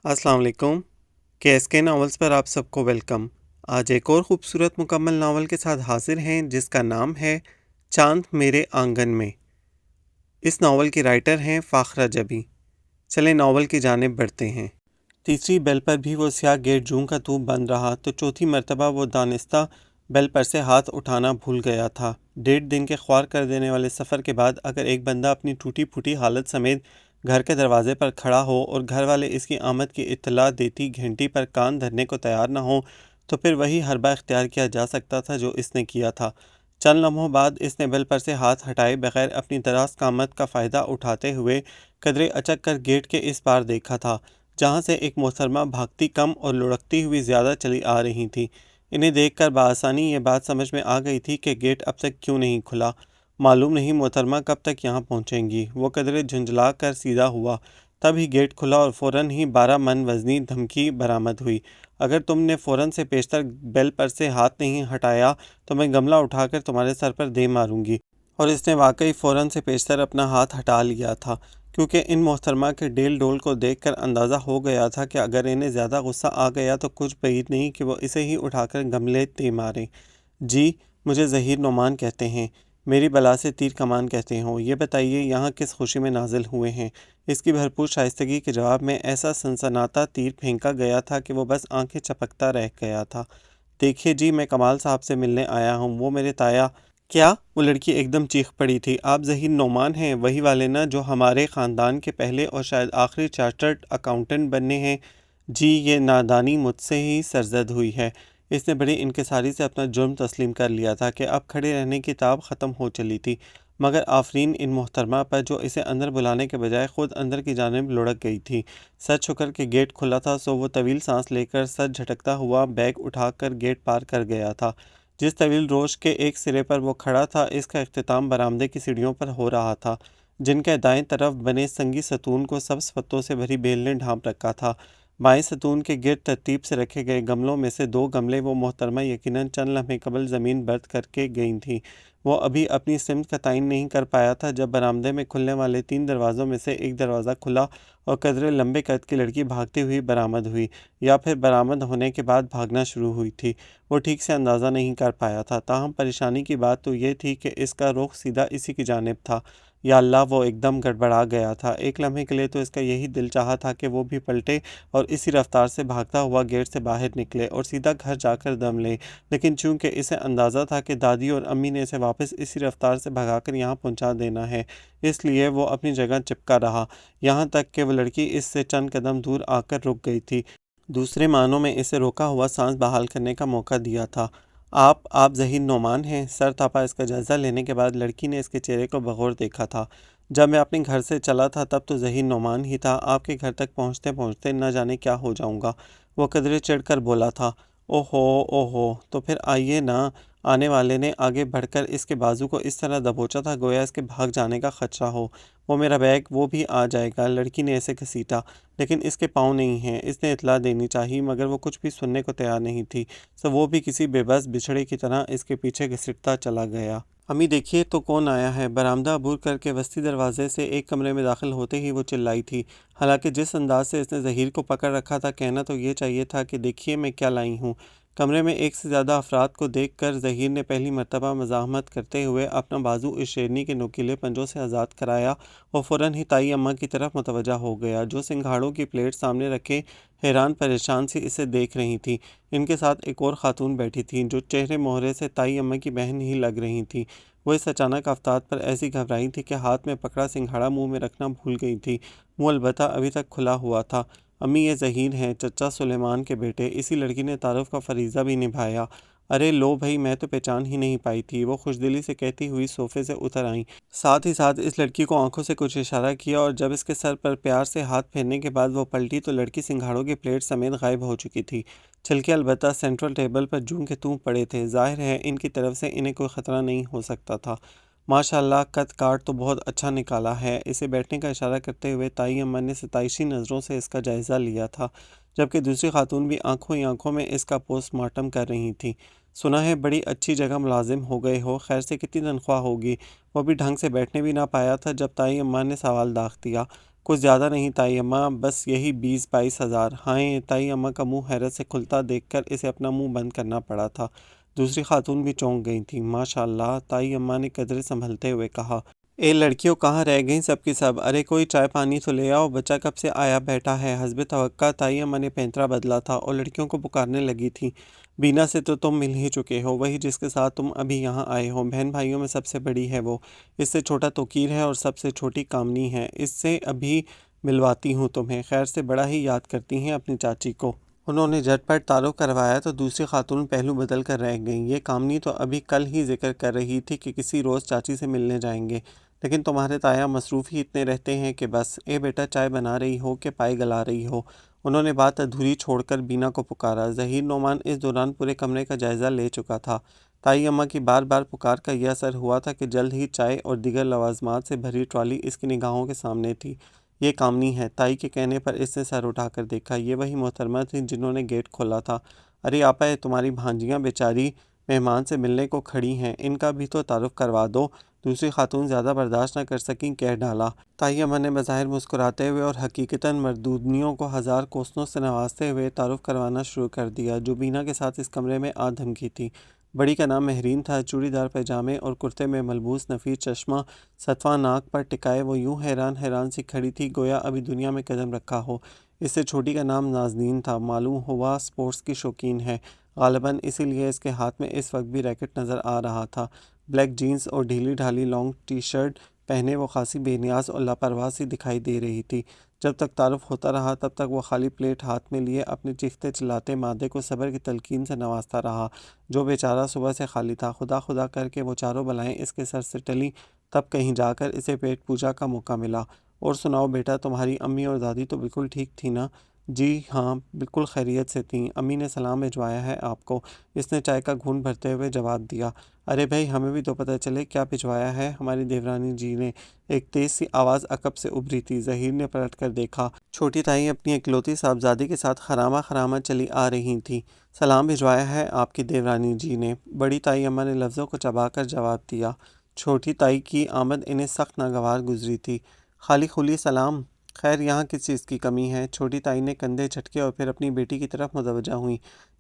السلام علیکم۔ کے ناولز پر آپ سب کو ویلکم۔ آج ایک اور خوبصورت مکمل ناول کے ساتھ حاضر ہیں جس کا نام ہے چاند میرے آنگن میں۔ اس ناول کے رائٹر ہیں فاخرہ جبی۔ چلیں ناول کی جانب بڑھتے ہیں۔ تیسری بیل پر بھی وہ سیاہ گیٹ جوں کا توں بند رہا تو چوتھی مرتبہ وہ دانستہ بیل پر سے ہاتھ اٹھانا بھول گیا تھا۔ 1.5 دن کے خوار کر دینے والے سفر کے بعد اگر ایک بندہ اپنی ٹوٹی پھوٹی حالت سمیت گھر کے دروازے پر کھڑا ہو اور گھر والے اس کی آمد کی اطلاع دیتی گھنٹی پر کان دھرنے کو تیار نہ ہو تو پھر وہی حربہ اختیار کیا جا سکتا تھا جو اس نے کیا تھا۔ چند لمحوں بعد اس نے بیل پر سے ہاتھ ہٹائے بغیر اپنی دراز قامت کا فائدہ اٹھاتے ہوئے قدرے اچک کر گیٹ کے اس پار دیکھا تھا جہاں سے ایک محترمہ بھاگتی کم اور لڑکتی ہوئی زیادہ چلی آ رہی تھی۔ انہیں دیکھ کر بآسانی یہ بات سمجھ میں آ گئی تھی کہ گیٹ اب تک کیوں نہیں کھلا۔ معلوم نہیں محترمہ کب تک یہاں پہنچیں گی۔ وہ قدرے جھنجھلا کر سیدھا ہوا، تب ہی گیٹ کھلا اور فوراً ہی 12 من وزنی دھمکی برآمد ہوئی۔ اگر تم نے فوراً سے پیشتر بیل پر سے ہاتھ نہیں ہٹایا تو میں گملہ اٹھا کر تمہارے سر پر دے ماروں گی۔ اور اس نے واقعی فوراً سے پیشتر اپنا ہاتھ ہٹا لیا تھا کیونکہ ان محترمہ کے ڈیل ڈول کو دیکھ کر اندازہ ہو گیا تھا کہ اگر انہیں زیادہ غصہ آ گیا تو کچھ بعید نہیں کہ وہ اسے ہی اٹھا کر گملے دے ماریں۔ جی، مجھے ظہیر نعمان کہتے ہیں، میری بلا سے تیر کمان کہتے ہوں۔ یہ بتائیے یہاں کس خوشی میں نازل ہوئے ہیں؟ اس کی بھرپور شائستگی کے جواب میں ایسا سنسناتا تیر پھینکا گیا تھا کہ وہ بس آنکھیں چپکتا رہ گیا تھا۔ دیکھیے جی، میں کمال صاحب سے ملنے آیا ہوں، وہ میرے تایا۔ کیا؟ وہ لڑکی ایک دم چیخ پڑی تھی۔ آپ ظہیر نعمان ہیں، وہی والے نا جو ہمارے خاندان کے پہلے اور شاید آخری چارٹرڈ اکاؤنٹنٹ بنے ہیں؟ جی، یہ نادانی مجھ سے ہی سرزد ہوئی ہے۔ اس نے بڑی انکساری سے اپنا جرم تسلیم کر لیا تھا کہ اب کھڑے رہنے کی تاب ختم ہو چلی تھی، مگر آفرین ان محترمہ پر جو اسے اندر بلانے کے بجائے خود اندر کی جانب لڑک گئی تھی۔ سچ شکر کہ گیٹ کھلا تھا سو وہ طویل سانس لے کر سر جھٹکتا ہوا بیگ اٹھا کر گیٹ پار کر گیا تھا۔ جس طویل روش کے ایک سرے پر وہ کھڑا تھا اس کا اختتام برآمدے کی سیڑھیوں پر ہو رہا تھا جن کے دائیں طرف بنے سنگی ستون کو سبز پتوں سے بھری بیل نے ڈھانپ رکھا تھا۔ بائیں ستون کے گرد ترتیب سے رکھے گئے گملوں میں سے 2 گملے وہ محترمہ یقیناً چند لمحے قبل زمین برد کر کے گئی تھیں۔ وہ ابھی اپنی سمت کا تعین نہیں کر پایا تھا جب برآمدے میں کھلنے والے 3 دروازوں میں سے ایک دروازہ کھلا اور قدرے لمبے قد کی لڑکی بھاگتی ہوئی برآمد ہوئی، یا پھر برآمد ہونے کے بعد بھاگنا شروع ہوئی تھی۔ وہ ٹھیک سے اندازہ نہیں کر پایا تھا، تاہم پریشانی کی بات تو یہ تھی کہ اس کا رخ سیدھا اسی کی جانب تھا۔ یا اللہ، وہ ایک دم گڑبڑا گیا تھا۔ ایک لمحے کے لیے تو اس کا یہی دل چاہا تھا کہ وہ بھی پلٹے اور اسی رفتار سے بھاگتا ہوا گیٹ سے باہر نکلے اور سیدھا گھر جا کر دم لے، لیکن چونکہ اسے اندازہ تھا کہ دادی اور امی نے اسے واپس اسی رفتار سے بھگا کر یہاں پہنچا دینا ہے، اس لیے وہ اپنی جگہ چپکا رہا، یہاں تک کہ وہ لڑکی اس سے چند قدم دور آ کر رک گئی تھی۔ دوسرے معنوں میں اسے روکا ہوا سانس بحال کرنے کا موقع دیا تھا۔ آپ ظہیر نعمان ہیں؟ سر تھاپا اس کا جائزہ لینے کے بعد لڑکی نے اس کے چہرے کو بغور دیکھا تھا۔ جب میں اپنے گھر سے چلا تھا تب تو ظہیر نعمان ہی تھا، آپ کے گھر تک پہنچتے پہنچتے نہ جانے کیا ہو جاؤں گا۔ وہ قدرے چڑھ کر بولا تھا۔ اوہو، تو پھر آئیے نا۔ آنے والے نے آگے بڑھ کر اس کے بازو کو اس طرح دبوچا تھا گویا اس کے بھاگ جانے کا خدشہ ہو۔ وہ میرا بیگ، وہ بھی آ جائے گا۔ لڑکی نے اسے گھسیٹا۔ لیکن اس کے پاؤں نہیں ہیں، اس نے اطلاع دینی چاہی، مگر وہ کچھ بھی سننے کو تیار نہیں تھی، سو وہ بھی کسی بے بس بچھڑے کی طرح اس کے پیچھے گھسیٹتا چلا گیا۔ امی دیکھیے تو کون آیا ہے۔ برآمدہ عبور کر کے وسطی دروازے سے ایک کمرے میں داخل ہوتے ہی وہ چلائی تھی۔ حالانکہ جس انداز سے اس نے ظہیر کو پکڑ رکھا تھا، کہنا تو یہ چاہیے تھا کہ دیکھیے میں کیا لائی ہوں۔ کمرے میں ایک سے زیادہ افراد کو دیکھ کر ظہیر نے پہلی مرتبہ مزاحمت کرتے ہوئے اپنا بازو اس شیرنی کے نوکیلے پنجوں سے آزاد کرایا اور فوراً ہی تائی اماں کی طرف متوجہ ہو گیا جو سنگھاڑوں کی پلیٹ سامنے رکھے حیران پریشان سی اسے دیکھ رہی تھیں۔ ان کے ساتھ ایک اور خاتون بیٹھی تھیں جو چہرے مہرے سے تائی اماں کی بہن ہی لگ رہی تھیں۔ وہ اس اچانک آفتاب پر ایسی گھبرائی تھی کہ ہاتھ میں پکڑا سنگھاڑا منہ میں رکھنا بھول گئی تھی۔ منہ البتہ ابھی تک کھلا ہوا تھا۔ امی، یہ ظہیر ہیں، چچا سلیمان کے بیٹے۔ اسی لڑکی نے تعارف کا فریضہ بھی نبھایا۔ ارے لو بھائی، میں تو پہچان ہی نہیں پائی تھی، وہ خوشدلی سے کہتی ہوئی صوفے سے اتر آئیں۔ ساتھ ہی ساتھ اس لڑکی کو آنکھوں سے کچھ اشارہ کیا اور جب اس کے سر پر پیار سے ہاتھ پھیرنے کے بعد وہ پلٹی تو لڑکی سنگھاڑوں کی پلیٹ سمیت غائب ہو چکی تھی۔ چھلکے البتہ سینٹرل ٹیبل پر جوں کے توں پڑے تھے، ظاہر ہے ان کی طرف سے انہیں کوئی خطرہ نہیں ہو سکتا تھا۔ ماشاء اللہ، قد کاٹ تو بہت اچھا نکالا ہے۔ اسے بیٹھنے کا اشارہ کرتے ہوئے تائی اماں نے ستائشی نظروں سے اس کا جائزہ لیا تھا، جبکہ دوسری خاتون بھی آنکھوں ہی آنکھوں میں اس کا پوسٹ مارٹم کر رہی تھیں۔ سنا ہے بڑی اچھی جگہ ملازم ہو گئے ہو، خیر سے کتنی تنخواہ ہوگی؟ وہ بھی ڈھنگ سے بیٹھنے بھی نہ پایا تھا جب تائی اماں نے سوال داغ دیا۔ کچھ زیادہ نہیں تائی اماں، بس یہی 20-22 ہزار۔ ہائیں! تائی اماں کا منہ حیرت سے کھلتا دیکھ کر اسے اپنا منہ بند کرنا پڑا تھا۔ دوسری خاتون بھی چونک گئی تھیں۔ ماشاء اللہ، تائی اماں نے قدرے سنبھلتے ہوئے کہا۔ اے لڑکیوں، کہاں رہ گئیں سب کی سب؟ ارے کوئی چائے پانی تو لے آؤ، بچہ کب سے آیا بیٹھا ہے۔ حسب توقع تائی اماں نے پینترا بدلا تھا اور لڑکیوں کو پکارنے لگی تھیں۔ بینا سے تو تم مل ہی چکے ہو، وہی جس کے ساتھ تم ابھی یہاں آئے ہو۔ بہن بھائیوں میں سب سے بڑی ہے وہ، اس سے چھوٹا توقیر ہے اور سب سے چھوٹی کامنی ہے۔ اس سے ابھی ملواتی ہوں تمہیں۔ خیر سے بڑا ہی یاد کرتی ہیں اپنی چاچی کو۔ انہوں نے جھٹ پٹ تعارف کروایا تو دوسری خاتون پہلو بدل کر رہ گئیں۔ یہ کامنی تو ابھی کل ہی ذکر کر رہی تھی کہ کسی روز چاچی سے ملنے جائیں گے، لیکن تمہارے تایا مصروف ہی اتنے رہتے ہیں کہ بس۔ اے بیٹا، چائے بنا رہی ہو کہ پائے گلا رہی ہو؟ انہوں نے بات ادھوری چھوڑ کر بینا کو پکارا۔ ظہیر نعمان اس دوران پورے کمرے کا جائزہ لے چکا تھا۔ تائی اماں کی بار بار پکار کا یہ اثر ہوا تھا کہ جلد ہی چائے اور دیگر لوازمات سے بھری ٹرالی اس کی نگاہوں کے سامنے تھی۔ یہ کامنی ہے، تائی کے کہنے پر اس نے سر اٹھا کر دیکھا۔ یہ وہی محترمہ تھیں جنہوں نے گیٹ کھولا تھا۔ ارے آپا، تمہاری بھانجیاں بیچاری مہمان سے ملنے کو کھڑی ہیں، ان کا بھی تو تعارف کروا دو۔ دوسری خاتون زیادہ برداشت نہ کر سکیں، کہہ ڈالا۔ تائی اماں نے بظاہر مسکراتے ہوئے اور حقیقتاً مردودنیوں کو ہزار کوسنوں سے نوازتے ہوئے تعارف کروانا شروع کر دیا، جو بینا کے ساتھ اس کمرے میں آ دھمکی تھی۔ بڑی کا نام مہرین تھا۔ چوڑی دار پیجامے اور کرتے میں ملبوس، نفیس چشمہ ستواں ناک پر ٹکائے وہ یوں حیران حیران سی کھڑی تھی گویا ابھی دنیا میں قدم رکھا ہو۔ اس سے چھوٹی کا نام نازنین تھا۔ معلوم ہوا سپورٹس کی شوقین ہے، غالباً اسی لیے اس کے ہاتھ میں اس وقت بھی ریکٹ نظر آ رہا تھا۔ بلیک جینز اور ڈھیلی ڈھالی لانگ ٹی شرٹ پہنے وہ خاصی بے نیاز اور لاپرواہ سی دکھائی دے رہی تھی۔ جب تک تعارف ہوتا رہا تب تک وہ خالی پلیٹ ہاتھ میں لیے اپنے چیختے چلاتے مادے کو صبر کی تلقین سے نوازتا رہا، جو بیچارہ صبح سے خالی تھا۔ خدا خدا کر کے وہ چاروں بلائیں اس کے سر سے ٹلیں، تب کہیں جا کر اسے پیٹ پوجا کا موقع ملا۔ اور سناؤ بیٹا، تمہاری امی اور دادی تو بالکل ٹھیک تھی نا؟ جی ہاں، بالکل خیریت سے تھیں۔ امی نے سلام بھجوایا ہے آپ کو، اس نے چائے کا گھونٹ بھرتے ہوئے جواب دیا۔ ارے بھائی، ہمیں بھی تو پتہ چلے کیا بھجوایا ہے ہماری دیورانی جی نے۔ ایک تیز سی آواز عقب سے ابھری تھی۔ ظہیر نے پلٹ کر دیکھا۔ چھوٹی تائی اپنی اکلوتی صاحبزادی کے ساتھ خرامہ خرامہ چلی آ رہی تھیں۔ سلام بھجوایا ہے آپ کی دیورانی جی نے، بڑی تائی اماں نے لفظوں کو چبا کر جواب دیا۔ چھوٹی تائی کی آمد انہیں سخت ناگوار گزری تھی۔ خالی خلی سلام؟ خیر یہاں کس چیز کی کمی ہے؟ چھوٹی تائی نے کندھے جھٹکے اور پھر اپنی بیٹی کی طرف متوجہ ہوئیں۔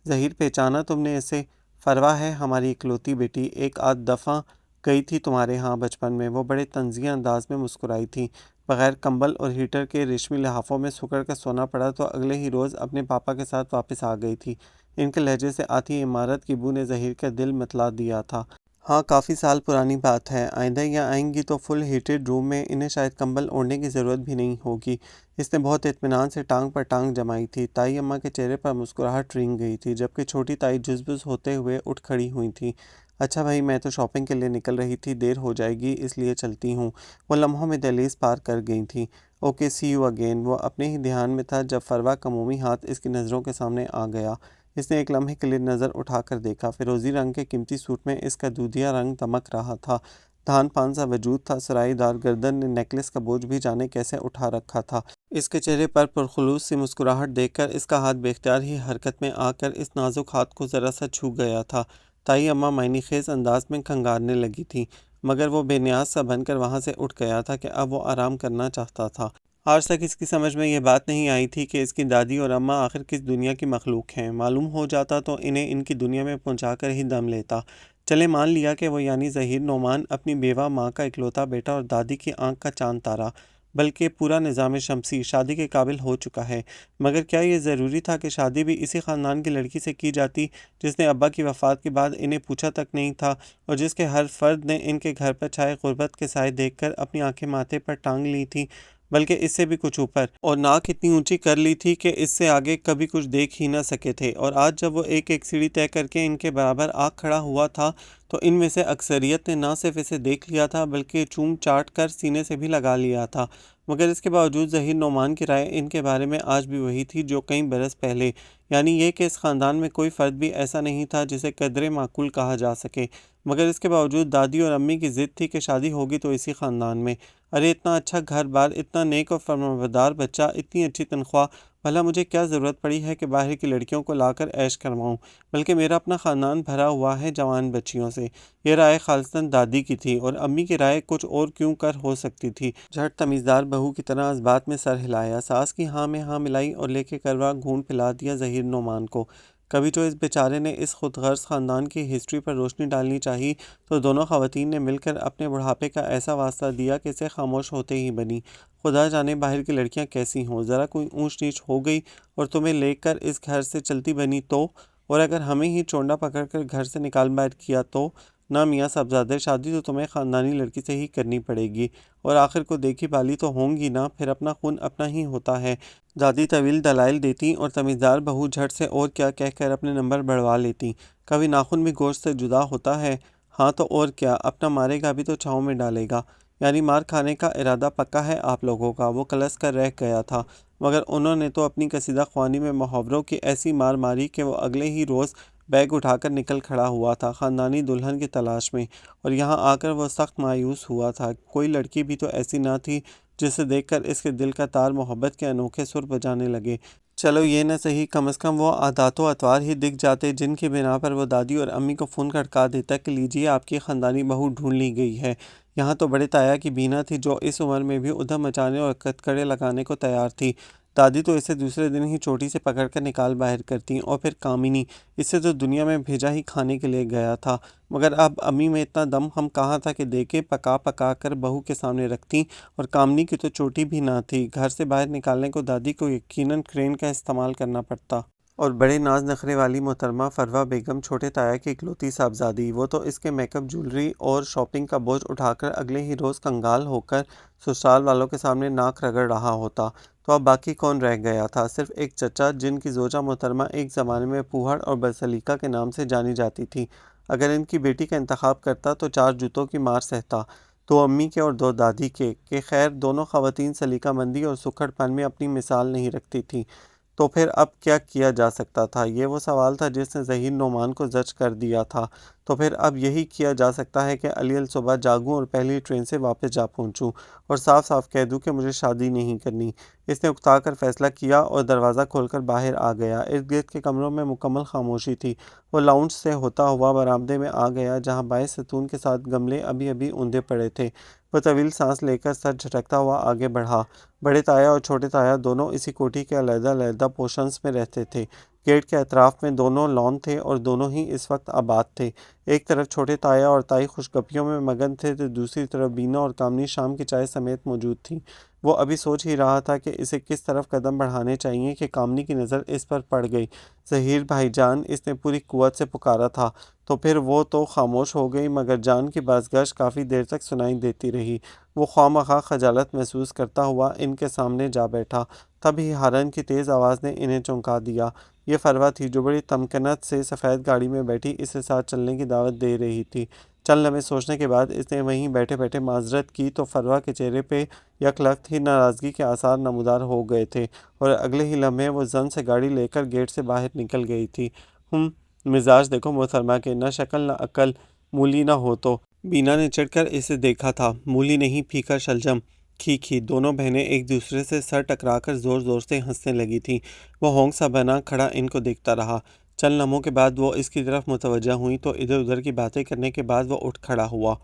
ظہیر، پہچانا تم نے اسے؟ فروا ہے ہماری اکلوتی بیٹی، ایک آدھ دفعہ گئی تھی تمہارے ہاں بچپن میں۔ وہ بڑے طنزیہ انداز میں مسکرائی تھی۔ بغیر کمبل اور ہیٹر کے ریشمی لحافوں میں سکڑ کر سونا پڑا تو اگلے ہی روز اپنے پاپا کے ساتھ واپس آ گئی تھی۔ ان کے لہجے سے آتی عمارت کی بو نے ظہیر کا دل متلا دیا تھا۔ ہاں، کافی سال پرانی بات ہے۔ آئندہ یہ آئیں گی تو فل ہیٹڈ روم میں انہیں شاید کمبل اوڑھنے کی ضرورت بھی نہیں ہوگی۔ اس نے بہت اطمینان سے ٹانگ پر ٹانگ جمائی تھی۔ تائی اماں کے چہرے پر مسکراہٹ رنگ گئی تھی، جبکہ چھوٹی تائی جز بز ہوتے ہوئے اٹھ کھڑی ہوئی تھیں۔ اچھا بھائی، میں تو شاپنگ کے لیے نکل رہی تھی، دیر ہو جائے گی اس لیے چلتی ہوں۔ وہ لمحوں میں دہلیز پار کر گئی تھیں۔ Okay, see you again. وہ اپنے ہی دھیان میں تھا جب فروا کا مومی ہاتھ اس کی نظروں کے سامنے آ گیا۔ اس نے ایک لمحے کے لیے نظر اٹھا کر دیکھا۔ فیروزی رنگ کے قیمتی سوٹ میں اس کا دودھیا رنگ دمک رہا تھا۔ دھان پان سا وجود تھا۔ سرائی دار گردن نے نیکلس کا بوجھ بھی جانے کیسے اٹھا رکھا تھا۔ اس کے چہرے پر پرخلوص سی مسکراہٹ دیکھ کر اس کا ہاتھ بے اختیار ہی حرکت میں آ کر اس نازک ہاتھ کو ذرا سا چھو گیا تھا۔ تائی اماں معنی خیز انداز میں کھنگارنے لگی تھیں، مگر وہ بے نیاز سا بن کر وہاں سے اٹھ گیا تھا کہ اب وہ آرام کرنا چاہتا تھا۔ آج تک اس کی سمجھ میں یہ بات نہیں آئی تھی کہ اس کی دادی اور اماں آخر کس دنیا کی مخلوق ہیں۔ معلوم ہو جاتا تو انہیں ان کی دنیا میں پہنچا کر ہی دم لیتا۔ چلے مان لیا کہ وہ یعنی ظہیر نعمان اپنی بیوہ ماں کا اکلوتا بیٹا اور دادی کی آنکھ کا چاند تارا، بلکہ پورا نظام شمسی شادی کے قابل ہو چکا ہے، مگر کیا یہ ضروری تھا کہ شادی بھی اسی خاندان کی لڑکی سے کی جاتی جس نے ابا کی وفات کے بعد انہیں پوچھا تک نہیں تھا اور جس کے ہر فرد نے ان کے گھر پر چھائے غربت کے سائے دیکھ کر اپنی آنکھیں ماتھے پر ٹانگ لی تھیں، بلکہ اس سے بھی کچھ اوپر، اور ناک اتنی اونچی کر لی تھی کہ اس سے آگے کبھی کچھ دیکھ ہی نہ سکے تھے۔ اور آج جب وہ ایک ایک سیڑھی طے کر کے ان کے برابر آ کھڑا ہوا تھا تو ان میں سے اکثریت نے نہ صرف اسے دیکھ لیا تھا بلکہ چوم چاٹ کر سینے سے بھی لگا لیا تھا۔ مگر اس کے باوجود ظہیر نعمان کی رائے ان کے بارے میں آج بھی وہی تھی جو کئی برس پہلے، یعنی یہ کہ اس خاندان میں کوئی فرد بھی ایسا نہیں تھا جسے قدرے معقول کہا جا سکے۔ مگر اس کے باوجود دادی اور امی کی ضد تھی کہ شادی ہوگی تو اسی خاندان میں۔ ارے اتنا اچھا گھر بار، اتنا نیک اور فرمانبردار بچہ، اتنی اچھی تنخواہ، بھلا مجھے کیا ضرورت پڑی ہے کہ باہر کی لڑکیوں کو لا کر عیش کرواؤں، بلکہ میرا اپنا خاندان بھرا ہوا ہے جوان بچیوں سے۔ یہ رائے خالصتاً دادی کی تھی، اور امی کی رائے کچھ اور کیوں کر ہو سکتی تھی۔ جھٹ تمیزدار بہو کی طرح اس بات میں سر ہلایا، ساس کی ہاں میں ہاں ملائی اور لے کے کروا گھونٹ پلا دیا ظہیر نعمان کو۔ کبھی تو اس بیچارے نے اس خود غرض خاندان کی ہسٹری پر روشنی ڈالنی چاہی تو دونوں خواتین نے مل کر اپنے بڑھاپے کا ایسا واسطہ دیا کہ اسے خاموش ہوتے ہی بنی۔ خدا جانے باہر کی لڑکیاں کیسی ہوں، ذرا کوئی اونچ نیچ ہو گئی اور تمہیں لے کر اس گھر سے چلتی بنی تو، اور اگر ہمیں ہی چونڈا پکڑ کر گھر سے نکال باہر کیا تو، نہ میاں صاحبزادے، شادی تو تمہیں خاندانی لڑکی سے ہی کرنی پڑے گی، اور آخر کو دیکھی بالی تو ہوں گی نا، پھر اپنا خون اپنا ہی ہوتا ہے۔ دادی طویل دلائل دیتی اور تمیزدار بہو جھٹ سے اور کیا کہہ کر اپنے نمبر بڑھوا لیتی۔ کبھی ناخن بھی گوشت سے جدا ہوتا ہے، ہاں تو اور کیا، اپنا مارے گا بھی تو چھاؤں میں ڈالے گا۔ یعنی مار کھانے کا ارادہ پکا ہے آپ لوگوں کا۔ وہ کلس کر رہ گیا تھا، مگر انہوں نے تو اپنی کشیدہ خوانی میں محاوروں کی ایسی مار ماری کہ وہ اگلے ہی روز بیگ اٹھا کر نکل کھڑا ہوا تھا خاندانی دلہن کی تلاش میں، اور یہاں آ کر وہ سخت مایوس ہوا تھا۔ کوئی لڑکی بھی تو ایسی نہ تھی جسے دیکھ کر اس کے دل کا تار محبت کے انوکھے سر بجانے لگے۔ چلو یہ نہ صحیح، کم از کم وہ عادات و اطوار ہی دکھ جاتے جن کی بنا پر وہ دادی اور امی کو فون کھڑکا دیتا کہ لیجیے آپ کی خاندانی بہو ڈھونڈ لی گئی ہے۔ یہاں تو بڑے تایا کی بینا تھی جو اس عمر میں بھی ادھم مچانے اور کٹکڑے لگانے کو تیار تھی۔ دادی تو اسے دوسرے دن ہی چوٹی سے پکڑ کر نکال باہر کرتی، اور پھر کامنی، اسے تو دنیا میں بھیجا ہی کھانے کے لیے گیا تھا، مگر اب امی میں اتنا دم ہم کہاں تھا کہ دے کے پکا پکا کر بہو کے سامنے رکھتی، اور کامنی کی تو چوٹی بھی نہ تھی۔ گھر سے باہر نکالنے کو دادی کو یقیناً کرین کا استعمال کرنا پڑتا۔ اور بڑے ناز نخرے والی محترمہ فروہ بیگم چھوٹے تایا کی اکلوتی صاحبزادی، وہ تو اس کے میک اپ، جولری اور شاپنگ کا بوجھ اٹھا کر اگلے ہی روز کنگال ہو کر سسرال والوں کے سامنے ناک رگڑ رہا ہوتا۔ تو اب باقی کون رہ گیا تھا؟ صرف ایک چچا، جن کی زوجہ محترمہ ایک زمانے میں پوہڑ اور برسلیکہ کے نام سے جانی جاتی تھی۔ اگر ان کی بیٹی کا انتخاب کرتا تو 4 جوتوں کی مار سہتا، 2 امی کے اور 2 دادی کے، کہ خیر دونوں خواتین سلیقہ مندی اور سکھڑ پن میں اپنی مثال نہیں رکھتی تھیں۔ تو پھر اب کیا کیا جا سکتا تھا؟ یہ وہ سوال تھا جس نے ظہیر نعمان کو زج کر دیا تھا۔ تو پھر اب یہی کیا جا سکتا ہے کہ علی الصبح جاگوں اور پہلی ٹرین سے واپس جا پہنچوں اور صاف صاف کہہ دوں کہ مجھے شادی نہیں کرنی۔ اس نے اکتا کر فیصلہ کیا اور دروازہ کھول کر باہر آ گیا۔ ارد گرد کے کمروں میں مکمل خاموشی تھی۔ وہ لاؤنج سے ہوتا ہوا برآمدے میں آ گیا جہاں بائیں ستون کے ساتھ گملے ابھی ابھی اوندے پڑے تھے۔ وہ طویل سانس لے کر سر جھٹکتا ہوا آگے بڑھا۔ بڑے تایا اور چھوٹے تایا دونوں اسی کوٹھی کے علیحدہ علیحدہ پورشنز میں رہتے تھے۔ گیٹ کے اطراف میں دونوں لان تھے اور دونوں ہی اس وقت آباد تھے۔ ایک طرف چھوٹے تایا اور تائی خوش گپیوں میں مگن تھے تو دوسری طرف بینا اور کامنی شام کی چائے سمیت موجود تھیں۔ وہ ابھی سوچ ہی رہا تھا کہ اسے کس طرف قدم بڑھانے چاہیے کہ کامنی کی نظر اس پر پڑ گئی۔ ظہیر بھائی جان، اس نے پوری قوت سے پکارا تھا، تو پھر وہ تو خاموش ہو گئی، مگر جان کی بازگشت کافی دیر تک سنائی دیتی رہی۔ وہ خواہ مخواہ خجالت محسوس کرتا ہوا ان کے سامنے جا بیٹھا۔ تب ہی ہارن کی تیز آواز نے انہیں چونکا دیا۔ یہ فروہ تھی جو بڑی تمکنت سے سفید گاڑی میں بیٹھی اسے ساتھ چلنے کی دعوت دے رہی تھی۔ چند لمحے سوچنے کے بعد اس نے وہیں بیٹھے بیٹھے معذرت کی تو فروہ کے چہرے پہ یک لخت ہی ناراضگی کے آثار نمودار ہو گئے تھے، اور اگلے ہی لمحے وہ زن سے گاڑی لے کر گیٹ سے باہر نکل گئی تھی۔ مزاج دیکھو محترمہ کے، نہ شکل نہ عقل، مولی نہ ہو تو۔ بینا نے چڑھ کر اسے دیکھا تھا۔ مولی نہیں، پھیکا شلجم۔ کھی دونوں بہنیں ایک دوسرے سے سر ٹکرا کر زور زور سے ہنسنے لگی تھیں۔ وہ ہونک سا بنا کھڑا ان کو دیکھتا رہا۔ چند لمحوں کے بعد وہ اس کی طرف متوجہ ہوئیں تو ادھر ادھر کی باتیں کرنے کے بعد وہ اٹھ کھڑا ہوا۔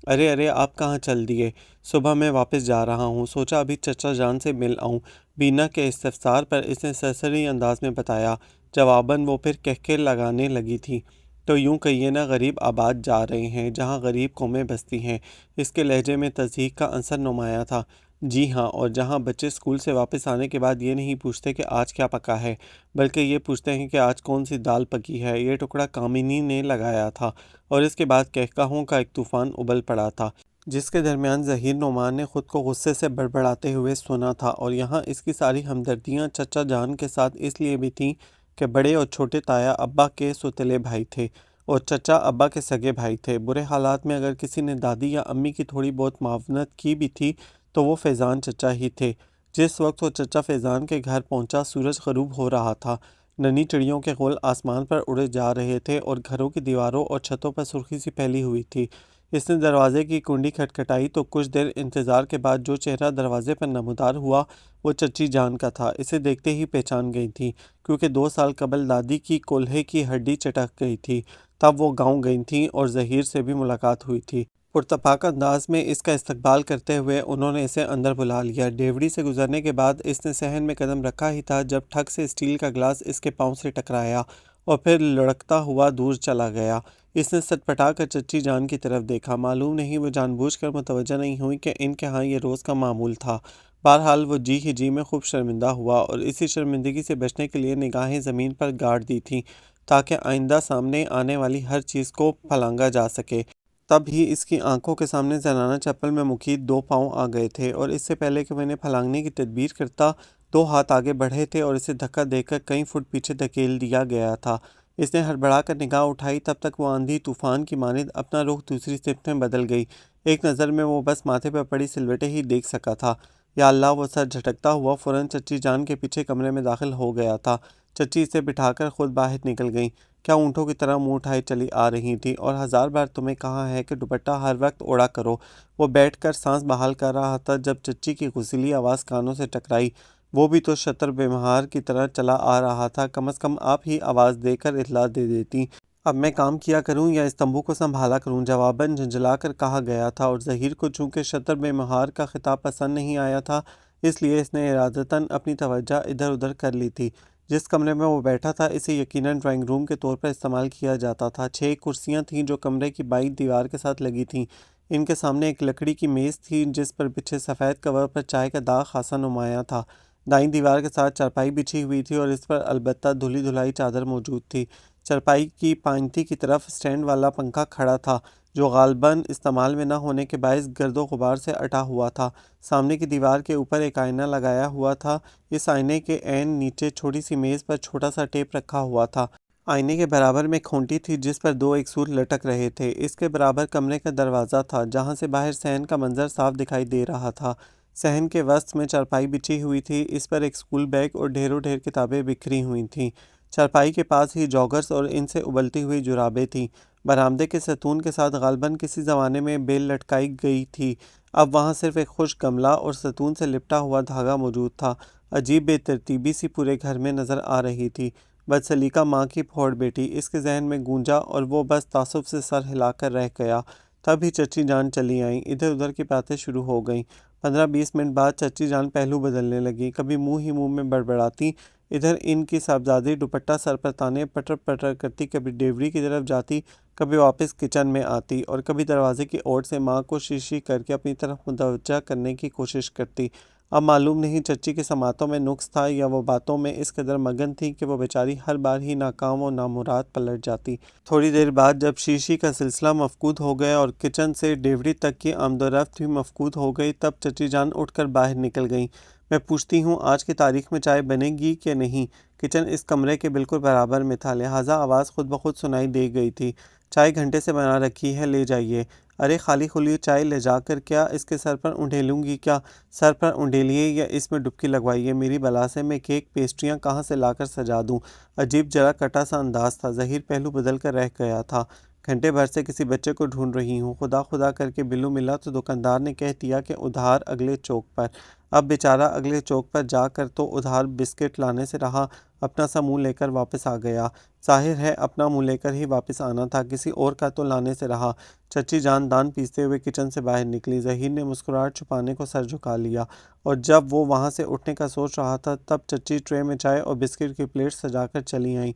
ارے آپ کہاں چل دیے؟ صبح میں واپس جا رہا ہوں، سوچا ابھی چچا جان سے مل آؤں، بینا کے استفسار پر اس نے سرسری انداز میں بتایا۔ جواباً وہ پھر کہکے لگانے لگی تھی۔ تو یوں کہیے نا، غریب آباد جا رہے ہیں جہاں غریب قومیں بستی ہیں۔ اس کے لہجے میں تصدیق کا عنصر نمایاں تھا۔ جی ہاں، اور جہاں بچے اسکول سے واپس آنے کے بعد یہ نہیں پوچھتے کہ آج کیا پکا ہے، بلکہ یہ پوچھتے ہیں کہ آج کون سی دال پکی ہے۔ یہ ٹکڑا کامنی نے لگایا تھا، اور اس کے بعد کہکہاؤں کا ایک طوفان ابل پڑا تھا جس کے درمیان ظہیر نعمان نے خود کو غصے سے بڑبڑاتے ہوئے سنا تھا۔ اور یہاں اس کی ساری ہمدردیاں چچا جان کے ساتھ اس لیے بھی تھیں کہ بڑے اور چھوٹے تایا ابا کے سوتیلے بھائی تھے اور چچا ابا کے سگے بھائی تھے۔ برے حالات میں اگر کسی نے دادی یا امی کی تھوڑی بہت معاونت کی بھی تھی تو وہ فیضان چچا ہی تھے۔ جس وقت وہ چچا فیضان کے گھر پہنچا سورج غروب ہو رہا تھا۔ ننھی چڑیوں کے غول آسمان پر اڑے جا رہے تھے اور گھروں کی دیواروں اور چھتوں پر سرخی سی پھیلی ہوئی تھی۔ اس نے دروازے کی کنڈی کھٹکھٹائی تو کچھ دیر انتظار کے بعد جو چہرہ دروازے پر نمودار ہوا وہ چچی جان کا تھا۔ اسے دیکھتے ہی پہچان گئی تھی، کیونکہ 2 سال قبل دادی کی کولہے کی ہڈی چٹک گئی تھی۔ تب وہ گاؤں گئی تھیں اور ظہیر سے بھی ملاقات ہوئی تھی۔ پرتپاک انداز میں اس کا استقبال کرتے ہوئے انہوں نے اسے اندر بلا لیا۔ ڈیوڑی سے گزرنے کے بعد اس نے صحن میں قدم رکھا ہی تھا جب ٹھک سے اسٹیل کا گلاس اس کے پاؤں سے ٹکرایا اور پھر لڑکتا ہوا دور چلا گیا۔ اس نے سٹپٹا کر چچی جان کی طرف دیکھا۔ معلوم نہیں وہ جان بوجھ کر متوجہ نہیں ہوئی کہ ان کے ہاں یہ روز کا معمول تھا۔ بہرحال وہ جی ہی جی میں خوب شرمندہ ہوا اور اسی شرمندگی سے بچنے کے لیے نگاہیں زمین پر گاڑ دی تھیں تاکہ آئندہ سامنے آنے والی ہر چیز کو پھلانگا جا سکے۔ تب ہی اس کی آنکھوں کے سامنے زنانہ چپل میں مقید 2 پاؤں آ گئے تھے اور اس سے پہلے کہ وہ انہیں پھلانگنے کی تدبیر کرتا 2 ہاتھ آگے بڑھے تھے اور اسے دھکا دے کر کئی فٹ پیچھے دھکیل دیا گیا تھا۔ اس نے ہڑبڑا کر نگاہ اٹھائی، تب تک وہ آندھی طوفان کی مانند اپنا رخ دوسری سمت میں بدل گئی۔ ایک نظر میں وہ بس ماتھے پر پڑی سلوٹیں ہی دیکھ سکا تھا۔ یا اللہ! وہ سر جھٹکتا ہوا فوراً چچی جان کے پیچھے کمرے میں داخل ہو گیا تھا۔ چچی اسے بٹھا کر خود باہر نکل گئیں۔ کیا اونٹوں کی طرح منہ اٹھائے چلی آ رہی تھیں، اور 1000 بار تمہیں کہا ہے کہ دوپٹہ ہر وقت اوڑھا کرو۔ وہ بیٹھ کر سانس بحال کر رہا تھا جب چچی کی غصیلی آواز کانوں سے ٹکرائی۔ وہ بھی تو شتر بے مہار کی طرح چلا آ رہا تھا، کم از کم آپ ہی آواز دے کر اطلاع دے دیتی۔ اب میں کام کیا کروں یا اس تمبو کو سنبھالا کروں؟ جواباً جھنجھلا کر کہا گیا تھا، اور ظہیر کو چونکہ شتر بے مہار کا خطاب پسند نہیں آیا تھا، اس لیے اس نے ارادتاً اپنی توجہ ادھر ادھر کر لی تھی۔ جس کمرے میں وہ بیٹھا تھا اسے یقیناً ڈرائنگ روم کے طور پر استعمال کیا جاتا تھا۔ 6 کرسیاں تھیں جو کمرے کی بائیں دیوار کے ساتھ لگی تھیں۔ ان کے سامنے ایک لکڑی کی میز تھی جس پر بچھے سفید کور پر چائے کا داغ خاصا نمایاں تھا۔ دائیں دیوار کے ساتھ چارپائی بچھی ہوئی تھی اور اس پر البتہ دھلی دھلائی چادر موجود تھی۔ چارپائی کی پائنتی کی طرف اسٹینڈ والا پنکھا کھڑا تھا جو غالباً استعمال میں نہ ہونے کے باعث گرد و غبار سے اٹا ہوا تھا۔ سامنے کی دیوار کے اوپر ایک آئینہ لگایا ہوا تھا۔ اس آئینے کے عین نیچے چھوٹی سی میز پر چھوٹا سا ٹیپ رکھا ہوا تھا۔ آئینے کے برابر میں کھونٹی تھی جس پر 2 یکسور لٹک رہے تھے۔ اس کے برابر کمرے کا دروازہ تھا جہاں سے باہر صحن کا منظر صاف دکھائی دے رہا تھا۔ صحن کے وسط میں چارپائی بچھی ہوئی تھی، اس پر ایک اسکول بیگ اور ڈھیروں ڈھیر کتابیں بکھری ہوئی تھیں۔ چارپائی کے پاس ہی جاگرز اور ان سے ابلتی ہوئی جرابیں تھیں۔ برآمدے کے ستون کے ساتھ غالباً کسی زمانے میں بیل لٹکائی گئی تھی۔ اب وہاں صرف ایک خشک گملہ اور ستون سے لپٹا ہوا دھاگا موجود تھا۔ عجیب بے ترتیبی سی پورے گھر میں نظر آ رہی تھی۔ بدسلیقہ ماں کی پھوڑ بیٹی اس کے ذہن میں گونجا اور وہ بس تعصب سے سر ہلا کر رہ گیا۔ تب ہی چچی جان چلی آئیں۔ ادھر ادھر کی باتیں شروع ہو گئیں۔ 15-20 منٹ بعد چچی جان پہلو بدلنے لگیں، کبھی منہ ہی منہ میں بڑبڑاتی۔ ادھر ان کی صاحبزادی دوپٹہ سر پر تانے پٹر پٹر کرتی کبھی ڈیوڑی کی طرف جاتی، کبھی واپس کچن میں آتی اور کبھی دروازے کی اوٹ سے ماں کو شیشی کر کے اپنی طرف متوجہ کرنے کی کوشش کرتی۔ اب معلوم نہیں چچی کے سماعتوں میں نقص تھا یا وہ باتوں میں اس قدر مگن تھی کہ وہ بیچاری ہر بار ہی ناکام و نامراد پلٹ جاتی۔ تھوڑی دیر بعد جب شیشی کا سلسلہ مفقود ہو گیا اور کچن سے ڈیوڑی تک کی آمد و رفت بھی مفقود ہو گئی، تب چچی جان اٹھ کر باہر نکل گئیں۔ میں پوچھتی ہوں آج کی تاریخ میں چائے بنے گی کہ نہیں؟ کچن اس کمرے کے بالکل برابر میں تھا، لہٰذا آواز خود بخود سنائی دے گئی تھی۔ چائے گھنٹے سے بنا رکھی ہے، لے جائیے۔ ارے خالی خلی چائے لے جا کر کیا اس کے سر پر اونڈھیلوں گی کیا؟ سر پر اونڈھیلیے یا اس میں ڈبکی لگوائیے، میری بلا سے میں کیک پیسٹریاں کہاں سے لا کر سجا دوں؟ عجیب جرا کٹا سا انداز تھا۔ ظہیر پہلو بدل کر رہ گیا تھا۔ گھنٹے بھر سے کسی بچے کو ڈھونڈ رہی ہوں، خدا خدا کر کے بلو ملا تو دکاندار نے کہہ دیا کہ ادھار اگلے چوک پر۔ اب بیچارہ اگلے چوک پر جا کر تو ادھار بسکٹ لانے سے رہا، اپنا سا منہ لے کر واپس آ گیا۔ ظاہر ہے اپنا منہ لے کر ہی واپس آنا تھا، کسی اور کا تو لانے سے رہا۔ چچی جان دان پیستے ہوئے کچن سے باہر نکلی۔ ظہیر نے مسکراہٹ چھپانے کو سر جھکا لیا، اور جب وہ وہاں سے اٹھنے کا سوچ رہا تھا تب چچی ٹرے میں چائے اور بسکٹ کی پلیٹ سجا کر چلی آئیں۔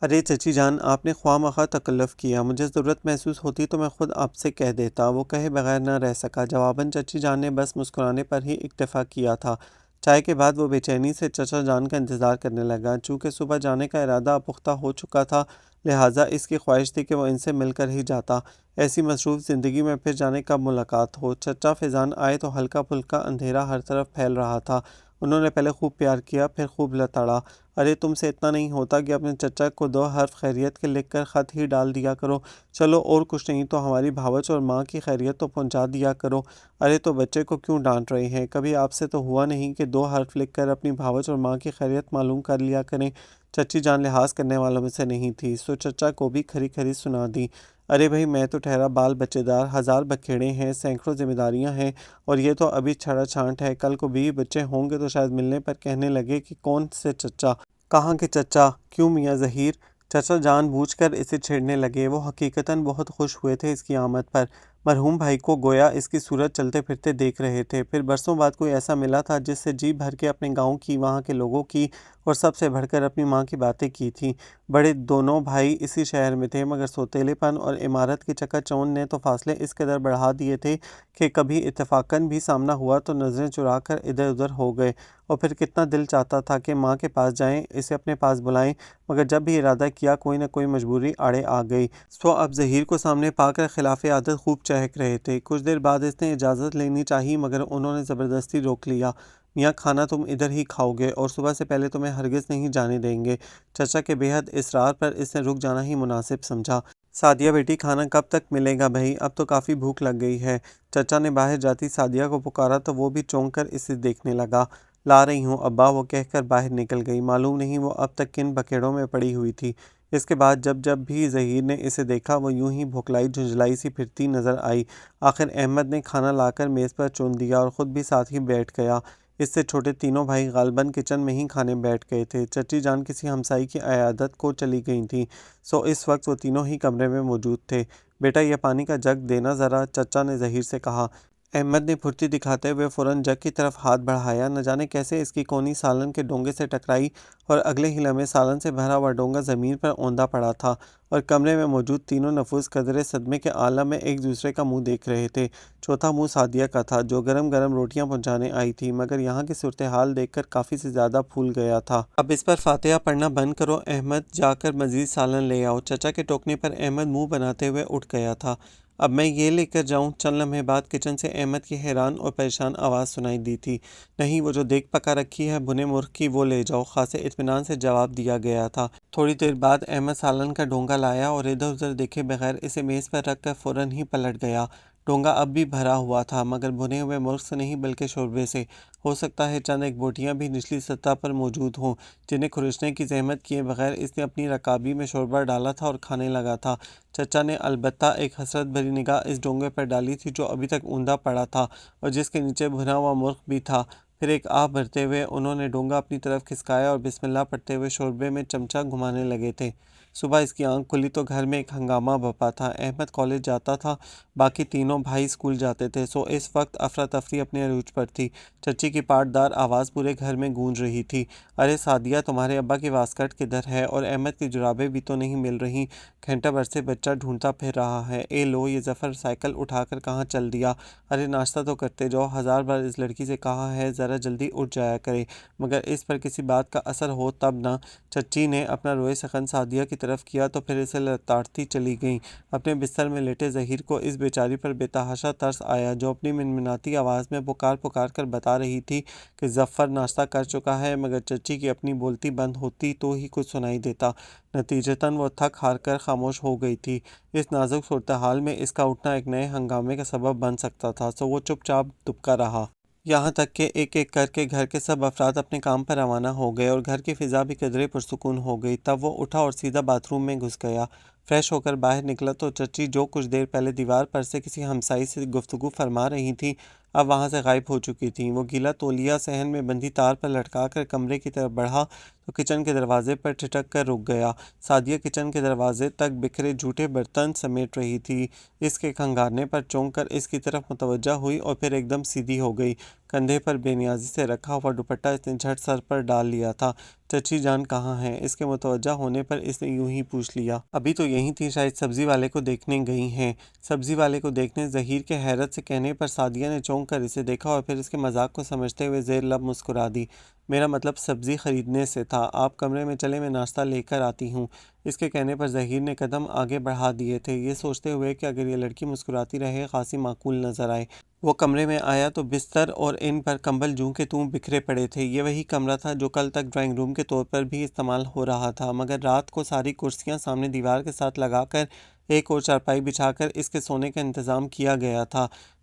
ارے چچی جان، آپ نے خواہ مخواہ تکلف کیا، مجھے ضرورت محسوس ہوتی تو میں خود آپ سے کہہ دیتا۔ وہ کہے بغیر نہ رہ سکا۔ جواباً چچی جان نے بس مسکرانے پر ہی اکتفا کیا تھا۔ چائے کے بعد وہ بے چینی سے چچا جان کا انتظار کرنے لگا۔ چونکہ صبح جانے کا ارادہ پختہ ہو چکا تھا، لہٰذا اس کی خواہش تھی کہ وہ ان سے مل کر ہی جاتا۔ ایسی مصروف زندگی میں پھر جانے کب ملاقات ہو۔ چچا فیضان آئے تو ہلکا پھلکا اندھیرا ہر طرف پھیل رہا تھا۔ انہوں نے پہلے خوب پیار کیا، پھر خوب لتاڑا۔ ارے تم سے اتنا نہیں ہوتا کہ اپنے چچا کو 2 حرف خیریت کے لکھ کر خط ہی ڈال دیا کرو؟ چلو اور کچھ نہیں تو ہماری بھاوچ اور ماں کی خیریت تو پہنچا دیا کرو۔ ارے تو بچے کو کیوں ڈانٹ رہے ہیں؟ کبھی آپ سے تو ہوا نہیں کہ 2 حرف لکھ کر اپنی بھاوچ اور ماں کی خیریت معلوم کر لیا کریں؟ چچی جان لحاظ کرنے والوں میں سے نہیں تھی، سو چچا کو بھی کھری کھری سنا دی۔ ارے بھائی میں تو ٹھہرا بال بچے دار، 1000 بکھیڑے ہیں، سینکڑوں ذمہ داریاں ہیں، اور یہ تو ابھی چھڑا چھانٹ ہے۔ کل کو بیوی بچے ہوں گے تو شاید ملنے پر کہنے لگے کہ کون سے چچا، کہاں کے چچا، کیوں میاں ظہیر؟ چچا جان بوجھ کر اسے چھیڑنے لگے۔ وہ حقیقتاً بہت خوش ہوئے تھے اس کی آمد پر، مرحوم بھائی کو گویا اس کی صورت چلتے پھرتے دیکھ رہے تھے۔ پھر برسوں بعد کوئی ایسا ملا تھا جس سے جی بھر کے اپنے گاؤں کی، وہاں کے لوگوں کی، اور سب سے بڑھ کر اپنی ماں کی باتیں کی تھیں۔ بڑے دونوں بھائی اسی شہر میں تھے، مگر سوتیلے پن اور عمارت کی چکا چوند نے تو فاصلے اس قدر بڑھا دیے تھے کہ کبھی اتفاقاً بھی سامنا ہوا تو نظریں چرا کر ادھر ادھر ہو گئے۔ اور پھر کتنا دل چاہتا تھا کہ ماں کے پاس جائیں، اسے اپنے پاس بلائیں، مگر جب بھی ارادہ کیا کوئی نہ کوئی مجبوری آڑے آ گئی۔ سو اب ظہیر کو سامنے پا کر خلاف عادت خوب چہک رہے تھے۔ کچھ دیر بعد اس نے اجازت لینی چاہی، مگر انہوں نے زبردستی روک لیا۔ میاں کھانا تم ادھر ہی کھاؤ گے، اور صبح سے پہلے تمہیں ہرگز نہیں جانے دیں گے۔ چچا کے بے حد اصرار پر اس نے رک جانا ہی مناسب سمجھا۔ سعدیہ بیٹی کھانا کب تک ملے گا بھائی، اب تو کافی بھوک لگ گئی ہے۔ چچا نے باہر جاتی سعدیہ کو پکارا تو وہ بھی چونک کر اسے دیکھنے لگا۔ لا رہی ہوں ابا، وہ کہہ کر باہر نکل گئی۔ معلوم نہیں وہ اب تک کن بکھیڑوں میں پڑی ہوئی تھی۔ اس کے بعد جب بھی ظہیر نے اسے دیکھا وہ یوں ہی بھوکلائی جھنجھلائی سی پھرتی نظر آئی۔ آخر احمد نے کھانا لا کر میز پر چن دیا اور خود بھی ساتھ ہی بیٹھ گیا۔ اس سے چھوٹے تینوں بھائی غالباً کچن میں ہی کھانے بیٹھ گئے تھے۔ چچی جان کسی ہمسائی کی عیادت کو چلی گئی تھیں، سو اس وقت وہ تینوں ہی کمرے میں موجود تھے۔ بیٹا یہ پانی کا جگ دینا ذرا، چچا نے ظہیر سے کہا۔ احمد نے پھرتی دکھاتے ہوئے فوراً جگ کی طرف ہاتھ بڑھایا۔ نہ جانے کیسے اس کی کونی سالن کے ڈونگے سے ٹکرائی اور اگلے ہی لمحے سالن سے بھرا ہوا ڈونگا زمین پر اوندا پڑا تھا، اور کمرے میں موجود تینوں نفوس قدرے صدمے کے عالم میں ایک دوسرے کا منہ دیکھ رہے تھے۔ چوتھا منہ سعدیہ کا تھا، جو گرم گرم روٹیاں پہنچانے آئی تھی، مگر یہاں کی صورتحال دیکھ کر کافی سے زیادہ پھول گیا تھا۔ اب اس پر فاتحہ پڑھنا بند کرو احمد، جا کر مزید سالن لے آؤ۔ چچا کے ٹوکنے پر احمد منہ بناتے ہوئے اٹھ گیا تھا۔ اب میں یہ لے کر جاؤں؟ چند لمحے بعد کچن سے احمد کی حیران اور پریشان آواز سنائی دی تھی۔ نہیں، وہ جو دیگ پکا رکھی ہے بھنے مرغ کی، وہ لے جاؤ، خاصے اطمینان سے جواب دیا گیا تھا۔ تھوڑی دیر بعد احمد سالن کا ڈونگا لایا اور ادھر ادھر دیکھے بغیر اسے میز پر رکھ کر فوراً ہی پلٹ گیا۔ ڈونگا اب بھی بھرا ہوا تھا، مگر بھنے ہوئے مرغ سے نہیں بلکہ شوربے سے۔ ہو سکتا ہے چند ایک بوٹیاں بھی نچلی سطح پر موجود ہوں، جنہیں کھرچنے کی زحمت کیے بغیر اس نے اپنی رکابی میں شوربہ ڈالا تھا اور کھانے لگا تھا۔ چچا نے البتہ ایک حسرت بھری نگاہ اس ڈونگے پر ڈالی تھی جو ابھی تک اوندا پڑا تھا اور جس کے نیچے بھنا ہوا مرغ بھی تھا۔ پھر ایک آہ بھرتے ہوئے انہوں نے ڈونگا اپنی طرف کھسکایا اور بسم اللہ پڑھتے ہوئے شوربے میں چمچہ گھمانے لگے تھے۔ صبح اس کی آنکھ کھلی تو گھر میں ایک ہنگامہ بپا تھا۔ احمد کالج جاتا تھا، باقی تینوں بھائی اسکول جاتے تھے، سو اس وقت افراتفری اپنے عروج پر تھی۔ چچی کی پاٹدار آواز پورے گھر میں گونج رہی تھی۔ ارے سعدیہ، تمہارے ابا کی واسکٹ کدھر ہے؟ اور احمد کی جرابیں بھی تو نہیں مل رہی، گھنٹہ بھر سے بچہ ڈھونڈتا پھر رہا ہے۔ اے لو، یہ ظفر سائیکل اٹھا کر کہاں چل دیا؟ ارے ناشتہ تو کرتے جاؤ، 1000 بار اس لڑکی سے کہا ہے ذرا جلدی اٹھ جایا کرے، مگر اس پر کسی بات کا اثر ہو تب نہ۔ چچی نے اپنا روئے سخن سعدیہ کی طرف کیا تو پھر اسے لتاڑتی چلی گئیں۔ اپنے بستر میں لیٹے ظہیر کو اس بیچاری پر بے تحاشا ترس آیا، جو اپنی منمناتی آواز میں پکار پکار کر بتا رہی تھی کہ ظفر ناشتہ کر چکا ہے، مگر چچی کی اپنی بولتی بند ہوتی تو ہی کچھ سنائی دیتا۔ نتیجتاً وہ تھک ہار کر خاموش ہو گئی تھی۔ اس نازک صورتحال میں اس کا اٹھنا ایک نئے ہنگامے کا سبب بن سکتا تھا، سو وہ چپ چاپ دبکا رہا۔ یہاں تک کہ ایک ایک کر کے گھر کے سب افراد اپنے کام پر روانہ ہو گئے اور گھر کی فضا بھی قدرے پرسکون ہو گئی۔ تب وہ اٹھا اور سیدھا باتھ روم میں گھس گیا۔ فریش ہو کر باہر نکلا تو چچی، جو کچھ دیر پہلے دیوار پر سے کسی ہمسائی سے گفتگو فرما رہی تھیں، اب وہاں سے غائب ہو چکی تھیں۔ وہ گیلا تولیہ صحن میں بندھی تار پر لٹکا کر کمرے کی طرف بڑھا تو کچن کے دروازے پر ٹھٹک کر رک گیا۔ سعدیہ کچن کے دروازے تک بکھرے جھوٹے برتن سمیٹ رہی تھی۔ اس کے کھنگارنے پر چونک کر اس کی طرف متوجہ ہوئی اور پھر ایک دم سیدھی ہو گئی۔ کندھے پر بے نیازی سے رکھا ہوا دوپٹہ اس نے جھٹ سر پر ڈال لیا تھا۔ چچی جان کہاں ہیں؟ اس کے متوجہ ہونے پر اس نے یوں ہی پوچھ لیا۔ ابھی تو یہیں تھی، شاید سبزی والے کو دیکھنے گئی ہیں۔ سبزی والے کو دیکھنے؟ ظہیر کے حیرت سے کہنے پر سعدیہ نے چونک کر اسے دیکھا اور پھر اس کے مذاق کو سمجھتے ہوئے زیر لب مسکرا دی۔ میرا مطلب سبزی خریدنے سے تھا، آپ کمرے میں چلیں، میں ناشتہ لے کر آتی ہوں۔ اس کے کہنے پر ظہیر نے قدم آگے بڑھا دیے تھے، یہ سوچتے ہوئے کہ اگر یہ لڑکی مسکراتی رہے خاصی معقول نظر آئے۔ وہ کمرے میں آیا تو بستر اور ان پر کمبل جوں کے توں بکھرے پڑے تھے۔ یہ وہی کمرہ تھا جو کل تک ڈرائنگ روم کے طور پر بھی استعمال ہو رہا تھا، مگر رات کو ساری کرسیاں سامنے دیوار کے ساتھ لگا کر ایک اور چارپائی بچھا کر اس کے سونے کا انتظام کیا گیا تھا۔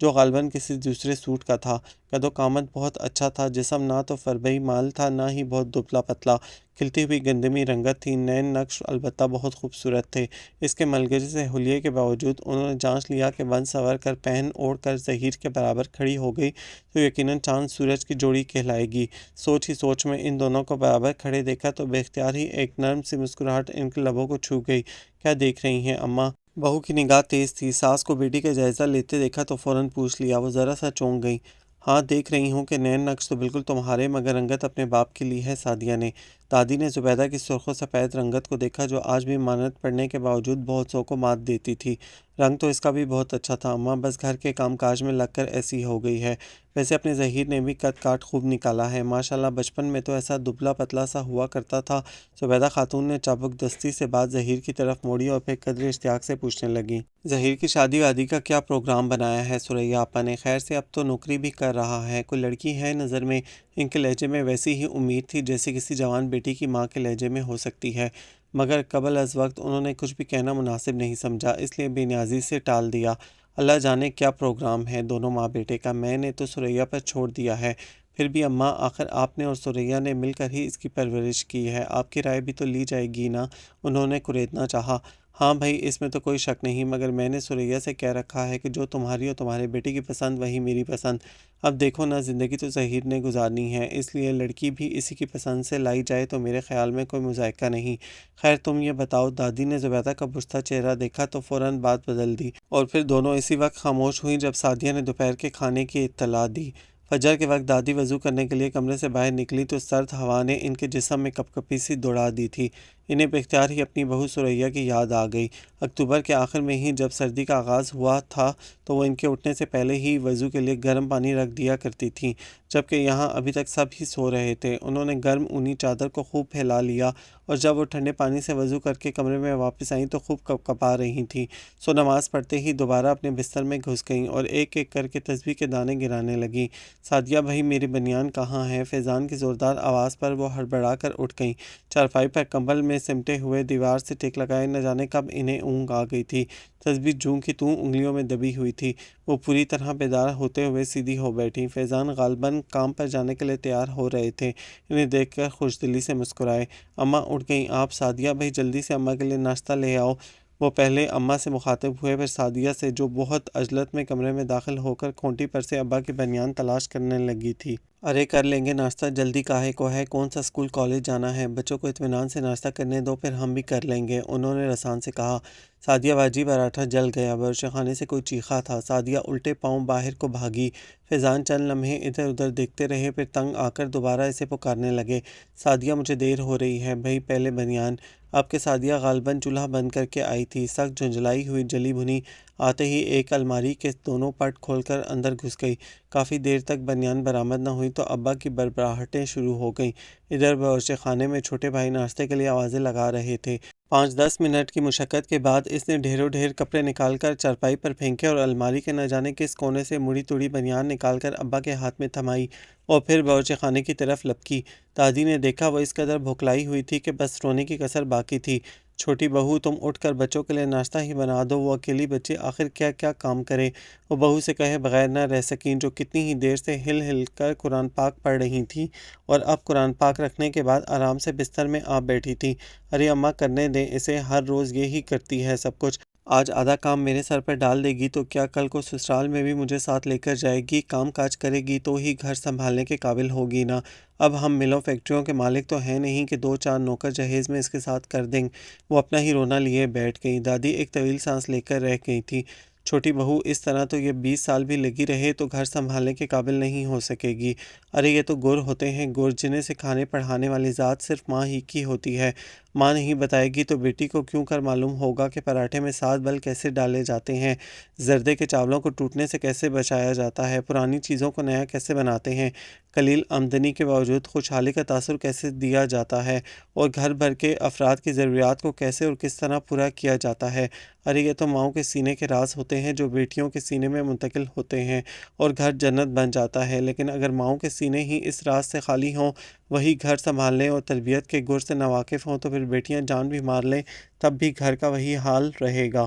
جو غالباً کسی دوسرے سوٹ کا تھا۔ قد و قامت بہت اچھا تھا، جسم نہ تو فربئی مال تھا نہ ہی بہت دبلا پتلا، کھلتی ہوئی گندمی رنگت تھی، نین نقش البتہ بہت خوبصورت تھے۔ اس کے ملگرے سے حلیے کے باوجود انہوں نے جانچ لیا کہ بن سنور کر پہن اوڑھ کر ظہیر کے برابر کھڑی ہو گئی تو یقیناً چاند سورج کی جوڑی کہلائے گی۔ سوچ ہی سوچ میں ان دونوں کو برابر کھڑے دیکھا تو بے اختیار ہی ایک نرم سی مسکراہٹ ان کے لبوں کو چھو گئی۔ کیا دیکھ رہی ہیں اماں؟ بہو کی نگاہ تیز تھی، ساس کو بیٹی کا جائزہ لیتے دیکھا تو فوراً پوچھ لیا۔ وہ ذرا سا چونک گئیں۔ ہاں دیکھ رہی ہوں کہ نین نقش تو بالکل تمہارے، مگر رنگت اپنے باپ کی لی ہے سعدیہ نے۔ دادی نے زبیدہ کی سرخ و سفید رنگت کو دیکھا جو آج بھی مانت پڑنے کے باوجود بہت سو کو مات دیتی تھی۔ رنگ تو اس کا بھی بہت اچھا تھا اماں، بس گھر کے کام کاج میں لگ کر ایسی ہو گئی ہے۔ ویسے اپنے ظہیر نے بھی قد کاٹ خوب نکالا ہے ماشاءاللہ، بچپن میں تو ایسا دبلا پتلا سا ہوا کرتا تھا۔ زبیدہ خاتون نے چابک دستی سے بات ظہیر کی طرف موڑی اور پھر قدر اشتیاق سے پوچھنے لگی۔ ظہیر کی شادی وادی کا کیا پروگرام بنایا ہے ثریا آپا نے؟ خیر سے اب تو نوکری بھی کر رہا ہے، کوئی لڑکی ہے نظر میں؟ ان کے لہجے میں ویسی ہی امید تھی جیسے کسی جوان بیٹی کی ماں کے لہجے میں ہو سکتی ہے، مگر قبل از وقت انہوں نے کچھ بھی کہنا مناسب نہیں سمجھا، اس لیے بے نیازی سے ٹال دیا۔ اللہ جانے کیا پروگرام ہے دونوں ماں بیٹے کا، میں نے تو ثریا پر چھوڑ دیا ہے۔ پھر بھی اماں، آخر آپ نے اور ثریا نے مل کر ہی اس کی پرورش کی ہے، آپ کی رائے بھی تو لی جائے گی نا، انہوں نے کریدنا چاہا۔ ہاں بھائی، اس میں تو کوئی شک نہیں، مگر میں نے ثریا سے کہہ رکھا ہے کہ جو تمہاری اور تمہارے بیٹے کی پسند وہی میری پسند۔ اب دیکھو نا، زندگی تو ظہیر نے گزارنی ہے، اس لیے لڑکی بھی اسی کی پسند سے لائی جائے تو میرے خیال میں کوئی مذائقہ نہیں۔ خیر تم یہ بتاؤ۔ دادی نے زبیدہ کا بجھتا چہرہ دیکھا تو فوراً بات بدل دی، اور پھر دونوں اسی وقت خاموش ہوئیں جب سعدیہ نے دوپہر کے کھانے کی اطلاع دی۔ فجر کے وقت دادی وضو کرنے کے لیے کمرے سے باہر نکلی تو سرد ہوا نے ان کے جسم میں کپ کپی سی دوڑا دی تھی۔ انہیں بے اختیار ہی اپنی بہو ثریا کی یاد آ گئی۔ اکتوبر کے آخر میں ہی جب سردی کا آغاز ہوا تھا تو وہ ان کے اٹھنے سے پہلے ہی وضو کے لیے گرم پانی رکھ دیا کرتی تھیں، جبکہ یہاں ابھی تک سب ہی سو رہے تھے۔ انہوں نے گرم اونی چادر کو خوب پھیلا لیا، اور جب وہ ٹھنڈے پانی سے وضو کر کے کمرے میں واپس آئیں تو خوب کپ کپا رہی تھیں۔ سو نماز پڑھتے ہی دوبارہ اپنے بستر میں گھس گئیں اور ایک ایک کر کے تسبیح کے دانے گرانے لگیں۔ سعدیہ بھائی، میری بنیان کہاں ہے؟ فیضان کی زوردار آواز پر وہ ہڑبڑا کر اٹھ گئیں۔ چارپائی پر کمبل میں سمٹے ہوئے دیوار سے ٹیک لگائے نہ جانے کب انہیں اونگ آ گئی تھی۔ تسبیح جوں کی توں انگلیوں میں دبی ہوئی تھی۔ وہ پوری طرح بیدار ہوتے ہوئے سیدھی ہو بیٹھیں۔ فیضان غالباً کام پر جانے کے لیے تیار ہو رہے تھے، انہیں دیکھ کر خوش دلی سے مسکرائے۔ اماں اٹھ گئیں آپ؟ سعدیہ بھائی جلدی سے اماں کے لیے ناشتہ لے آؤ۔ وہ پہلے اماں سے مخاطب ہوئے، پھر سعدیہ سے جو بہت عجلت میں کمرے میں داخل ہو کر کھونٹی پر سے ابا کی بنیان تلاش کرنے لگی تھی۔ ارے کر لیں گے ناشتہ، جلدی کاہے کو ہے؟ کون سا اسکول کالج جانا ہے؟ بچوں کو اطمینان سے ناشتہ کرنے دو، پھر ہم بھی کر لیں گے، انہوں نے رسان سے کہا۔ سعدیہ باجی پراٹھا جل گیا، باورچی خانے سے کوئی چیخا تھا۔ سعدیہ الٹے پاؤں باہر کو بھاگی۔ فیضان چند لمحے ادھر ادھر دیکھتے رہے، پھر تنگ آ کر دوبارہ اسے پکارنے لگے۔ سعدیہ مجھے دیر ہو رہی ہے بھائی، پہلے بنیان۔ اب کہ سعدیہ غالباً چولہا بند کر کے آئی تھی، سخت جھنجھلائی ہوئی جلی بھنی آتے ہی ایک الماری کے دونوں پٹ کھول کر اندر گھس گئی۔ کافی دیر تک بنیان برآمد نہ ہوئی تو ابا کی بڑبڑاہٹیں شروع ہو گئیں۔ ادھر باورچی خانے میں چھوٹے بھائی ناشتے کے لیے آوازیں لگا رہے تھے۔ 5-10 منٹ کی مشقت کے بعد اس نے ڈھیروں ڈھیر کپڑے نکال کر چارپائی پر پھینکے اور الماری کے نہ جانے کس کونے سے مڑی توڑی بنیان نکال کر ابا کے ہاتھ میں تھمائی، اور پھر باورچی خانے کی طرف لپکی۔ دادی نے دیکھا وہ اس قدر بھوکلائی ہوئی تھی کہ بس رونے کی کسر باقی تھی۔ چھوٹی بہو تم اٹھ کر بچوں کے لیے ناشتہ ہی بنا دو، وہ اکیلی بچی آخر کیا کیا کام کرے؟ وہ بہو سے کہے بغیر نہ رہ سکیں، جو کتنی ہی دیر سے ہل ہل کر قرآن پاک پڑھ رہی تھیں اور اب قرآن پاک رکھنے کے بعد آرام سے بستر میں آ بیٹھی تھیں۔ ارے اماں کرنے دیں اسے، ہر روز یہی کرتی ہے سب کچھ۔ آج آدھا کام میرے سر پر ڈال دے گی تو کیا کل کو سسرال میں بھی مجھے ساتھ لے کر جائے گی؟ کام کاج کرے گی تو ہی گھر سنبھالنے کے قابل ہوگی نا۔ اب ہم ملوں فیکٹریوں کے مالک تو ہیں نہیں کہ 2-4 نوکر جہیز میں اس کے ساتھ کر دیں۔ وہ اپنا ہی رونا لیے بیٹھ گئی۔ دادی ایک طویل سانس لے کر رہ گئی تھی۔ چھوٹی بہو اس طرح تو یہ 20 سال بھی لگی رہے تو گھر سنبھالنے کے قابل نہیں ہو سکے گی۔ ارے یہ تو گر ہوتے ہیں، گر، جنہیں سکھانے پڑھانے والی ذات صرف ماں ہی کی ہوتی ہے۔ ماں نہیں بتائے گی تو بیٹی کو کیوں کر معلوم ہوگا کہ پراٹھے میں 7 بل کیسے ڈالے جاتے ہیں، زردے کے چاولوں کو ٹوٹنے سے کیسے بچایا جاتا ہے، پرانی چیزوں کو نیا کیسے بناتے ہیں، قلیل آمدنی کے باوجود خوشحالی کا تاثر کیسے دیا جاتا ہے، اور گھر بھر کے افراد کی ضروریات کو کیسے اور کس طرح پورا کیا جاتا ہے۔ ارے یہ تو ماؤں کے سینے کے راز ہوتے ہیں جو بیٹیوں کے سینے میں منتقل ہوتے ہیں اور گھر جنت بن جاتا ہے، لیکن اگر ماؤں کے سینے ہی اس راز سے خالی ہوں، وہی گھر سنبھالنے اور تربیت کے گر سے ناواقف ہوں، تو پھر بیٹیاں جان بھی مار لیں تب بھی گھر کا وہی حال رہے گا۔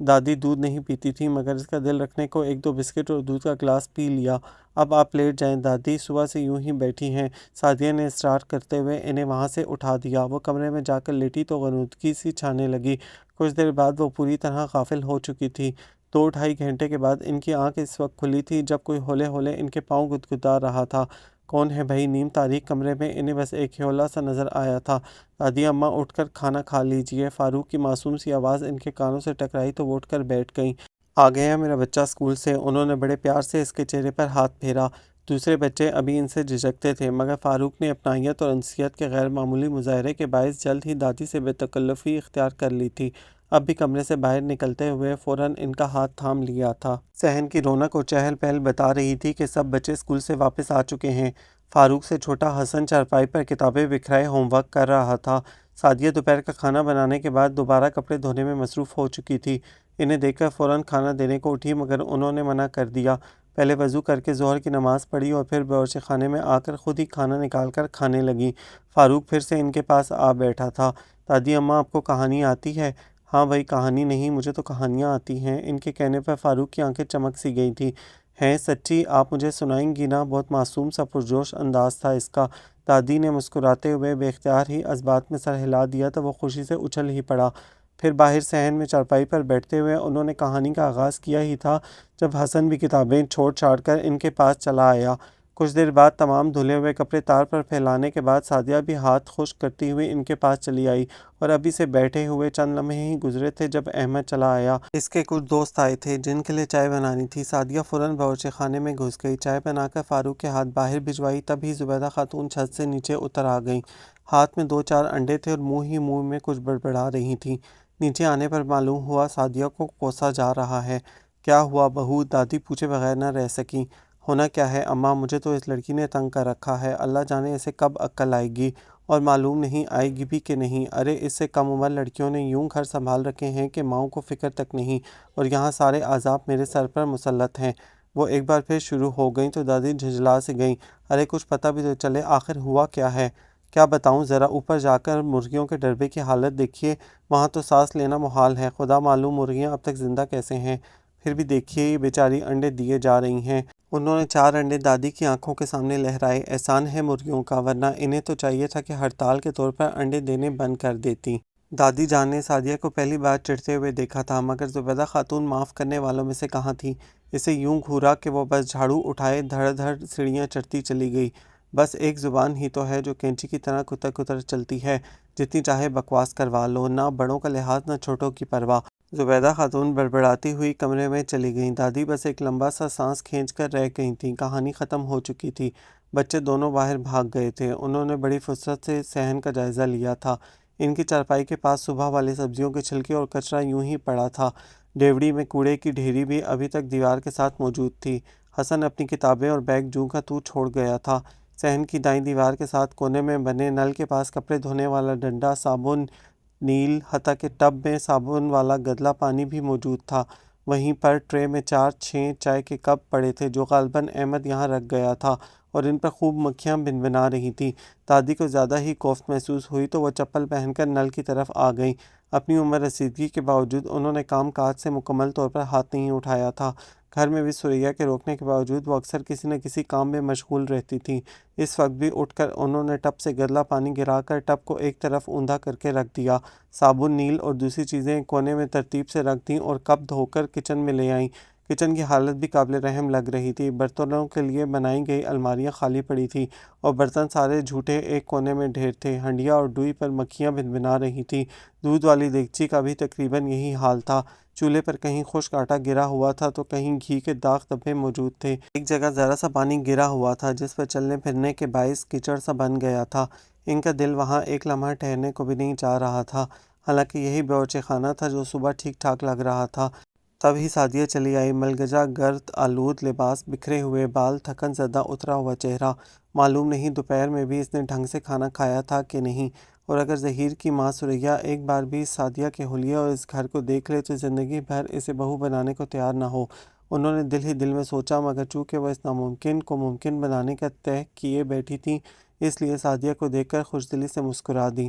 دادی دودھ نہیں پیتی تھی مگر اس کا دل رکھنے کو 1-2 بسکٹ اور دودھ کا گلاس پی لیا۔ اب آپ لیٹ جائیں دادی، صبح سے یوں ہی بیٹھی ہیں۔ سعدیہ نے اصرار کرتے ہوئے انہیں وہاں سے اٹھا دیا۔ وہ کمرے میں جا کر لیٹی تو غنودگی سی چھانے لگی۔ کچھ دیر بعد وہ پوری طرح غافل ہو چکی تھی۔ 2-2.5 گھنٹے کے بعد ان کی آنکھ اس وقت کھلی تھی جب کوئی ہولے ہولے ان کے پاؤں گدگدا رہا تھا۔ کون ہے بھئی؟ نیم تاریک کمرے میں انہیں بس ایک ہیولا سا نظر آیا تھا۔ دادی اماں اٹھ کر کھانا کھا لیجئے۔ فاروق کی معصوم سی آواز ان کے کانوں سے ٹکرائی تو وہ اٹھ کر بیٹھ گئیں۔ آ گیا میرا بچہ اسکول سے؟ انہوں نے بڑے پیار سے اس کے چہرے پر ہاتھ پھیرا۔ دوسرے بچے ابھی ان سے جھجکتے تھے مگر فاروق نے اپنائیت اور انسیت کے غیر معمولی مظاہرے کے باعث جلد ہی دادی سے بے تکلفی اختیار کر لی تھی۔ اب بھی کمرے سے باہر نکلتے ہوئے فوراً ان کا ہاتھ تھام لیا تھا۔ صحن کی رونق اور چہل پہل بتا رہی تھی کہ سب بچے اسکول سے واپس آ چکے ہیں۔ فاروق سے چھوٹا حسن چارپائی پر کتابیں بکھرائے ہوم ورک کر رہا تھا۔ سعدیہ دوپہر کا کھانا بنانے کے بعد دوبارہ کپڑے دھونے میں مصروف ہو چکی تھی۔ انہیں دیکھ کر فوراً کھانا دینے کو اٹھی مگر انہوں نے منع کر دیا۔ پہلے وضو کر کے ظہر کی نماز پڑھی اور پھر باورچی خانے میں آ کر خود ہی کھانا نکال کر کھانے لگیں۔ فاروق پھر سے ان کے پاس آ بیٹھا تھا۔ دادی اماں آپ کو کہانی آتی ہے؟ ہاں بھائی کہانی نہیں، مجھے تو کہانیاں آتی ہیں۔ ان کے کہنے پر فاروق کی آنکھیں چمک سی گئی تھیں۔ ہیں سچی؟ آپ مجھے سنائیں گی نا؟ بہت معصوم سا پرجوش انداز تھا اس کا۔ دادی نے مسکراتے ہوئے بے اختیار ہی اس بات میں سر ہلا دیا تو وہ خوشی سے اچھل ہی پڑا۔ پھر باہر صحن میں چارپائی پر بیٹھتے ہوئے انہوں نے کہانی کا آغاز کیا ہی تھا جب حسن بھی کتابیں چھوڑ چھاڑ کر ان کے پاس چلا آیا۔ کچھ دیر بعد تمام دھلے ہوئے کپڑے تار پر پھیلانے کے بعد سعدیہ بھی ہاتھ خشک کرتی ہوئی ان کے پاس چلی آئی اور ابھی سے بیٹھے ہوئے چند لمحے ہی گزرے تھے جب احمد چلا آیا۔ اس کے کچھ دوست آئے تھے جن کے لیے چائے بنانی تھی۔ سعدیہ فوراً باورچی خانے میں گھس گئی، چائے بنا کر فاروق کے ہاتھ باہر بھجوائی۔ تب ہی زبیدہ خاتون چھت سے نیچے اتر آ گئیں۔ ہاتھ میں 2-4 انڈے تھے اور منہ ہی منہ میں کچھ بڑبڑا رہی تھیں۔ نیچے آنے پر معلوم ہوا سعدیہ کو کوسا جا رہا ہے۔ کیا ہوا بہو؟ دادی پوچھے بغیر نہ رہ سکیں۔ ہونا کیا ہے اماں؟ مجھے تو اس لڑکی نے تنگ کر رکھا ہے، اللہ جانے اسے کب عقل آئے گی، اور معلوم نہیں آئے گی بھی کہ نہیں۔ ارے اس سے کم عمر لڑکیوں نے یوں گھر سنبھال رکھے ہیں کہ ماؤں کو فکر تک نہیں، اور یہاں سارے عذاب میرے سر پر مسلط ہیں۔ وہ ایک بار پھر شروع ہو گئیں تو دادی جھنجھلا سی گئیں۔ ارے کچھ پتہ بھی تو چلے، آخر ہوا کیا ہے؟ کیا بتاؤں، ذرا اوپر جا کر مرغیوں کے ڈربے کی حالت دیکھیے، وہاں تو سانس لینا محال ہے۔ خدا معلوم مرغیاں اب تک زندہ کیسے ہیں۔ پھر بھی دیکھیے یہ بیچاری انڈے دیے جا رہی ہیں۔ انہوں نے 4 انڈے دادی کی آنکھوں کے سامنے لہرائے۔ احسان ہے مرغیوں کا، ورنہ انہیں تو چاہیے تھا کہ ہڑتال کے طور پر انڈے دینے بند کر دیتی۔ دادی جان نے سعدیہ کو پہلی بار چڑھتے ہوئے دیکھا تھا مگر زبیدہ خاتون معاف کرنے والوں میں سے کہاں تھی۔ اسے یوں گھورا کہ وہ بس جھاڑو اٹھائے دھڑ دھڑ سیڑھیاں چڑھتی چلی گئی۔ بس ایک زبان ہی تو ہے جو کینچی کی طرح کتر کتر چلتی ہے، جتنی چاہے بکواس کروا لو، نہ بڑوں کا لحاظ نہ چھوٹوں کی پرواہ۔ زبیدہ خاتون بڑبڑاتی ہوئی کمرے میں چلی گئیں۔ دادی بس ایک لمبا سا سانس کھینچ کر رہ گئی تھیں۔ کہانی ختم ہو چکی تھی۔ بچے دونوں باہر بھاگ گئے تھے۔ انہوں نے بڑی فرصت سے صحن کا جائزہ لیا تھا۔ ان کی چارپائی کے پاس صبح والی سبزیوں کے چھلکے اور کچرا یوں ہی پڑا تھا۔ ڈیوڑی میں کوڑے کی ڈھیری بھی ابھی تک دیوار کے ساتھ موجود تھی۔ حسن اپنی کتابیں اور بیگ جوں کا توں چھوڑ گیا تھا۔ صحن کی دائیں دیوار کے ساتھ کونے میں بنے نل کے پاس کپڑے دھونے والا ڈنڈا، صابن، نیل، حتیٰ کہ ٹب میں صابن والا گدلا پانی بھی موجود تھا۔ وہیں پر ٹرے میں 4-6 چائے کے کپ پڑے تھے جو غالباً احمد یہاں رکھ گیا تھا، اور ان پر خوب مکھیاں بنبنا رہی تھیں۔ دادی کو زیادہ ہی کوفت محسوس ہوئی تو وہ چپل پہن کر نل کی طرف آ گئیں۔ اپنی عمر رسیدگی کے باوجود انہوں نے کام کاج سے مکمل طور پر ہاتھ نہیں اٹھایا تھا۔ گھر میں بھی سریا کے روکنے کے باوجود وہ اکثر کسی نہ کسی کام میں مشغول رہتی تھیں۔ اس وقت بھی اٹھ کر انہوں نے ٹب سے گدلا پانی گرا کر ٹب کو ایک طرف اوندا کر کے رکھ دیا، صابن، نیل اور دوسری چیزیں ایک کونے میں ترتیب سے رکھ دیں اور کپ دھو کر کچن میں لے آئیں۔ کچن کی حالت بھی قابل رحم لگ رہی تھی۔ برتنوں کے لیے بنائی گئی الماریاں خالی پڑی تھیں اور برتن سارے جھوٹے ایک کونے میں ڈھیر تھے۔ ہنڈیا اور ڈوئی پر مکھیاں بنبنا رہی تھیں۔ دودھ والی دیگچی کا بھی تقریباً یہی حال تھا۔ چولہے پر کہیں خشک آٹا گرا ہوا تھا تو کہیں گھی کے داغ دھبے موجود تھے۔ ایک جگہ ذرا سا پانی گرا ہوا تھا جس پر چلنے پھرنے کے باعث کیچڑ سا بن گیا تھا۔ ان کا دل وہاں ایک لمحہ ٹھہرنے کو بھی نہیں چاہ رہا تھا۔ حالانکہ یہی باورچی خانہ تھا جو صبح ٹھیک ٹھاک لگ رہا تھا۔ تب ہی سعدیہ چلی آئی، ملگجا گرد آلود لباس، بکھرے ہوئے بال، تھکن زدہ اترا ہوا چہرہ۔ معلوم نہیں دوپہر میں بھی اس نے ڈھنگ سے کھانا کھایا تھا کہ نہیں، اور اگر ظہیر کی ماں سریا ایک بار بھی سعدیہ کے حلیے اور اس گھر کو دیکھ لے تو زندگی بھر اسے بہو بنانے کو تیار نہ ہو۔ انہوں نے دل ہی دل میں سوچا مگر چونکہ وہ اس ناممکن کو ممکن بنانے کا طے کیے بیٹھی تھیں، اس لیے سعدیہ کو دیکھ کر خوش دلی سے مسکرا دی۔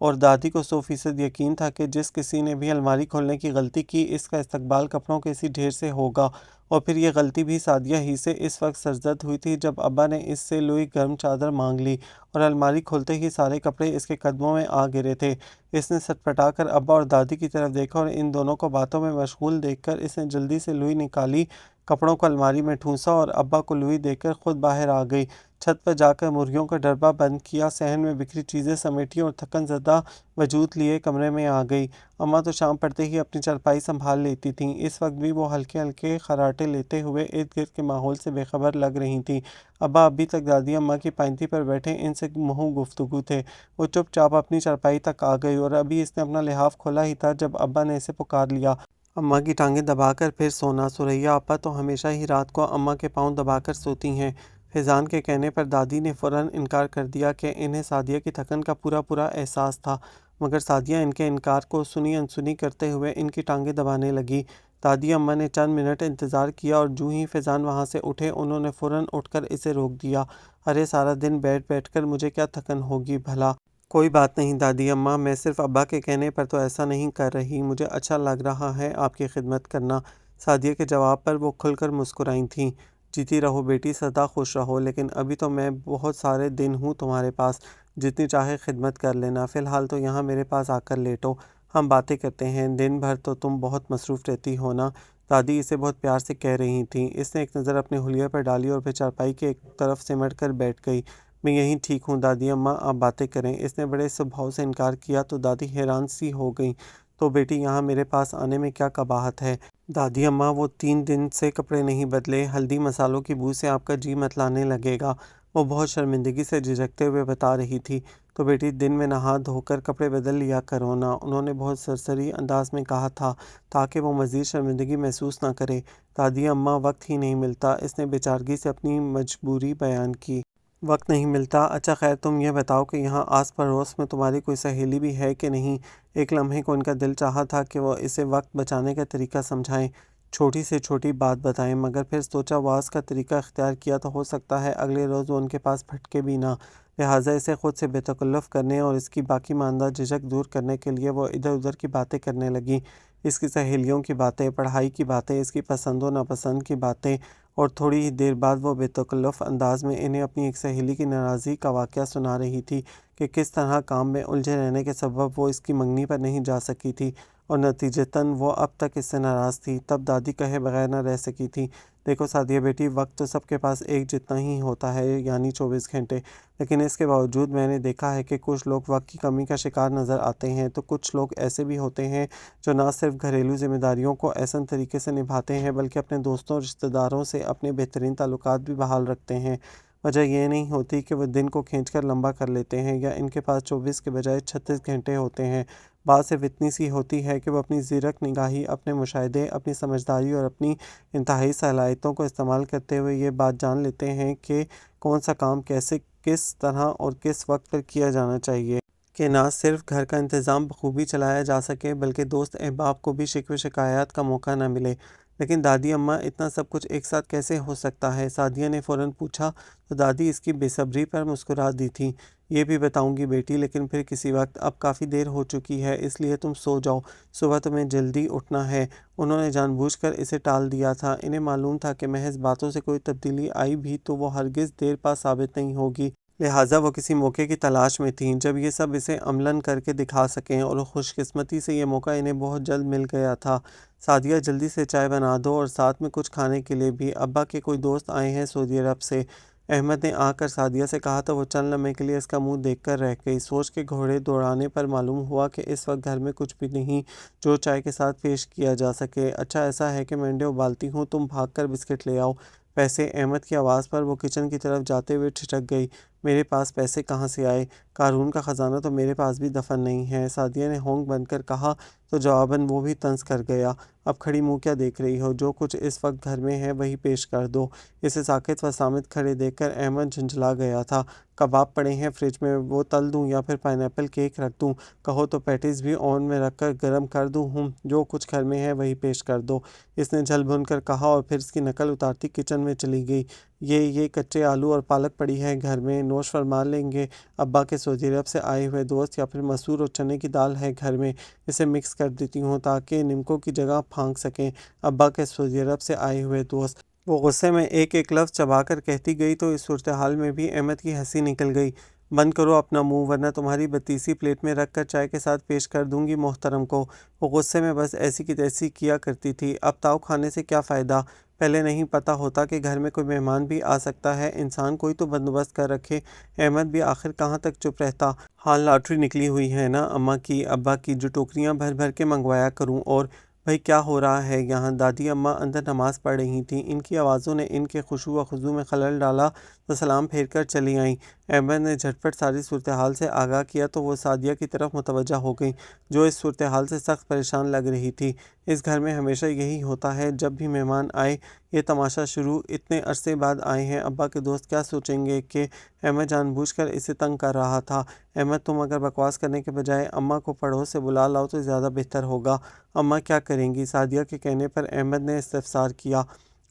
اور دادی کو 100% یقین تھا کہ جس کسی نے بھی الماری کھولنے کی غلطی کی اس کا استقبال کپڑوں کے اسی ڈھیر سے ہوگا، اور پھر یہ غلطی بھی سعدیہ ہی سے اس وقت سرزد ہوئی تھی جب ابا نے اس سے لوئی گرم چادر مانگ لی اور الماری کھولتے ہی سارے کپڑے اس کے قدموں میں آ گرے تھے۔ اس نے سٹپٹا کر ابا اور دادی کی طرف دیکھا اور ان دونوں کو باتوں میں مشغول دیکھ کر اس نے جلدی سے لوئی نکالی، کپڑوں کو الماری میں ٹھونسا اور ابا کو لوئی دے کر خود باہر آ گئی۔ چھت پر جا کر مرغیوں کا ڈربہ بند کیا، صحن میں بکھری چیزیں سمیٹی اور تھکن زدہ وجود لیے کمرے میں آ گئی۔ اماں تو شام پڑتے ہی اپنی چارپائی سنبھال لیتی تھیں، اس وقت بھی وہ ہلکے ہلکے خراٹے لیتے ہوئے ارد گرد کے ماحول سے بے خبر لگ رہی تھیں۔ ابا ابھی تک دادی اماں کی پائنتی پر بیٹھے ان سے منہ گفتگو تھے۔ وہ چپ چاپ اپنی چارپائی تک آ گئی اور ابھی اس نے اپنا لحاف کھولا ہی تھا جب ابا نے اسے پکار لیا۔ اماں کی ٹانگیں دبا کر پھر سونا۔ سریا آپا تو ہمیشہ ہی رات کو اماں کے پاؤں دبا کر سوتی ہیں۔ فیضان کے کہنے پر دادی نے فوراً انکار کر دیا کہ انہیں سعدیہ کی تھکن کا پورا احساس تھا، مگر سعدیہ ان کے انکار کو سنی انسنی کرتے ہوئے ان کی ٹانگیں دبانے لگی۔ دادی اماں نے چند منٹ انتظار کیا اور جوں ہی فیضان وہاں سے اٹھے انہوں نے فوراً اٹھ کر اسے روک دیا۔ ارے سارا دن بیٹھ کر مجھے کیا تھکن ہوگی بھلا؟ کوئی بات نہیں دادی اماں، میں صرف ابا کے کہنے پر تو ایسا نہیں کر رہی، مجھے اچھا لگ رہا ہے آپ کی خدمت کرنا۔ سعدیہ کے جواب پر وہ کھل کر مسکرائی تھیں۔ جیتی رہو بیٹی، سدا خوش رہو، لیکن ابھی تو میں بہت سارے دن ہوں تمہارے پاس، جتنی چاہے خدمت کر لینا، فی الحال تو یہاں میرے پاس آ کر لیٹو، ہم باتیں کرتے ہیں، دن بھر تو تم بہت مصروف رہتی ہو نا؟ دادی اسے بہت پیار سے کہہ رہی تھیں۔ اس نے ایک نظر اپنے حلیے پر ڈالی اور پھر چارپائی کے ایک طرف سمٹ کر بیٹھ گئی۔ میں یہیں ٹھیک ہوں دادی اماں، آپ باتیں کریں۔ اس نے بڑے سبھاؤ سے انکار کیا تو دادی حیران سی ہو گئیں۔ تو بیٹی یہاں میرے پاس آنے میں کیا قباحت ہے؟ دادی اماں، وہ 3 دن سے کپڑے نہیں بدلے، ہلدی مسالوں کی بو سے آپ کا جی متلانے لگے گا، وہ بہت شرمندگی سے جھجکتے ہوئے بتا رہی تھی۔ تو بیٹی دن میں نہا دھو کر کپڑے بدل لیا کرو نا، انہوں نے بہت سرسری انداز میں کہا تھا تاکہ وہ مزید شرمندگی محسوس نہ کرے۔ دادی اماں، وقت ہی نہیں ملتا، اس نے بے چارگی سے اپنی مجبوری بیان کی۔ وقت نہیں ملتا؟ اچھا خیر تم یہ بتاؤ کہ یہاں آس پڑوس میں تمہاری کوئی سہیلی بھی ہے کہ نہیں؟ ایک لمحے کو ان کا دل چاہا تھا کہ وہ اسے وقت بچانے کا طریقہ سمجھائیں، چھوٹی سے چھوٹی بات بتائیں، مگر پھر سوچا واز کا طریقہ اختیار کیا تو ہو سکتا ہے اگلے روز وہ ان کے پاس بھٹکے بھی نہ، لہٰذا اسے خود سے بے تکلف کرنے اور اس کی باقی ماندہ جھجک دور کرنے کے لیے وہ ادھر ادھر کی باتیں کرنے لگیں، اس کی سہیلیوں کی باتیں، پڑھائی کی باتیں، اس کی پسند و ناپسند کی باتیں، اور تھوڑی ہی دیر بعد وہ بے تکلف انداز میں انہیں اپنی ایک سہیلی کی ناراضی کا واقعہ سنا رہی تھی کہ کس طرح کام میں الجھے رہنے کے سبب وہ اس کی منگنی پر نہیں جا سکی تھی اور نتیجتاً وہ اب تک اس سے ناراض تھی۔ تب دادی کہے بغیر نہ رہ سکی تھی، دیکھو سعدیہ بیٹی، وقت تو سب کے پاس ایک جتنا ہی ہوتا ہے، یعنی 24 گھنٹے، لیکن اس کے باوجود میں نے دیکھا ہے کہ کچھ لوگ وقت کی کمی کا شکار نظر آتے ہیں، تو کچھ لوگ ایسے بھی ہوتے ہیں جو نہ صرف گھریلو ذمہ داریوں کو احسن طریقے سے نبھاتے ہیں بلکہ اپنے دوستوں اور رشتہ داروں سے اپنے بہترین تعلقات بھی بحال رکھتے ہیں۔ وجہ یہ نہیں ہوتی کہ وہ دن کو کھینچ کر لمبا کر لیتے ہیں یا ان کے پاس 24 کے بجائے 36 گھنٹے ہوتے ہیں، بات صرف اتنی سی ہوتی ہے کہ وہ اپنی زیرک نگاہی، اپنے مشاہدے، اپنی سمجھداری اور اپنی انتہائی صلاحیتوں کو استعمال کرتے ہوئے یہ بات جان لیتے ہیں کہ کون سا کام کیسے، کس طرح اور کس وقت پر کیا جانا چاہیے، کہ نہ صرف گھر کا انتظام بخوبی چلایا جا سکے بلکہ دوست احباب کو بھی شکوے شکایات کا موقع نہ ملے۔ لیکن دادی اماں، اتنا سب کچھ ایک ساتھ کیسے ہو سکتا ہے؟ سعدیہ نے فوراً پوچھا تو دادی اس کی بے صبری پر مسکرا دی تھی۔ یہ بھی بتاؤں گی بیٹی، لیکن پھر کسی وقت، اب کافی دیر ہو چکی ہے اس لیے تم سو جاؤ، صبح تمہیں جلدی اٹھنا ہے۔ انہوں نے جان بوجھ کر اسے ٹال دیا تھا، انہیں معلوم تھا کہ محض باتوں سے کوئی تبدیلی آئی بھی تو وہ ہرگز دیر پا ثابت نہیں ہوگی، لہٰذا وہ کسی موقع کی تلاش میں تھیں جب یہ سب اسے عملاً کر کے دکھا سکیں، اور خوش قسمتی سے یہ موقع انہیں بہت جلد مل گیا تھا۔ سعدیہ جلدی سے چائے بنا دو اور ساتھ میں کچھ کھانے کے لیے بھی، ابا کے کوئی دوست آئے ہیں سعودی عرب سے۔ احمد نے آ کر سعدیہ سے کہا تو وہ چند لمحے کے لیے اس کا منہ دیکھ کر رہ گئی، سوچ کے گھوڑے دوڑانے پر معلوم ہوا کہ اس وقت گھر میں کچھ بھی نہیں جو چائے کے ساتھ پیش کیا جا سکے۔ اچھا ایسا ہے کہ میں انڈے ابالتی ہوں، تم بھاگ کر بسکٹ لے آؤ۔ پیسے؟ احمد کی آواز پر وہ کچن کی طرف جاتے ہوئے ٹھٹک گئی۔ میرے پاس پیسے کہاں سے آئے؟ قارون کا خزانہ تو میرے پاس بھی دفن نہیں ہے، سعدیہ نے ہونک بند کر کہا تو جواباً وہ بھی طنز کر گیا۔ اب کھڑی منہ کیا دیکھ رہی ہو؟ جو کچھ اس وقت گھر میں ہے وہی پیش کر دو۔ اسے ساکت و صامت کھڑے دیکھ کر احمد جھنجھلا گیا تھا۔ کباب پڑے ہیں فریج میں، وہ تل دوں یا پھر پائن ایپل کیک رکھ دوں؟ کہو تو پیٹیز بھی اوون میں رکھ کر گرم کر دوں؟ جو کچھ گھر میں ہے وہی پیش کر دو، اس نے جھل بھن کر کہا اور پھر اس کی نقل اتارتی کچن کچن میں چلی گئی۔ یہ کچے آلو اور پالک پڑی ہے گھر میں، نوش فرما لیں گے ابا کے سعودی عرب سے آئے ہوئے دوست، یا پھر مسور اور چنے کی دال ہے گھر میں، اسے مکس کر دیتی ہوں تاکہ نمکوں کی جگہ پھانک سکیں ابا کے سعودی عرب سے آئے ہوئے دوست۔ وہ غصے میں ایک ایک لفظ چبا کر کہتی گئی تو اس صورتحال میں بھی احمد کی ہنسی نکل گئی۔ بند کرو اپنا منہ ورنہ تمہاری بتیسی پلیٹ میں رکھ کر چائے کے ساتھ پیش کر دوں گی محترم کو۔ وہ غصے میں بس ایسی کی تیسی کیا کرتی تھی۔ اب تاؤ کھانے سے کیا فائدہ؟ پہلے نہیں پتہ ہوتا کہ گھر میں کوئی مہمان بھی آ سکتا ہے، انسان کوئی تو بندوبست کر رکھے۔ احمد بھی آخر کہاں تک چپ رہتا۔ ہاں لاٹری نکلی ہوئی ہے نا اماں کی ابا کی، جو ٹوکریاں بھر بھر کے منگوایا کروں۔ اور بھائی کیا ہو رہا ہے یہاں؟ دادی اماں اندر نماز پڑھ رہی تھیں، ان کی آوازوں نے ان کے خشوع و خضوع میں خلل ڈالا تو سلام پھیر کر چلی آئیں۔ احمد نے جھٹپٹ ساری صورتحال سے آگاہ کیا تو وہ سعدیہ کی طرف متوجہ ہو گئیں، جو اس صورتحال سے سخت پریشان لگ رہی تھی۔ اس گھر میں ہمیشہ یہی ہوتا ہے، جب بھی مہمان آئے یہ تماشا شروع۔ اتنے عرصے بعد آئے ہیں، ابا کے دوست کیا سوچیں گے کہ احمد جان بوجھ کر اسے تنگ کر رہا تھا۔ احمد تم اگر بکواس کرنے کے بجائے اماں کو پڑوس سے بلا لاؤ تو زیادہ بہتر ہوگا۔ اماں کیا کریں گی؟ سعدیہ کے کہنے پر احمد نے استفسار کیا۔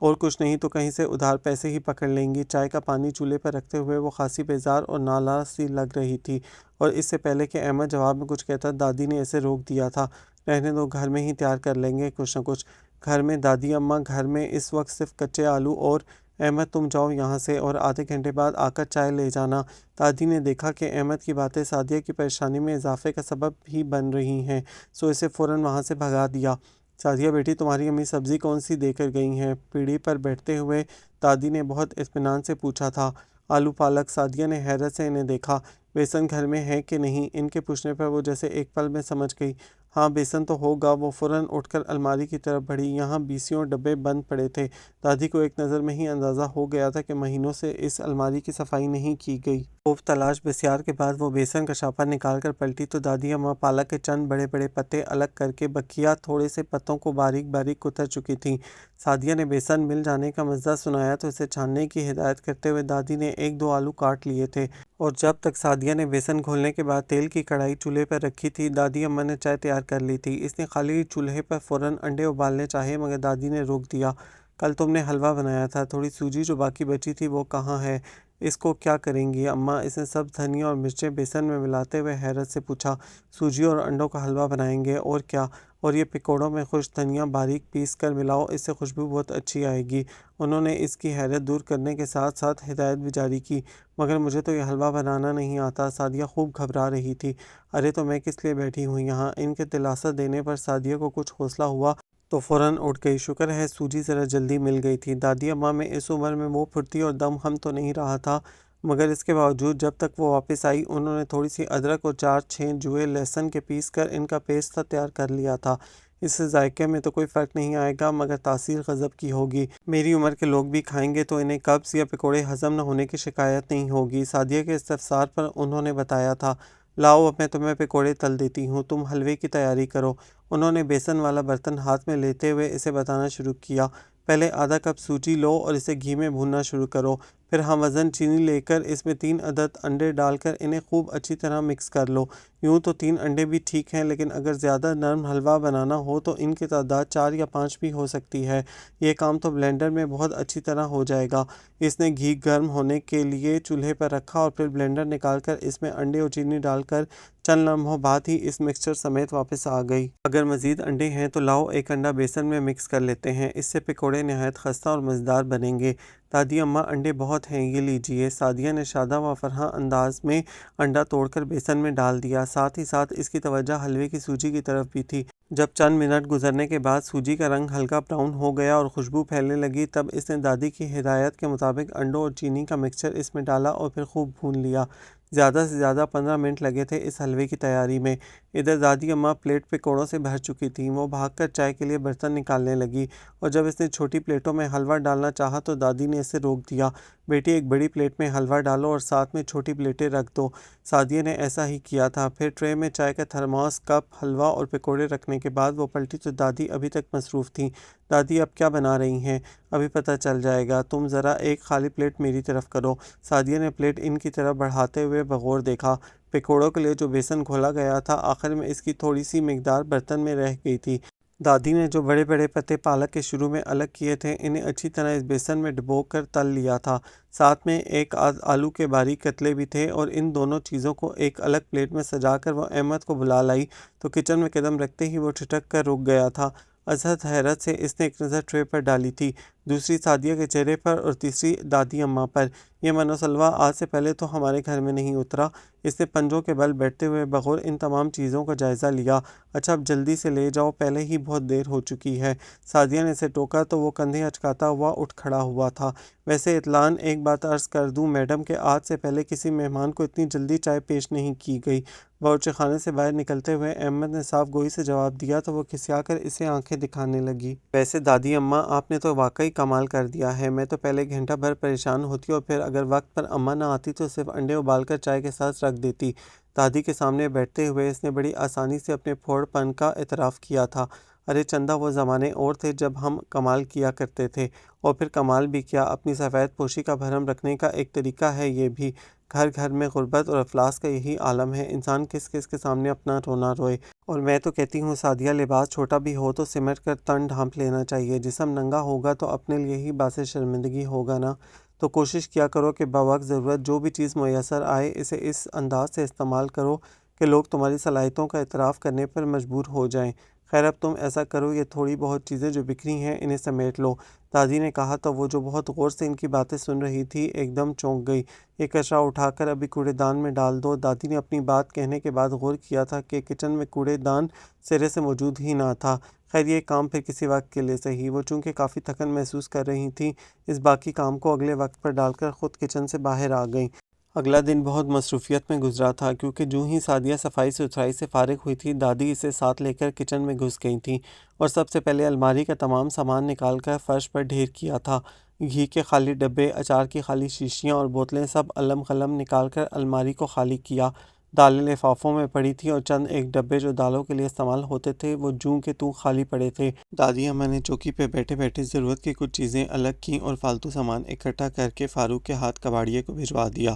اور کچھ نہیں تو کہیں سے ادھار پیسے ہی پکڑ لیں گی۔ چائے کا پانی چولہے پر رکھتے ہوئے وہ خاصی بیزار اور نالاں سی لگ رہی تھی، اور اس سے پہلے کہ احمد جواب میں کچھ کہتا دادی نے اسے روک دیا تھا۔ رہنے دو، گھر میں ہی تیار کر لیں گے کچھ نہ کچھ۔ گھر میں دادی اماں گھر میں اس وقت صرف کچے آلو اور احمد تم جاؤ یہاں سے اور آدھے گھنٹے بعد آ کر چائے لے جانا۔ دادی نے دیکھا کہ احمد کی باتیں سعدیہ کی پریشانی میں اضافے کا سبب ہی بن رہی ہیں، سو اسے فوراً وہاں سے بھگا دیا۔ سعدیہ بیٹی تمہاری امی سبزی کون سی دے کر گئی ہیں؟ پیڑھی پر بیٹھتے ہوئے دادی نے بہت اطمینان سے پوچھا تھا۔ آلو پالک۔ سعدیہ نے حیرت سے انہیں دیکھا۔ بیسن گھر میں ہے کہ نہیں؟ ان کے پوچھنے پر وہ جیسے ایک پل میں سمجھ گئی۔ ہاں بیسن تو ہوگا۔ وہ فوراً اٹھ کر الماری کی طرف بڑھی، یہاں بیسیوں ڈبے بند پڑے تھے۔ دادی کو ایک نظر میں ہی اندازہ ہو گیا تھا کہ مہینوں سے اس الماری کی صفائی نہیں کی گئی۔ خوب تلاش بسیار کے بعد وہ بیسن کا شاپر نکال کر پلٹی تو دادی اماں پالک کے چند بڑے بڑے پتے الگ کر کے بکیا تھوڑے سے پتوں کو باریک باریک کتر چکی تھیں۔ سعدیہ نے بیسن مل جانے کا مزہ سنایا تو اسے چھاننے کی ہدایت کرتے ہوئے دادی نے ایک دو آلو کاٹ لیے تھے، اور جب تک سعدیہ نے بیسن گھولنے کے بعد تیل کی کڑھائی چولہے پر رکھی تھی دادی اماں نے چائے تیار کر لی تھی۔ اس نے خالی چولہے پر فوراً انڈے ابالنے چاہے مگر دادی نے روک دیا۔ کل تم نے حلوہ بنایا تھا، تھوڑی سوجی جو باقی بچی تھی وہ کہاں ہے؟ اس کو کیا کریں گی اماں؟ اس نے سبز دھنیا اور مرچیں بیسن میں ملاتے ہوئے حیرت سے پوچھا۔ سوجی اور انڈوں کا حلوہ بنائیں گے، اور کیا؟ اور یہ پکوڑوں میں خشک دھنیا باریک پیس کر ملاؤ، اس سے خوشبو بہت اچھی آئے گی۔ انہوں نے اس کی حیرت دور کرنے کے ساتھ ساتھ ہدایت بھی جاری کی۔ مگر مجھے تو یہ حلوہ بنانا نہیں آتا۔ سعدیہ خوب گھبرا رہی تھی۔ ارے تو میں کس لیے بیٹھی ہوں یہاں؟ ان کے دلاسا دینے پر سعدیہ کو کچھ حوصلہ ہوا تو فوراً اٹھ گئی۔ شکر ہے سوجی ذرا جلدی مل گئی تھی۔ دادی اماں میں اس عمر میں وہ پھرتی اور دم ہم تو نہیں رہا تھا، مگر اس کے باوجود جب تک وہ واپس آئی انہوں نے تھوڑی سی ادرک اور 4-6 جوئے لہسن کے پیس کر ان کا پیستا تیار کر لیا تھا۔ اس سے ذائقے میں تو کوئی فرق نہیں آئے گا مگر تاثیر غضب کی ہوگی۔ میری عمر کے لوگ بھی کھائیں گے تو انہیں قبض یا پکوڑے ہضم نہ ہونے کی شکایت نہیں ہوگی۔ سعدیہ کے استفسار پر انہوں نے بتایا تھا۔ لاؤ اب میں تمہیں پکوڑے تل دیتی ہوں، تم حلوے کی تیاری کرو۔ انہوں نے بیسن والا برتن ہاتھ میں لیتے ہوئے اسے بتانا شروع کیا۔ پہلے آدھا کپ سوجی لو اور اسے گھی میں بھوننا شروع کرو، پھر ہم وزن چینی لے کر اس میں 3 عدد انڈے ڈال کر انہیں خوب اچھی طرح مکس کر لو۔ یوں تو 3 انڈے بھی ٹھیک ہیں، لیکن اگر زیادہ نرم حلوہ بنانا ہو تو ان کی تعداد 4 یا 5 بھی ہو سکتی ہے۔ یہ کام تو بلینڈر میں بہت اچھی طرح ہو جائے گا۔ اس نے گھی گرم ہونے کے لیے چولہے پر رکھا اور پھر بلینڈر نکال کر اس میں انڈے اور چینی ڈال کر چند لمحوں بعد ہی اس مکسچر سمیت واپس آ گئی۔ اگر مزید انڈے ہیں تو لاؤ ایک انڈا بیسن میں مکس کر لیتے ہیں، اس سے پکوڑے نہایت خستہ اور مزیدار بنیں گے۔ دادی اماں انڈے بہت ہیں، یہ لیجئے۔ سعدیہ نے شادہ و فرحاں انداز میں انڈا توڑ کر بیسن میں ڈال دیا، ساتھ ہی ساتھ اس کی توجہ حلوے کی سوجی کی طرف بھی تھی۔ جب چند منٹ گزرنے کے بعد سوجی کا رنگ ہلکا براؤن ہو گیا اور خوشبو پھیلنے لگی تب اس نے دادی کی ہدایت کے مطابق انڈوں اور چینی کا مکسچر اس میں ڈالا اور پھر خوب بھون لیا۔ زیادہ سے زیادہ 15 منٹ لگے تھے اس حلوے کی تیاری میں۔ ادھر دادی اماں پلیٹ پکوڑوں سے بھر چکی تھیں، وہ بھاگ کر چائے کے لیے برتن نکالنے لگی، اور جب اس نے چھوٹی پلیٹوں میں حلوہ ڈالنا چاہا تو دادی نے اسے روک دیا۔ بیٹی ایک بڑی پلیٹ میں حلوہ ڈالو اور ساتھ میں چھوٹی پلیٹیں رکھ دو۔ سعدیہ نے ایسا ہی کیا تھا۔ پھر ٹرے میں چائے کا تھرماس، کپ، حلوہ اور پکوڑے رکھنے کے بعد وہ پلٹی تو دادی ابھی تک مصروف تھیں۔ دادی اب کیا بنا رہی ہیں؟ ابھی پتہ چل جائے گا، تم ذرا ایک خالی پلیٹ میری طرف کرو۔ سعدیہ نے پلیٹ ان کی طرف بڑھاتے ہوئے بغور دیکھا۔ پکوڑوں کے لیے جو بیسن گھولا گیا تھا آخر میں اس کی تھوڑی سی مقدار برتن میں رہ گئی تھی۔ دادی نے جو بڑے بڑے پتے پالک کے شروع میں الگ کیے تھے انہیں اچھی طرح اس بیسن میں ڈبو کر تل لیا تھا۔ ساتھ میں ایک آلو کے باریک قطلے بھی تھے اور ان دونوں چیزوں کو ایک الگ پلیٹ میں سجا کر وہ احمد کو بلا لائی تو کچن میں قدم رکھتے ہی وہ ٹھٹک کر رک گیا تھا۔ ازحد حیرت سے اس نے ایک نظر ٹرے پر ڈالی تھی، دوسری سعدیہ کے چہرے پر اور تیسری دادی اماں پر۔ یہ من و سلوہ آج سے پہلے تو ہمارے گھر میں نہیں اترا۔ اس نے پنجوں کے بل بیٹھتے ہوئے بغور ان تمام چیزوں کا جائزہ لیا۔ اچھا اب جلدی سے لے جاؤ، پہلے ہی بہت دیر ہو چکی ہے۔ سعدیہ نے اسے ٹوکا تو وہ کندھے اچکاتا ہوا اٹھ کھڑا ہوا تھا۔ ویسے اطلاعاً ایک بات عرض کر دوں میڈم کہ آج سے پہلے کسی مہمان کو اتنی جلدی چائے پیش نہیں کی گئی۔ باورچی خانے سے باہر نکلتے ہوئے احمد نے صاف گوئی سے جواب دیا تو وہ کھسیا کر اسے آنکھیں دکھانے لگی۔ ویسے دادی اماں آپ نے تو واقعی کمال کر دیا ہے، میں تو پہلے گھنٹہ بھر پریشان ہوتی اور پھر اگر وقت پر اماں نہ آتی تو صرف انڈے ابال کر چائے کے ساتھ رکھ دیتی۔ دادی کے سامنے بیٹھتے ہوئے اس نے بڑی آسانی سے اپنے پھوڑ پن کا اعتراف کیا تھا۔ ارے چندہ وہ زمانے اور تھے جب ہم کمال کیا کرتے تھے، اور پھر کمال بھی کیا، اپنی سفید پوشی کا بھرم رکھنے کا ایک طریقہ ہے یہ بھی۔ گھر گھر میں غربت اور افلاس کا یہی عالم ہے، انسان کس کس کے سامنے اپنا رونا روئے۔ اور میں تو کہتی ہوں سعدیہ لباس چھوٹا بھی ہو تو سمٹ کر تن ڈھانپ لینا چاہیے، جسم ننگا ہوگا تو اپنے لیے ہی باعث شرمندگی ہوگا نا۔ تو کوشش کیا کرو کہ بوقت ضرورت جو بھی چیز میسر آئے اسے اس انداز سے استعمال کرو کہ لوگ تمہاری صلاحیتوں کا اعتراف کرنے پر مجبور ہو جائیں۔ خیر اب تم ایسا کرو، یہ تھوڑی بہت چیزیں جو بکھری ہیں انہیں سمیٹ لو۔ دادی نے کہا تو وہ جو بہت غور سے ان کی باتیں سن رہی تھی ایک دم چونک گئی۔ یہ کچرا اٹھا کر ابھی کوڑے دان میں ڈال دو۔ دادی نے اپنی بات کہنے کے بعد غور کیا تھا کہ کچن میں کوڑے دان سرے سے موجود ہی نہ تھا۔ خیر یہ کام پھر کسی وقت کے لیے صحیح۔ وہ چونکہ کافی تھکن محسوس کر رہی تھیں اس باقی کام کو اگلے وقت پر ڈال کر خود کچن سے باہر آ گئیں۔ اگلا دن بہت مصروفیت میں گزرا تھا کیونکہ جو ہی سعدیہ صفائی ستھرائی سے فارغ ہوئی تھی دادی اسے ساتھ لے کر کچن میں گھس گئی تھیں اور سب سے پہلے الماری کا تمام سامان نکال کر فرش پر ڈھیر کیا تھا۔ گھی کے خالی ڈبے، اچار کی خالی شیشیاں اور بوتلیں سب علم قلم نکال کر الماری کو خالی کیا۔ دالیں لفافوں میں پڑی تھیں اور چند ایک ڈبے جو دالوں کے لیے استعمال ہوتے تھے وہ جوں کے توں خالی پڑے تھے۔ دادی اماں نے چوکی پہ بیٹھے بیٹھے ضرورت کی کچھ چیزیں الگ کیں اور فالتو سامان اکٹھا کر کے فاروق کے ہاتھ کباڑیے کو بھجوا دیا۔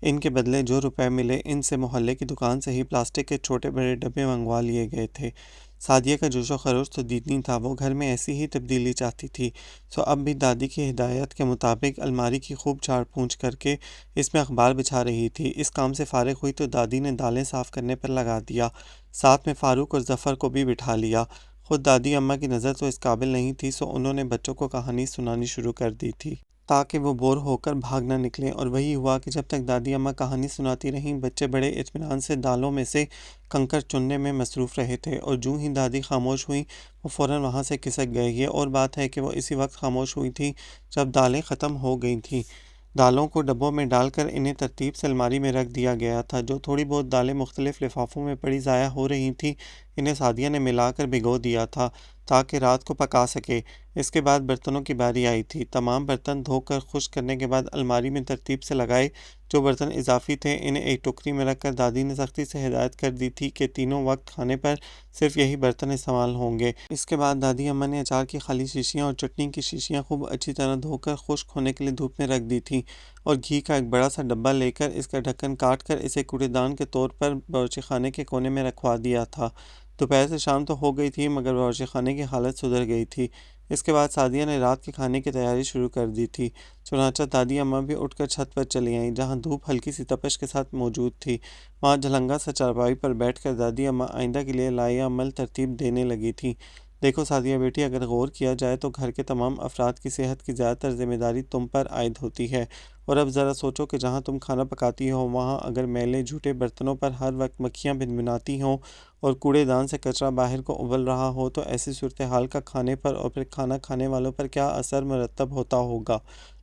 ان کے بدلے جو روپے ملے ان سے محلے کی دکان سے ہی پلاسٹک کے چھوٹے بڑے ڈبے منگوا لیے گئے تھے۔ سعدیہ کا جوش و خروش تو دیدنی تھا، وہ گھر میں ایسی ہی تبدیلی چاہتی تھی، سو اب بھی دادی کی ہدایت کے مطابق الماری کی خوب جھاڑ پونچھ کر کے اس میں اخبار بچھا رہی تھی۔ اس کام سے فارغ ہوئی تو دادی نے دالیں صاف کرنے پر لگا دیا، ساتھ میں فاروق اور ظفر کو بھی بٹھا لیا۔ خود دادی اماں کی نظر تو اس قابل نہیں تھی، سو انہوں نے بچوں کو کہانی سنانی شروع کر دی تھی تاکہ وہ بور ہو کر بھاگ نہ نکلیں، اور وہی ہوا کہ جب تک دادی اماں کہانی سناتی رہیں بچے بڑے اطمینان سے دالوں میں سے کنکر چننے میں مصروف رہے تھے، اور جوں ہی دادی خاموش ہوئیں وہ فوراً وہاں سے کھسک گئے۔ یہ اور بات ہے کہ وہ اسی وقت خاموش ہوئی تھیں جب دالیں ختم ہو گئی تھیں۔ دالوں کو ڈبوں میں ڈال کر انہیں ترتیب سے الماری میں رکھ دیا گیا تھا۔ جو تھوڑی بہت دالیں مختلف لفافوں میں پڑی ضائع ہو رہی تھیں انہیں سعدیہ نے ملا کر بھگو دیا تھا تاکہ رات کو پکا سکے۔ اس کے بعد برتنوں کی باری آئی تھی۔ تمام برتن دھو کر خشک کرنے کے بعد الماری میں ترتیب سے لگائے۔ جو برتن اضافی تھے انہیں ایک ٹوکری میں رکھ کر دادی نے سختی سے ہدایت کر دی تھی کہ تینوں وقت کھانے پر صرف یہی برتن استعمال ہوں گے۔ اس کے بعد دادی اماں نے اچار کی خالی شیشیاں اور چٹنی کی شیشیاں خوب اچھی طرح دھو کر خشک ہونے کے لیے دھوپ میں رکھ دی تھیں، اور گھی کا ایک بڑا سا ڈبہ لے کر اس کا ڈھکن کاٹ کر اسے کوڑے دان کے طور پر باورچی خانے کے کونے میں رکھوا دیا تھا۔ دوپہر سے شام تو ہو گئی تھی مگر باورچی خانے کی حالت سدھر گئی تھی۔ اس کے بعد سعدیہ نے رات کے کھانے کی تیاری شروع کر دی تھی، چنانچہ دادی اماں بھی اٹھ کر چھت پر چلی آئیں جہاں دھوپ ہلکی سی تپش کے ساتھ موجود تھی۔ وہاں جھلنگا سا چارپائی پر بیٹھ کر دادی اماں آئندہ کے لیے لائحہ عمل ترتیب دینے لگی تھیں۔ دیکھو سعدیہ بیٹی، اگر غور کیا جائے تو گھر کے تمام افراد کی صحت کی زیادہ تر ذمہ داری تم پر عائد ہوتی ہے، اور اب ذرا سوچو کہ جہاں تم کھانا پکاتی ہو وہاں اگر میلے جھوٹے برتنوں پر ہر وقت مکھیاں بنبناتی ہوں اور کوڑے دان سے کچرا باہر کو ابل رہا ہو تو ایسی صورتحال کا کھانے پر اور پھر کھانا کھانے والوں پر کیا اثر مرتب ہوتا ہوگا۔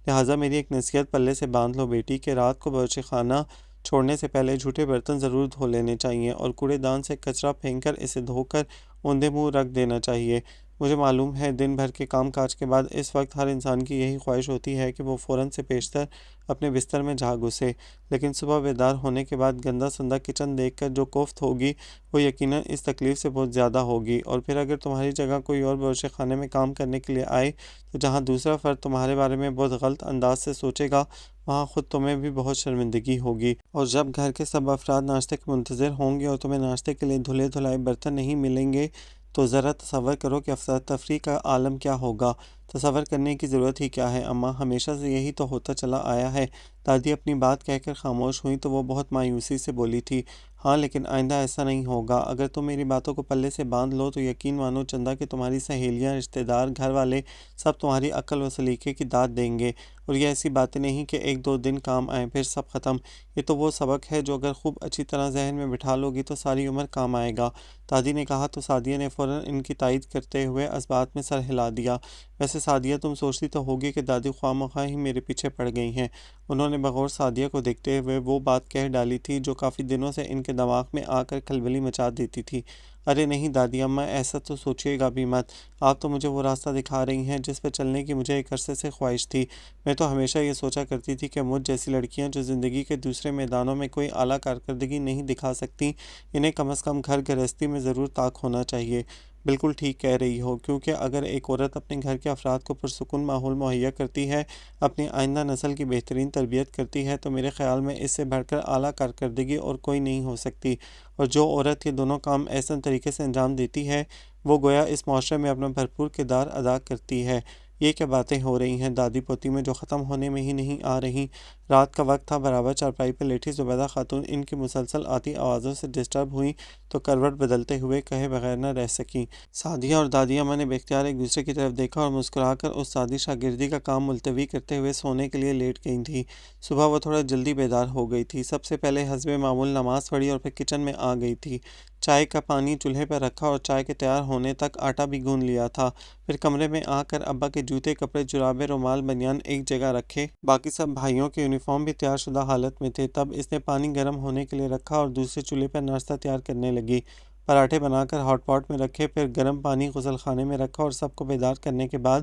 لہٰذا میری ایک نصیحت پلے سے باندھ لو بیٹی کہ رات کو باورچی خانہ چھوڑنے سے پہلے جھوٹے برتن ضرور دھو لینے چاہیے اور کوڑے دان سے کچرا پھینک کر اسے دھو کر اوندھے منہ رکھ دینا چاہیے۔ مجھے معلوم ہے دن بھر کے کام کاج کے بعد اس وقت ہر انسان کی یہی خواہش ہوتی ہے کہ وہ فوراً سے پیشتر اپنے بستر میں جا گھسے، لیکن صبح بیدار ہونے کے بعد گندا سندا کچن دیکھ کر جو کوفت ہوگی وہ یقیناً اس تکلیف سے بہت زیادہ ہوگی، اور پھر اگر تمہاری جگہ کوئی اور باورچی خانے میں کام کرنے کے لیے آئے تو جہاں دوسرا فرد تمہارے بارے میں بہت غلط انداز سے سوچے گا وہاں خود تمہیں بھی بہت شرمندگی ہوگی، اور جب گھر کے سب افراد ناشتے کے منتظر ہوں گے اور تمہیں ناشتے کے لیے دھلے دھلائے برتن نہیں ملیں گے تو ذرا تصور کرو کہ افراتفری کا عالم کیا ہوگا۔ تصور کرنے کی ضرورت ہی کیا ہے اماں، ہمیشہ سے یہی تو ہوتا چلا آیا ہے۔ دادی اپنی بات کہہ کر خاموش ہوئی تو وہ بہت مایوسی سے بولی تھی، ہاں لیکن آئندہ ایسا نہیں ہوگا۔ اگر تم میری باتوں کو پلے سے باندھ لو تو یقین مانو چندہ کہ تمہاری سہیلیاں، رشتہ دار، گھر والے سب تمہاری عقل و سلیقے کی داد دیں گے، اور یہ ایسی باتیں نہیں کہ ایک دو دن کام آئیں پھر سب ختم۔ یہ تو وہ سبق ہے جو اگر خوب اچھی طرح ذہن میں بٹھا لو گی تو ساری عمر کام آئے گا۔ دادی نے کہا تو سعدیہ نے فوراً ان کی تائید کرتے ہوئے اس بات میں سر ہلا دیا۔ ویسے سعدیہ تم سوچتی تو ہوگی کہ دادی خواہ مخواہ ہی میرے پیچھے پڑ گئی ہیں۔ انہوں نے بغور سعدیہ کو دیکھتے ہوئے وہ بات کہہ ڈالی تھی جو کافی دنوں سے ان کے دماغ میں آ کر کھلبلی مچا دیتی تھی۔ ارے نہیں دادی اماں، ایسا تو سوچیے گا بھی مت۔ آپ تو مجھے وہ راستہ دکھا رہی ہیں جس پہ چلنے کی مجھے ایک عرصے سے خواہش تھی۔ میں تو ہمیشہ یہ سوچا کرتی تھی کہ مجھ جیسی لڑکیاں جو زندگی کے دوسرے میدانوں میں کوئی اعلیٰ کارکردگی نہیں دکھا سکتی، انہیں کم از کم گھر گرہستی میں ضرور طاق ہونا چاہیے۔ بالکل ٹھیک کہہ رہی ہو، کیونکہ اگر ایک عورت اپنے گھر کے افراد کو پرسکون ماحول مہیا کرتی ہے، اپنی آئندہ نسل کی بہترین تربیت کرتی ہے، تو میرے خیال میں اس سے بڑھ کر اعلیٰ کارکردگی اور کوئی نہیں ہو سکتی۔ اور جو عورت یہ دونوں کام ایسے طریقے سے انجام دیتی ہے، وہ گویا اس معاشرے میں اپنا بھرپور کردار ادا کرتی ہے۔ یہ کیا باتیں ہو رہی ہیں دادی پوتی میں جو ختم ہونے میں ہی نہیں آ رہی؟ رات کا وقت تھا، برابر چارپائی پر لیٹی زبیدہ خاتون ان کی مسلسل آتی آوازوں سے ڈسٹرب ہوئیں تو کروٹ بدلتے ہوئے کہے بغیر نہ رہ سکیں۔ سعدیہ اور دادی اماں نے باختیار ایک دوسرے کی طرف دیکھا اور مسکرا کر استادی شاگردی کا کام ملتوی کرتے ہوئے سونے کے لیے لیٹ گئی تھیں۔ صبح وہ تھوڑا جلدی بیدار ہو گئی تھی، سب سے پہلے حسب معمول نماز پڑھی اور پھر کچن میں آ گئی تھی۔ چائے کا پانی چولہے پر رکھا اور چائے کے تیار ہونے تک آٹا بھی گوندھ لیا تھا۔ پھر کمرے میں آ کر ابا کے جوتے، کپڑے، جرابیں، رومال، بنیان ایک جگہ رکھے، باقی سب بھائیوں کے یونیفارم بھی تیار شدہ حالت میں تھے۔ تب اس نے پانی گرم ہونے کے لیے رکھا اور دوسرے چولہے پر ناشتہ تیار کرنے لگی۔ پراٹھے بنا کر ہاٹ پاٹ میں رکھے، پھر گرم پانی غسل خانے میں رکھا اور سب کو بیدار کرنے کے بعد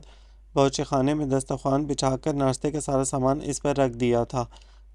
باورچی خانے میں دسترخوان بچھا کر ناشتے کا سارا سامان اس پر رکھ دیا تھا۔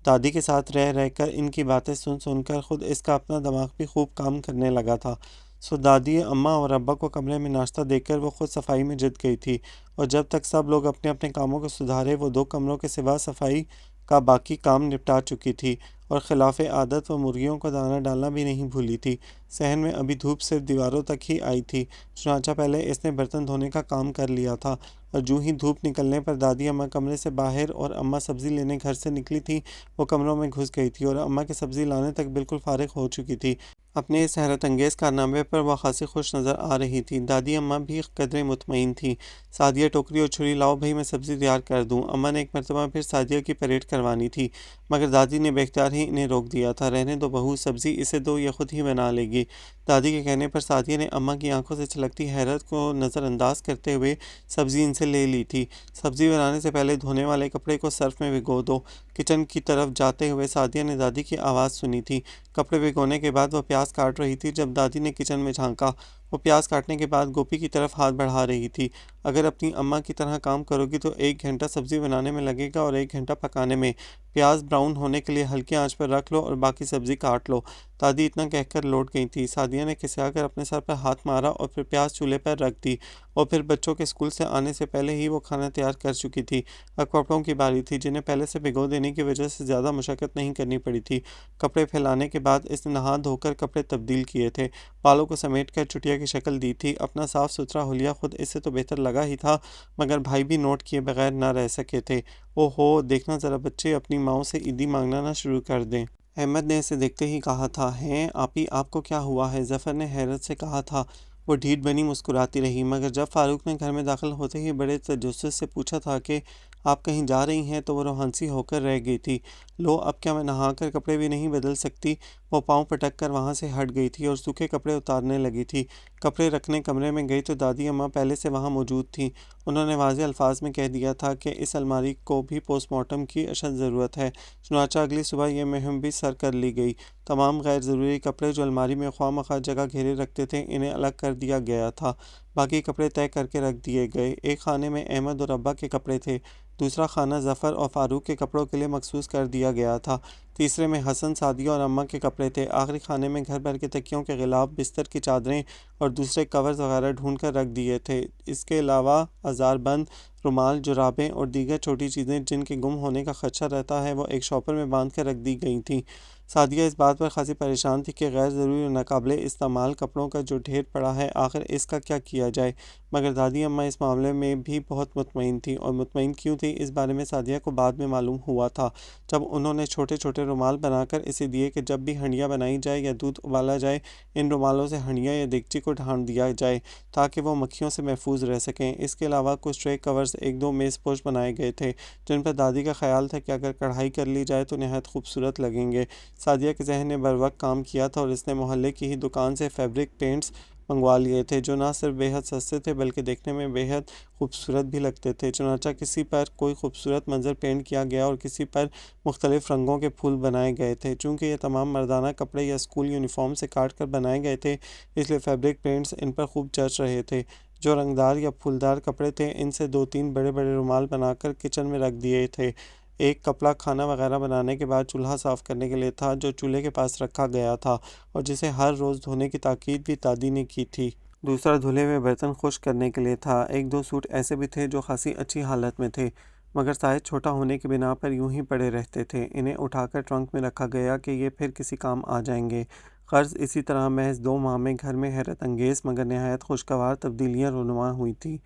دادی کے ساتھ رہ رہ کر ان کی باتیں سن سن کر خود اس کا اپنا دماغ بھی خوب کام کرنے لگا تھا۔ سو دادی اماں اور ابا کو کمرے میں ناشتہ دے کر وہ خود صفائی میں جت گئی تھی، اور جب تک سب لوگ اپنے اپنے کاموں کو سدھارے وہ 2 کمروں کے سوا صفائی کا باقی کام نپٹا چکی تھی، اور خلاف عادت وہ مرغیوں کو دانہ ڈالنا بھی نہیں بھولی تھی۔ صحن میں ابھی دھوپ صرف دیواروں تک ہی آئی تھی، چنانچہ پہلے اس نے برتن دھونے کا کام کر لیا تھا، اور جوں ہی دھوپ نکلنے پر دادی اماں کمرے سے باہر اور اماں سبزی لینے گھر سے نکلی تھی، وہ کمروں میں گھس گئی تھی اور اماں کے سبزی لانے تک بالکل فارغ ہو چکی تھی۔ اپنے اس حیرت انگیز کارنامے پر وہ خاصی خوش نظر آ رہی تھی۔ دادی اماں بھی قدرے مطمئن تھیں۔ سعدیہ ٹوکری اور چھری لاؤ بھائی، میں سبزی تیار کر دوں۔ اماں نے ایک مرتبہ پھر سعدیہ کی پریڈ کروانی تھی، مگر دادی نے باختیار ہی انہیں روک دیا تھا۔ رہنے دو بہو، سبزی اسے دو، یہ خود ہی بنا لے گی۔ دادی کے کہنے پر سعدیہ نے اماں کی آنکھوں سے چھلکتی حیرت کو نظر انداز کرتے ہوئے سبزی ان سے لے لی تھی۔ سبزی بنانے سے پہلے دھونے والے کپڑے کو سرف میں بھگو دو۔ کچن کی طرف جاتے ہوئے سعدیہ نے دادی کی آواز سنی تھی۔ کپڑے بھگونے کے بعد وہ پیاز کاٹ رہی تھی جب دادی نے کچن میں جھانکا۔ وہ پیاز کاٹنے کے بعد گوپی کی طرف ہاتھ بڑھا رہی تھی۔ اگر اپنی اماں کی طرح کام کرو گی تو 1 گھنٹہ سبزی بنانے میں لگے گا اور 1 گھنٹہ پکانے میں۔ پیاز براؤن ہونے کے لیے ہلکی آنچ پر رکھ لو اور باقی سبزی کاٹ لو۔ دادی اتنا کہہ کر لوٹ گئی تھی۔ سعدیہ نے کھسیا کر اپنے سر پر ہاتھ مارا اور پھر پیاز چولہے پر رکھ دی، اور پھر بچوں کے اسکول سے آنے سے پہلے ہی وہ کھانا تیار کر چکی تھی۔ اب کپڑوں کی باری تھی، جنہیں پہلے سے بھگو دینے کی وجہ سے زیادہ مشقت نہیں کرنی پڑی تھی۔ کپڑے پھیلانے کے بعد اس نے نہا دھو کر کپڑے تبدیل کیے تھے، بالوں کو سمیٹ کر چٹیا کی شکل دی تھی۔ اپنا صاف ستھرا حلیہ خود اس سے تو بہتر لگا ہی تھا، مگر بھائی بھی نوٹ کیے بغیر نہ رہ سکے تھے۔ او ہو، دیکھنا ذرا بچے اپنی ماؤں سے عیدی مانگنا نہ شروع کر دیں۔ احمد نے اسے دیکھتے ہی کہا تھا۔ ہیں آپی، آپ کو کیا ہوا ہے؟ ظفر نے حیرت سے کہا تھا۔ وہ ڈھیٹ بنی مسکراتی رہی، مگر جب فاروق نے گھر میں داخل ہوتے ہی بڑے تجسس سے پوچھا تھا کہ آپ کہیں جا رہی ہیں تو وہ روحانسی ہو کر رہ گئی تھی۔ لو، اب کیا میں نہا کر کپڑے بھی نہیں بدل سکتی؟ وہ پاؤں پٹک کر وہاں سے ہٹ گئی تھی اور سوکھے کپڑے اتارنے لگی تھی۔ کپڑے رکھنے کمرے میں گئی تو دادی اماں پہلے سے وہاں موجود تھیں۔ انہوں نے واضح الفاظ میں کہہ دیا تھا کہ اس الماری کو بھی پوسٹ مارٹم کی اشد ضرورت ہے۔ چنانچہ اگلی صبح یہ مہم بھی سر کر لی گئی۔ تمام غیر ضروری کپڑے جو الماری میں خواہ مخواہ جگہ گھیرے رکھتے تھے، انہیں الگ کر دیا گیا تھا۔ باقی کپڑے طے کر کے رکھ دیے گئے۔ ایک خانے میں احمد اور ابا کے کپڑے تھے، دوسرا خانہ ظفر اور فاروق کے کپڑوں کے لیے مخصوص کر دیا گیا تھا، تیسرے میں حسن، سعدیہ اور اماں کے کپڑے تھے، آخری خانے میں گھر بھر کے تکیوں کے غلاف، بستر کی چادریں اور دوسرے کورز وغیرہ ڈھونڈ کر رکھ دیے تھے۔ اس کے علاوہ آزار بند رومال، جرابیں اور دیگر چھوٹی چیزیں جن کے گم ہونے کا خدشہ رہتا ہے، وہ ایک شاپر میں باندھ کر رکھ دی گئی تھیں۔ سعدیہ اس بات پر خاصی پریشان تھی کہ غیر ضروری اور ناقابل استعمال کپڑوں کا جو ڈھیر پڑا ہے آخر اس کا کیا کیا جائے، مگر دادی اماں اس معاملے میں بھی بہت مطمئن تھیں، اور مطمئن کیوں تھی اس بارے میں سعدیہ کو بعد میں معلوم ہوا تھا، جب انہوں نے چھوٹے چھوٹے رومال بنا کر اسے دیے کہ جب بھی ہنڈیا بنائی جائے یا دودھ ابالا جائے ان رومالوں سے ہنڈیا یا دیگچی کو ڈھانپ دیا جائے تاکہ وہ مکھیوں سے محفوظ رہ سکیں۔ اس کے علاوہ کچھ ٹرے کورز ایک دو میز پوش بنائے گئے تھے جن پر دادی کا خیال تھا کہ اگر کڑھائی کر لی جائے تو نہایت خوبصورت لگیں گے۔ سعدیہ کے ذہن نے بروقت کام کیا تھا اور اس نے محلے کی ہی دکان سے فیبرک پینٹس منگوا لیے تھے جو نہ صرف بے حد سستے تھے بلکہ دیکھنے میں بے حد خوبصورت بھی لگتے تھے۔ چنانچہ کسی پر کوئی خوبصورت منظر پینٹ کیا گیا اور کسی پر مختلف رنگوں کے پھول بنائے گئے تھے۔ چونکہ یہ تمام مردانہ کپڑے یا اسکول یونیفارم سے کاٹ کر بنائے گئے تھے اس لیے فیبرک پینٹس ان پر خوب جچ رہے تھے۔ جو رنگدار یا پھولدار کپڑے تھے ان سے دو تین بڑے بڑے رومال بنا کر کچن میں رکھ دیے تھے۔ ایک کپڑا کھانا وغیرہ بنانے کے بعد چولہا صاف کرنے کے لیے تھا جو چولہے کے پاس رکھا گیا تھا اور جسے ہر روز دھونے کی تاکید بھی دادی نے کی تھی۔ دوسرا دھلے ہوئے برتن خشک کرنے کے لیے تھا۔ ایک دو سوٹ ایسے بھی تھے جو خاصی اچھی حالت میں تھے مگر سائز چھوٹا ہونے کی بنا پر یوں ہی پڑے رہتے تھے۔ انہیں اٹھا کر ٹرنک میں رکھا گیا کہ یہ پھر کسی کام آ جائیں گے۔ غرض اسی طرح محض 2 ماہ میں گھر میں حیرت انگیز مگر نہایت خوشگوار تبدیلیاں رونما ہوئی تھیں۔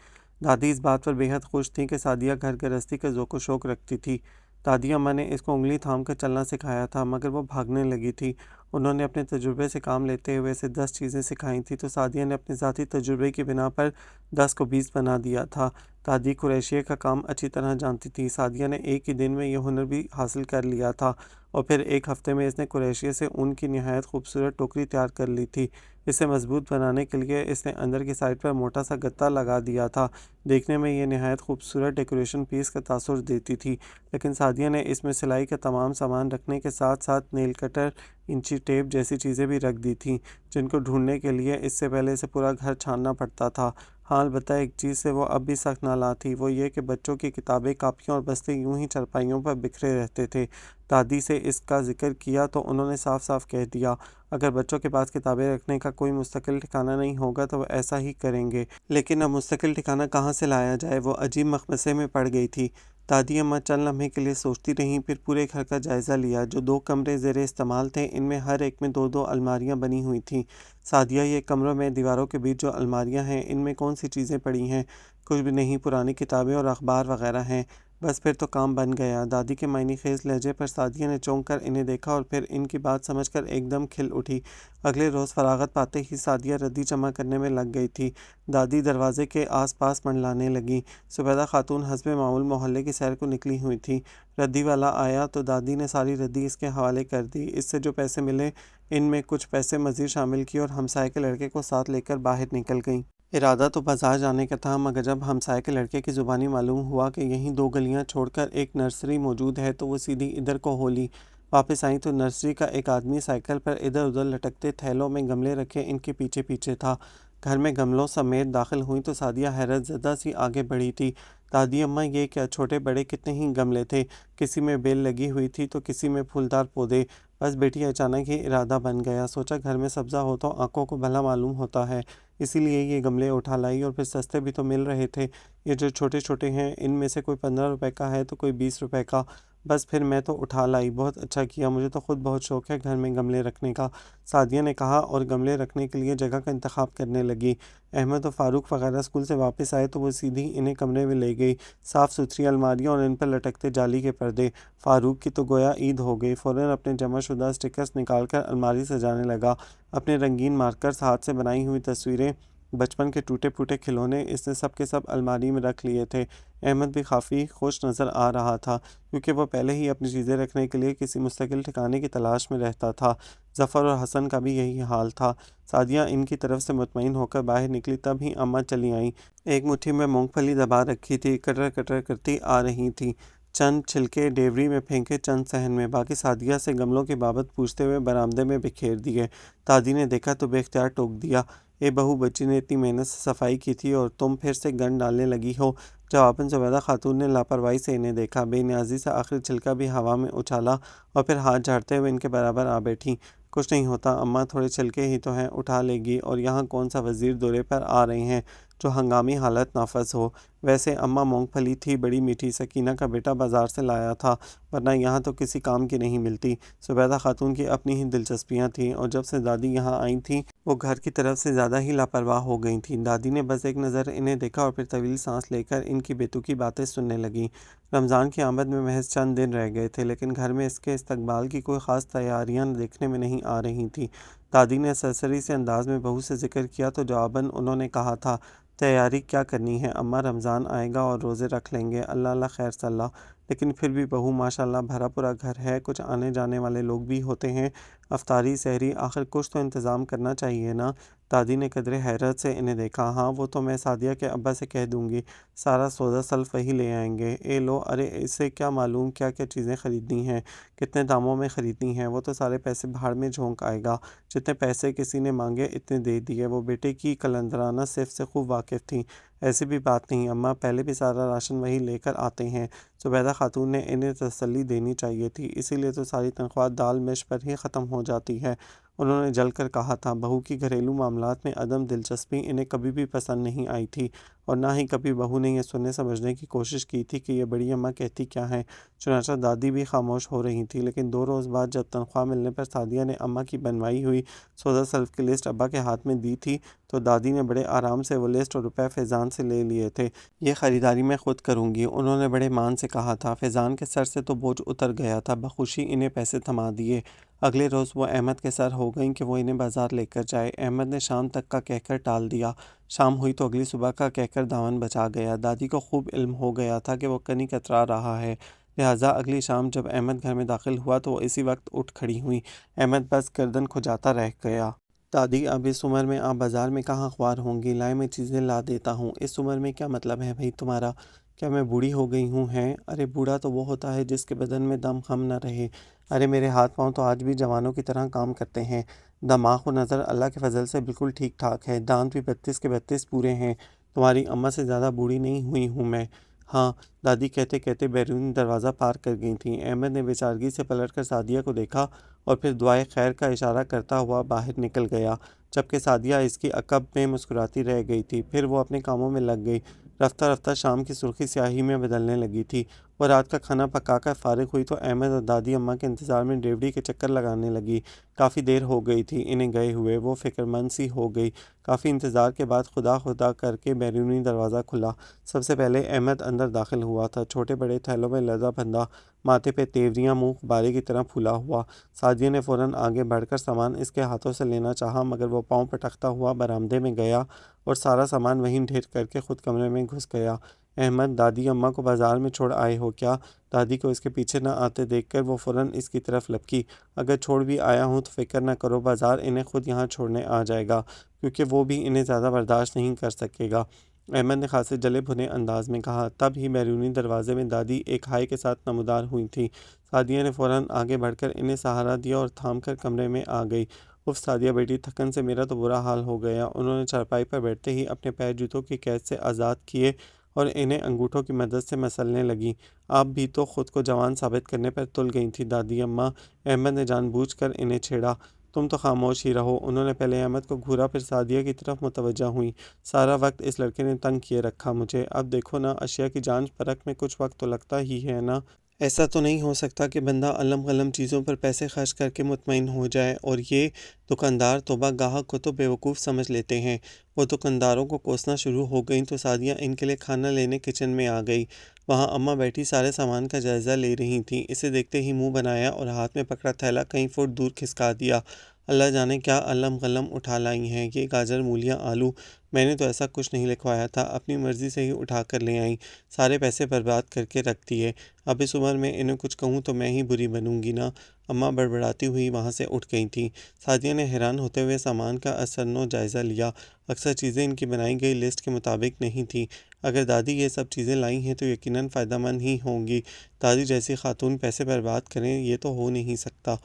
دادی اس بات پر بے حد خوش تھیں کہ سعدیہ گھر گرہستی کا ذوق و شوق رکھتی تھی۔ دادی اماں نے اس کو انگلی تھام کر چلنا سکھایا تھا مگر وہ بھاگنے لگی تھی۔ انہوں نے اپنے تجربے سے کام لیتے ہوئے اسے 10 چیزیں سکھائی تھیں تو سعدیہ نے اپنے ذاتی تجربے کی بنا پر 10 کو 20 بنا دیا تھا۔ دادی کریشیے کا کام اچھی طرح جانتی تھی۔ سعدیہ نے ایک ہی دن میں یہ ہنر بھی حاصل کر لیا تھا اور پھر ایک ہفتے میں اس نے کریشیے سے اون کی نہایت خوبصورت ٹوکری تیار کر لی تھی۔ اسے مضبوط بنانے کے لیے اس نے اندر کی سائڈ پر موٹا سا گتا لگا دیا تھا۔ دیکھنے میں یہ نہایت خوبصورت ڈیکوریشن پیس کا تاثر دیتی تھی لیکن سعدیہ نے اس میں سلائی کا تمام سامان رکھنے کے ساتھ ساتھ نیل کٹر، انچی ٹیپ جیسی چیزیں بھی رکھ دی تھیں جن کو ڈھونڈنے کے لیے اس سے پہلے اسے پورا گھر چھاننا پڑتا تھا۔ ہاں البتہ ایک چیز سے وہ اب بھی سخت نالاں تھی، وہ یہ کہ بچوں کی کتابیں، کاپیاں اور بستے یوں ہی چارپائیوں پر بکھرے رہتے تھے۔ دادی سے اس کا ذکر کیا تو انہوں نے صاف صاف کہہ دیا اگر بچوں کے پاس کتابیں رکھنے کا کوئی مستقل ٹھکانہ نہیں ہوگا تو وہ ایسا ہی کریں گے۔ لیکن اب مستقل ٹھکانہ کہاں سے لایا جائے، وہ عجیب مخمصے میں پڑ گئی تھی۔ دادی اماں چند لمحے کے لیے سوچتی رہیں پھر پورے گھر کا جائزہ لیا۔ جو 2 کمرے زیر استعمال تھے ان میں ہر ایک میں 2 الماریاں بنی ہوئی تھیں۔ سعدیہ یہ کمروں میں دیواروں کے بیچ جو الماریاں ہیں ان میں کون سی چیزیں پڑی ہیں، کچھ بھی نہیں، پرانی کتابیں اور اخبار وغیرہ ہیں۔ بس پھر تو کام بن گیا۔ دادی کے معنی خیز لہجے پر سعدیہ نے چونک کر انہیں دیکھا اور پھر ان کی بات سمجھ کر ایک دم کھل اٹھی۔ اگلے روز فراغت پاتے ہی سعدیہ ردی جمع کرنے میں لگ گئی تھی۔ دادی دروازے کے آس پاس منڈلانے لگیں۔ زبیدہ خاتون حسب معمول محلے کی سیر کو نکلی ہوئی تھیں۔ ردی والا آیا تو دادی نے ساری ردی اس کے حوالے کر دی۔ اس سے جو پیسے ملے ان میں کچھ پیسے مزید شامل کیے اور ہمسائے کے لڑکے کو ساتھ لے کر باہر نکل گئیں۔ ارادہ تو بازار جانے کا تھا مگر جب ہمسائے کے لڑکے کی زبانی معلوم ہوا کہ یہیں 2 گلیاں چھوڑ کر ایک نرسری موجود ہے تو وہ سیدھی ادھر کو ہو لی۔ واپس آئیں تو نرسری کا ایک آدمی سائیکل پر ادھر ادھر لٹکتے تھیلوں میں گملے رکھے ان کے پیچھے پیچھے تھا۔ گھر میں گملوں سمیت داخل ہوئیں تو سعدیہ حیرت زدہ سی آگے بڑھی تھی۔ دادی اماں یہ کیا، چھوٹے بڑے کتنے ہی گملے تھے، کسی میں بیل لگی ہوئی تھی تو کسی میں پھولدار پودے۔ بس بیٹی اچانک ہی ارادہ بن گیا، سوچا گھر میں سبزہ ہو تو آنکھوں کو بھلا معلوم ہوتا ہے، اسی لیے یہ گملے اٹھا لائی اور پھر سستے بھی تو مل رہے تھے۔ یہ جو چھوٹے چھوٹے ہیں ان میں سے کوئی 15 روپے کا ہے تو کوئی 20 روپے کا، بس پھر میں تو اٹھا لائی۔ بہت اچھا کیا، مجھے تو خود بہت شوق ہے گھر میں گملے رکھنے کا، سعدیہ نے کہا اور گملے رکھنے کے لیے جگہ کا انتخاب کرنے لگی۔ احمد و فاروق وغیرہ اسکول سے واپس آئے تو وہ سیدھی انہیں کمرے میں لے گئی۔ صاف ستھری الماریاں اور ان پر لٹکتے جالی کے پردے۔ فاروق کی تو گویا عید ہو گئی، فوراً اپنے جمع شدہ سٹکرز نکال کر الماری سجانے لگا۔ اپنے رنگین مارکرز، ہاتھ سے بنائی ہوئی تصویریں، بچپن کے ٹوٹے پھوٹے کھلونے اس نے سب کے سب الماری میں رکھ لیے تھے۔ احمد بھی کافی خوش نظر آ رہا تھا کیونکہ وہ پہلے ہی اپنی چیزیں رکھنے کے لیے کسی مستقل ٹھکانے کی تلاش میں رہتا تھا۔ ظفر اور حسن کا بھی یہی حال تھا۔ سعدیہ ان کی طرف سے مطمئن ہو کر باہر نکلی تب ہی اماں چلی آئیں۔ ایک مٹھی میں مونگ پھلی دبا رکھی تھی، کٹر کٹر کرتی آ رہی تھیں۔ چند چھلکے ڈیوری میں پھینکے، چند صحن میں، باقی سعدیہ سے گملوں کی بابت پوچھتے ہوئے برآمدے میں بکھیر دیے۔ دادی نے دیکھا تو بے اختیار ٹوک دیا، اے بہو، بچی نے اتنی محنت سے صفائی کی تھی اور تم پھر سے گند ڈالنے لگی ہو۔ جواباً زبیدہ خاتون نے لاپرواہی سے انہیں دیکھا، بے نیازی سے آخری چھلکا بھی ہوا میں اچھالا اور پھر ہاتھ جھاڑتے ہوئے ان کے برابر آ بیٹھیں۔ کچھ نہیں ہوتا اماں، تھوڑے چلکے ہی تو ہیں، اٹھا لے گی، اور یہاں کون سا وزیر دورے پر آ رہے ہیں جو ہنگامی حالت نافذ ہو۔ ویسے اماں مونگ پھلی تھی بڑی میٹھی، سکینہ کا بیٹا بازار سے لایا تھا، ورنہ یہاں تو کسی کام کی نہیں ملتی۔ زبیدہ خاتون کی اپنی ہی دلچسپیاں تھیں، اور جب سے دادی یہاں آئی تھیں وہ گھر کی طرف سے زیادہ ہی لاپرواہ ہو گئی تھیں۔ دادی نے بس ایک نظر انہیں دیکھا اور پھر طویل سانس لے کر ان کی بیتوکی باتیں سننے لگیں۔ رمضان کی آمد میں محض چند دن رہ گئے تھے، لیکن گھر میں اس کے استقبال کی کوئی خاص تیاریاں دیکھنے میں نہیں آ رہی تھیں۔ دادی نے سرسری سے انداز میں بہو سے ذکر کیا تو جواباً انہوں نے کہا تھا، تیاری کیا کرنی ہے اماں، رمضان آئے گا اور روزے رکھ لیں گے، اللہ اللہ خیر صلہ۔ لیکن پھر بھی بہو ماشاءاللہ بھرا پورا گھر ہے، کچھ آنے جانے والے لوگ بھی ہوتے ہیں، افطاری سحری، آخر کچھ تو انتظام کرنا چاہیے نا۔ دادی نے قدرے حیرت سے انہیں دیکھا۔ ہاں وہ تو میں سعدیہ کے ابا سے کہہ دوں گی، سارا سودا سلف وہی لے آئیں گے۔ اے لو، ارے اسے کیا معلوم کیا کیا چیزیں خریدنی ہیں، کتنے داموں میں خریدنی ہیں، وہ تو سارے پیسے بھاڑ میں جھونک آئے گا۔ جتنے پیسے کسی نے مانگے اتنے دے دیے۔ وہ بیٹے کی قلندرانہ صفت سے خوب واقف تھیں۔ ایسی بھی بات نہیں اماں، پہلے بھی سارا راشن وہی لے کر آتے ہیں۔ زبیدہ خاتون نے انہیں تسلی دینی چاہیے تھی، اسی لیے تو ساری تنخواہ دال مرچ پر ہی ختم ہو جاتی ہے۔ انہوں نے جل کر کہا تھا۔ بہو کی گھریلو معاملات میں عدم دلچسپی انہیں کبھی بھی پسند نہیں آئی تھی، اور نہ ہی کبھی بہو نے یہ سننے سمجھنے کی کوشش کی تھی کہ یہ بڑی اماں کہتی کیا ہیں۔ چنانچہ دادی بھی خاموش ہو رہی تھی، لیکن 2 روز بعد جب تنخواہ ملنے پر سعدیہ نے اماں کی بنوائی ہوئی سودا سلف کی لسٹ ابا کے ہاتھ میں دی تھی تو دادی نے بڑے آرام سے وہ لسٹ اور روپے فیضان سے لے لیے تھے۔ یہ خریداری میں خود کروں گی، انہوں نے بڑے مان سے کہا تھا۔ فیضان کے سر سے تو بوجھ اتر گیا تھا، بخوشی انہیں پیسے تھما دیے۔ اگلے روز وہ احمد کے سر ہو گئیں کہ وہ انہیں بازار لے کر جائے۔ احمد نے شام تک کا کہہ کر ٹال دیا۔ شام ہوئی تو اگلی صبح کا کہہ کر دامن بچا گیا۔ دادی کو خوب علم ہو گیا تھا کہ وہ کنی کترا رہا ہے، لہٰذا اگلی شام جب احمد گھر میں داخل ہوا تو وہ اسی وقت اٹھ کھڑی ہوئیں۔ احمد بس گردن کھجاتا رہ گیا۔ دادی، اب اس عمر میں آپ بازار میں کہاں خوار ہوں گی، لائے میں چیزیں لا دیتا ہوں۔ اس عمر میں کیا مطلب ہے بھئی تمہارا؟ کیا میں بوڑھی ہو گئی ہوں ہیں؟ ارے بوڑھا تو وہ ہوتا ہے جس کے بدن میں دم خم نہ رہے۔ ارے میرے ہاتھ پاؤں تو آج بھی جوانوں کی طرح کام کرتے ہیں، دماغ و نظر اللہ کے فضل سے بالکل ٹھیک ٹھاک ہے، دانت بھی 32 کے 32 پورے ہیں۔ تمہاری اماں سے زیادہ بوڑھی نہیں ہوئی ہوں میں۔ ہاں، دادی کہتے کہتے بیرونی دروازہ پار کر گئی تھیں۔ احمد نے بیچارگی سے پلٹ کر سعدیہ کو دیکھا اور پھر دعائے خیر کا اشارہ کرتا ہوا باہر نکل گیا، جبکہ سعدیہ اس کی عقب میں مسکراتی رہ گئی تھی۔ پھر وہ اپنے کاموں میں لگ گئی۔ رفتہ رفتہ شام کی سرخی سیاہی میں بدلنے لگی تھی۔ وہ رات کا کھانا پکا کر فارغ ہوئی تو احمد اور دادی اماں کے انتظار میں ڈیوڑی کے چکر لگانے لگی۔ کافی دیر ہو گئی تھی انہیں گئے ہوئے، وہ فکر مند سی ہو گئی۔ کافی انتظار کے بعد خدا خدا کر کے بیرونی دروازہ کھلا۔ سب سے پہلے احمد اندر داخل ہوا تھا، چھوٹے بڑے تھیلوں میں لدا بندھا، ماتھے پہ تیوریاں، منہ غبارے کی طرح پھولا ہوا۔ سعدیہ نے فوراً آگے بڑھ کر سامان اس کے ہاتھوں سے لینا چاہا، مگر وہ پاؤں پٹکتا ہوا برآمدے میں گیا اور سارا سامان وہیں ڈھیر کر کے خود کمرے میں گھس گیا۔ احمد، دادی اماں کو بازار میں چھوڑ آئے ہو کیا؟ دادی کو اس کے پیچھے نہ آتے دیکھ کر وہ فوراً اس کی طرف لپکی۔ اگر چھوڑ بھی آیا ہوں تو فکر نہ کرو، بازار انہیں خود یہاں چھوڑنے آ جائے گا، کیونکہ وہ بھی انہیں زیادہ برداشت نہیں کر سکے گا، احمد نے خاصے جلے بھنے انداز میں کہا۔ تب ہی بیرونی دروازے میں دادی ایک ہائے کے ساتھ نمودار ہوئی تھیں۔ سعدیہ نے فوراً آگے بڑھ کر انہیں سہارا دیا اور تھام کر کمرے میں آ گئی۔ اف سعدیہ بیٹی، تھکن سے میرا تو برا حال ہو گیا۔ انہوں نے چارپائی پر بیٹھتے ہی اپنے پیر جوتوں کی قید سے آزاد کیے اور انہیں انگوٹھوں کی مدد سے مسلنے لگیں۔ آپ بھی تو خود کو جوان ثابت کرنے پر تل گئی تھیں دادی اماں، احمد نے جان بوجھ کر انہیں چھیڑا۔ تم تو خاموش ہی رہو۔ انہوں نے پہلے احمد کو گھورا، پھر سعدیہ کی طرف متوجہ ہوئیں۔ سارا وقت اس لڑکے نے تنگ کیے رکھا مجھے، اب دیکھو نا، اشیاء کی جانچ پرکھ میں کچھ وقت تو لگتا ہی ہے نا۔ ایسا تو نہیں ہو سکتا کہ بندہ علم غلم چیزوں پر پیسے خرچ کر کے مطمئن ہو جائے، اور یہ دکاندار توبہ گاہک کو تو بیوقوف سمجھ لیتے ہیں۔ وہ دکانداروں کو کوسنا شروع ہو گئیں تو سعدیہ ان کے لیے کھانا لینے کچن میں آ گئی۔ وہاں اماں بیٹھی سارے سامان کا جائزہ لے رہی تھیں۔ اسے دیکھتے ہی منہ بنایا اور ہاتھ میں پکڑا تھیلا کئی فٹ دور کھسکا دیا۔ اللہ جانے کیا علم غلم اٹھا لائی ہیں، یہ گاجر مولیاں آلو، میں نے تو ایسا کچھ نہیں لکھوایا تھا، اپنی مرضی سے ہی اٹھا کر لے آئیں، سارے پیسے برباد کر کے رکھ دیے۔ اب اس عمر میں انہیں کچھ کہوں تو میں ہی بری بنوں گی نا۔ اماں بڑبڑاتی ہوئی وہاں سے اٹھ گئی تھیں۔ سعدیہ نے حیران ہوتے ہوئے سامان کا ازسرنو جائزہ لیا۔ اکثر چیزیں ان کی بنائی گئی لسٹ کے مطابق نہیں تھیں۔ اگر دادی یہ سب چیزیں لائی ہیں تو یقیناً فائدہ مند ہی ہوں گی۔ دادی جیسی خاتون پیسے برباد کریں، یہ تو ہو نہیں سکتا۔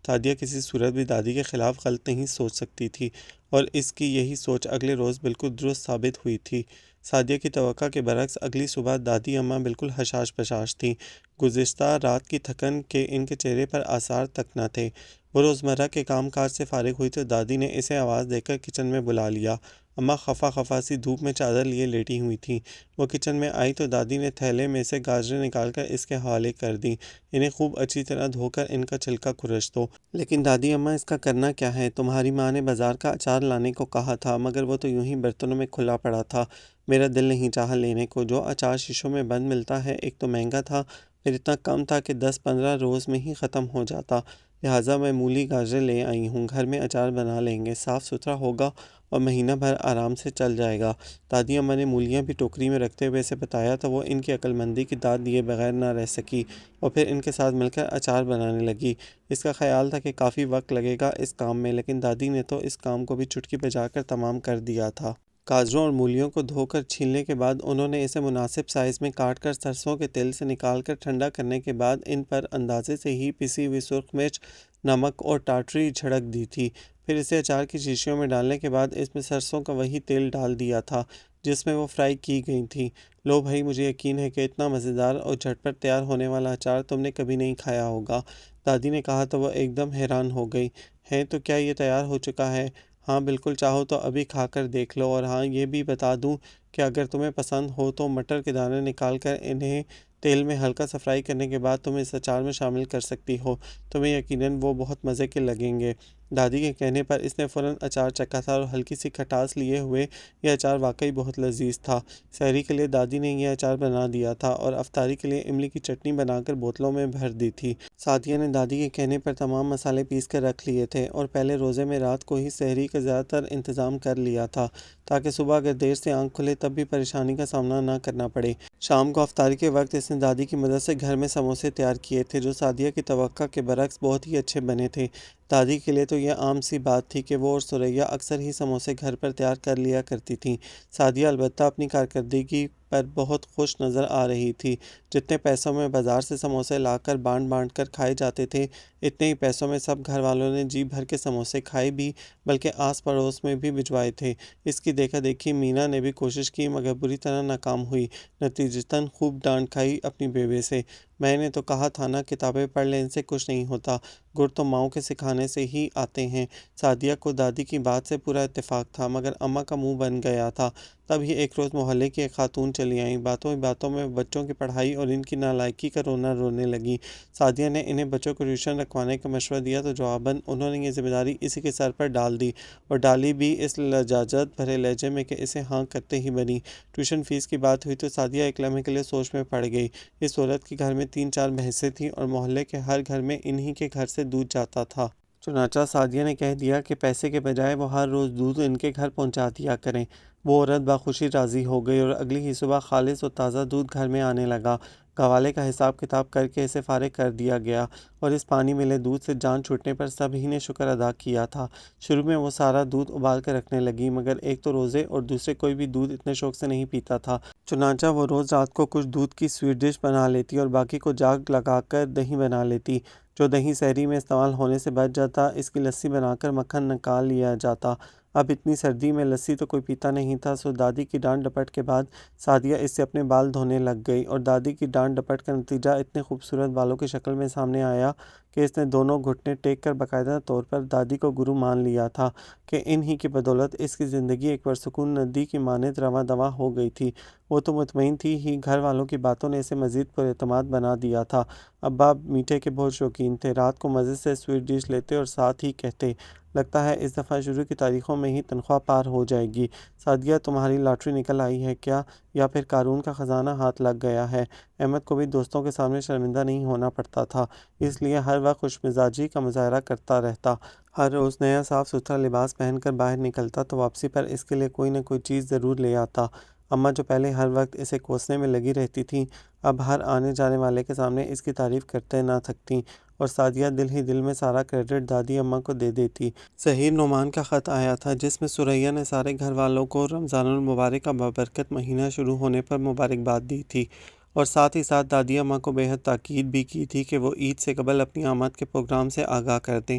سعدیہ کسی صورت بھی دادی کے خلاف غلط نہیں سوچ سکتی تھی، اور اس کی یہی سوچ اگلے روز بالکل درست ثابت ہوئی تھی۔ سعدیہ کی توقع کے برعکس اگلی صبح دادی اماں بالکل حشاش بشاش تھیں۔ گزشتہ رات کی تھکن کے ان کے چہرے پر آثار تک نہ تھے۔ وہ روزمرہ کے کام کاج سے فارغ ہوئی تو دادی نے اسے آواز دے کر کچن میں بلا لیا۔ اماں خفا خفا سی دھوپ میں چادر لیے لیٹی ہوئی تھیں۔ وہ کچن میں آئی تو دادی نے تھیلے میں سے گاجریں نکال کر اس کے حوالے کر دیں۔ انہیں خوب اچھی طرح دھو کر ان کا چھلکا کھرچ دو۔ لیکن دادی اماں اس کا کرنا کیا ہے؟ تمہاری ماں نے بازار کا اچار لانے کو کہا تھا مگر وہ تو یوں ہی برتنوں میں کھلا پڑا تھا، میرا دل نہیں چاہا لینے کو۔ جو اچار شیشوں میں بند ملتا ہے ایک تو مہنگا تھا، پھر اتنا کم تھا کہ 10-15 روز میں ہی ختم ہو جاتا، لہٰذا میں مولی گاجریں لے آئی ہوں، گھر میں اچار بنا لیں گے، صاف ستھرا ہوگا اور مہینہ بھر آرام سے چل جائے گا۔ دادی اماں نے مولیاں بھی ٹوکری میں رکھتے ہوئے اسے بتایا تو وہ ان کی عقل مندی کی داد دیے بغیر نہ رہ سکی اور پھر ان کے ساتھ مل کر اچار بنانے لگی۔ اس کا خیال تھا کہ کافی وقت لگے گا اس کام میں، لیکن دادی نے تو اس کام کو بھی چٹکی بجا کر تمام کر دیا تھا۔ گاجروں اور مولیوں کو دھو کر چھیلنے کے بعد انہوں نے اسے مناسب سائز میں کاٹ کر سرسوں کے تیل سے نکال کر ٹھنڈا کرنے کے بعد ان پر اندازے سے ہی پسی ہوئی سرخ مرچ، نمک اور ٹاٹری چھڑک دی تھی۔ پھر اسے اچار کی شیشیوں میں ڈالنے کے بعد اس میں سرسوں کا وہی تیل ڈال دیا تھا جس میں وہ فرائی کی گئی تھیں۔ لو بھائی، مجھے یقین ہے کہ اتنا مزیدار اور جھٹپٹ تیار ہونے والا اچار تم نے کبھی نہیں کھایا ہوگا، دادی نے کہا تو وہ ایک دم حیران ہو گئی۔ ہیں تو کیا یہ تیار ہو چکا ہے؟ ہاں بالکل، چاہو تو ابھی کھا کر دیکھ لو، اور ہاں یہ بھی بتا دوں کہ اگر تمہیں پسند ہو تو مٹر کے دانے نکال کر انہیں تیل میں ہلکا سا فرائی کرنے کے بعد تم اس اچار میں شامل کر سکتی ہو، تمہیں یقیناً وہ بہت مزے کے لگیں گے۔ دادی کے کہنے پر اس نے فوراً اچار چکھا تھا اور ہلکی سی کھٹاس لیے ہوئے یہ اچار واقعی بہت لذیذ تھا۔ سحری کے لیے دادی نے یہ اچار بنا دیا تھا اور افطاری کے لیے املی کی چٹنی بنا کر بوتلوں میں بھر دی تھی۔ سعدیہ نے دادی کے کہنے پر تمام مسالے پیس کر رکھ لیے تھے اور پہلے روزے میں رات کو ہی سحری کا زیادہ تر انتظام کر لیا تھا تاکہ صبح اگر دیر سے آنکھ کھلے تب بھی پریشانی کا سامنا نہ کرنا پڑے۔ شام کو افطاری کے وقت اس نے دادی کی مدد سے گھر میں سموسے تیار کیے تھے جو سعدیہ کی توقع کے برعکس بہت ہی اچھے بنے تھے۔ دادی کے لیے تو یہ عام سی بات تھی کہ وہ اور ثریا اکثر ہی سموسے گھر پر تیار کر لیا کرتی تھیں۔ سعدیہ البتہ اپنی کارکردگی پر بہت خوش نظر آ رہی تھی۔ جتنے پیسوں میں بازار سے سموسے لا کر بانٹ بانٹ کر کھائے جاتے تھے، اتنے ہی پیسوں میں سب گھر والوں نے جی بھر کے سموسے کھائے بھی، بلکہ آس پڑوس میں بھی بھجوائے تھے۔ اس کی دیکھا دیکھی مینا نے بھی کوشش کی مگر بری طرح ناکام ہوئی، نتیجتاً خوب ڈانٹ کھائی اپنی بیوے سے۔ میں نے تو کہا تھا نا، کتابیں پڑھ لیں، ان سے کچھ نہیں ہوتا، گر تو ماؤں کے سکھانے سے ہی آتے ہیں۔ سعدیہ کو دادی کی بات سے پورا اتفاق تھا مگر اماں کا منہ بن گیا تھا۔ تب ہی ایک روز محلے کی ایک خاتون چلی آئیں، باتوں باتوں میں بچوں کی پڑھائی اور ان کی نالائکی کا رونا رونے لگیں۔ سعدیہ نے انہیں بچوں کو ٹیوشن رکھوانے کا مشورہ دیا تو جواباً انہوں نے یہ ذمہ داری اسی کے سر پر ڈال دی، اور ڈالی بھی اس لجاجت بھرے لہجے میں کہ اسے ہاں کرتے ہی بنی۔ ٹیوشن فیس کی بات ہوئی تو سعدیہ ایک لمحے کے لیے سوچ میں پڑ گئی۔ اس عورت کے گھر میں 3-4 بھینسیں تھیں اور محلے کے ہر گھر میں انہی کے گھر سے دودھ جاتا تھا۔ چنانچہ سعدیہ نے کہہ دیا کہ پیسے کے بجائے وہ ہر روز دودھ ان کے گھر پہنچا دیا کریں۔ وہ عورت بخوشی راضی ہو گئی اور اگلی ہی صبح خالص اور تازہ دودھ گھر میں آنے لگا۔ گوالے کا حساب کتاب کر کے اسے فارغ کر دیا گیا اور اس پانی ملے دودھ سے جان چھوٹنے پر سب ہی نے شکر ادا کیا تھا۔ شروع میں وہ سارا دودھ ابال کر رکھنے لگی مگر ایک تو روزے اور دوسرے کوئی بھی دودھ اتنے شوق سے نہیں پیتا تھا، چنانچہ وہ روز رات کو کچھ دودھ کی سویٹ ڈش بنا لیتی اور باقی کو جاگ لگا کر دہی بنا لیتی۔ جو دہی سحری میں استعمال ہونے سے بچ جاتا اس کی لسی بنا کر مکھن نکال لیا جاتا۔ اب اتنی سردی میں لسی تو کوئی پیتا نہیں تھا، سو دادی کی ڈانٹ ڈپٹ کے بعد سعدیہ اس سے اپنے بال دھونے لگ گئی اور دادی کی ڈانٹ ڈپٹ کا نتیجہ اتنے خوبصورت بالوں کی شکل میں سامنے آیا کہ اس نے دونوں گھٹنے ٹیک کر باقاعدہ طور پر دادی کو گرو مان لیا تھا کہ ان ہی کی بدولت اس کی زندگی ایک پرسکون ندی کی مانند رواں دواں ہو گئی تھی۔ وہ تو مطمئن تھی ہی، گھر والوں کی باتوں نے اسے مزید پر اعتماد بنا دیا تھا۔ ابا میٹھے کے بہت شوقین تھے، رات کو مزے سے سویٹ ڈش لیتے اور ساتھ ہی کہتے، لگتا ہے اس دفعہ شروع کی تاریخوں میں ہی تنخواہ پار ہو جائے گی۔ سعدیہ، تمہاری لاٹری نکل آئی ہے کیا، یا پھر قارون کا خزانہ ہاتھ لگ گیا ہے؟ احمد کو بھی دوستوں کے سامنے شرمندہ نہیں ہونا پڑتا تھا، اس لیے ہر وقت خوش مزاجی کا مظاہرہ کرتا رہتا۔ ہر روز نیا صاف ستھرا لباس پہن کر باہر نکلتا تو واپسی پر اس کے لیے کوئی نہ کوئی چیز ضرور لے آتا۔ اماں جو پہلے ہر وقت اسے کوسنے میں لگی رہتی تھیں، اب ہر آنے جانے والے کے سامنے اس کی تعریف کرتے نہ تھکتیں، اور سعدیہ دل ہی دل میں سارا کریڈٹ دادی اماں کو دے دیتی۔ ظہیر نعمان کا خط آیا تھا جس میں ثریا نے سارے گھر والوں کو رمضان المبارک کا بابرکت مہینہ شروع ہونے پر مبارکباد دی تھی، اور ساتھ ہی ساتھ دادی اماں کو بے حد تاکید بھی کی تھی کہ وہ عید سے قبل اپنی آمد کے پروگرام سے آگاہ کر دیں۔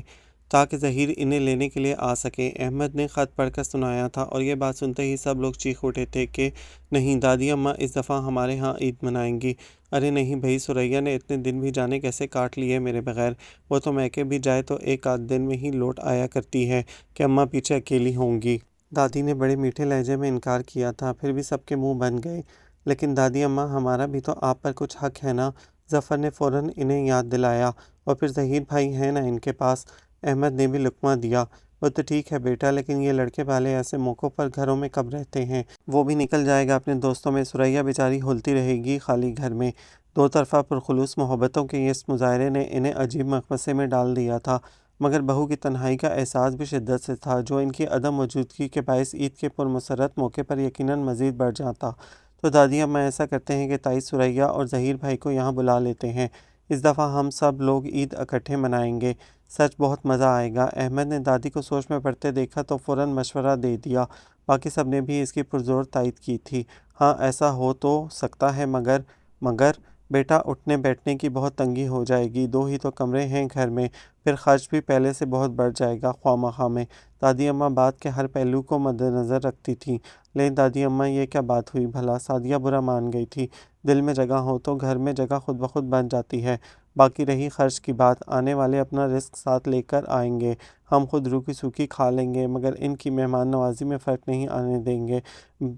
تاکہ ظہیر انہیں لینے کے لیے آ سکے۔ احمد نے خط پڑھ کر سنایا تھا اور یہ بات سنتے ہی سب لوگ چیخ اٹھے تھے کہ نہیں، دادی اماں اس دفعہ ہمارے ہاں عید منائیں گی۔ ارے نہیں بھائی، سریا نے اتنے دن بھی جانے کیسے کاٹ لیے میرے بغیر۔ وہ تو میکے بھی جائے تو ایک آدھ دن میں ہی لوٹ آیا کرتی ہے کہ اماں پیچھے اکیلی ہوں گی۔ دادی نے بڑے میٹھے لہجے میں انکار کیا تھا، پھر بھی سب کے منہ بن گئے۔ لیکن دادی اماں، ہمارا بھی تو آپ پر کچھ حق ہے نا؟ ظفر نے فوراً انہیں یاد دلایا۔ اور پھر ظہیر بھائی ہے نا ان کے پاس؟ احمد نے بھی لقمہ دیا۔ وہ تو ٹھیک ہے بیٹا، لیکن یہ لڑکے والے ایسے موقعوں پر گھروں میں کب رہتے ہیں؟ وہ بھی نکل جائے گا اپنے دوستوں میں، سریا بیچاری ہلتی رہے گی خالی گھر میں۔ دو طرفہ پرخلوص محبتوں کے اس مظاہرے نے انہیں عجیب مخمصے میں ڈال دیا تھا، مگر بہو کی تنہائی کا احساس بھی شدت سے تھا، جو ان کی عدم موجودگی کے باعث عید کے پرمسرت موقع پر یقیناً مزید بڑھ جاتا۔ تو دادی اماں ایسا کرتے ہیں کہ تائی سریا اور ظہیر بھائی کو یہاں بلا لیتے ہیں۔ اس دفعہ ہم سب لوگ عید اکٹھے منائیں گے، سچ بہت مزہ آئے گا۔ احمد نے دادی کو سوچ میں پڑتے دیکھا تو فوراً مشورہ دے دیا۔ باقی سب نے بھی اس کی پرزور تائید کی تھی۔ ہاں ایسا ہو تو سکتا ہے، مگر بیٹا اٹھنے بیٹھنے کی بہت تنگی ہو جائے گی، دو ہی تو کمرے ہیں گھر میں، پھر خرچ بھی پہلے سے بہت بڑھ جائے گا خواہ مخواہ میں۔ دادی اماں بات کے ہر پہلو کو مد نظر رکھتی تھیں۔ لیں دادی اماں، یہ کیا بات ہوئی بھلا؟ سعدیہ برا مان گئی تھی۔ دل میں جگہ ہو تو گھر میں جگہ خود بخود بن جاتی ہے۔ باقی رہی خرچ کی بات، آنے والے اپنا رزق ساتھ لے کر آئیں گے، ہم خود روکی سوکھی کھا لیں گے، مگر ان کی مہمان نوازی میں فرق نہیں آنے دیں گے۔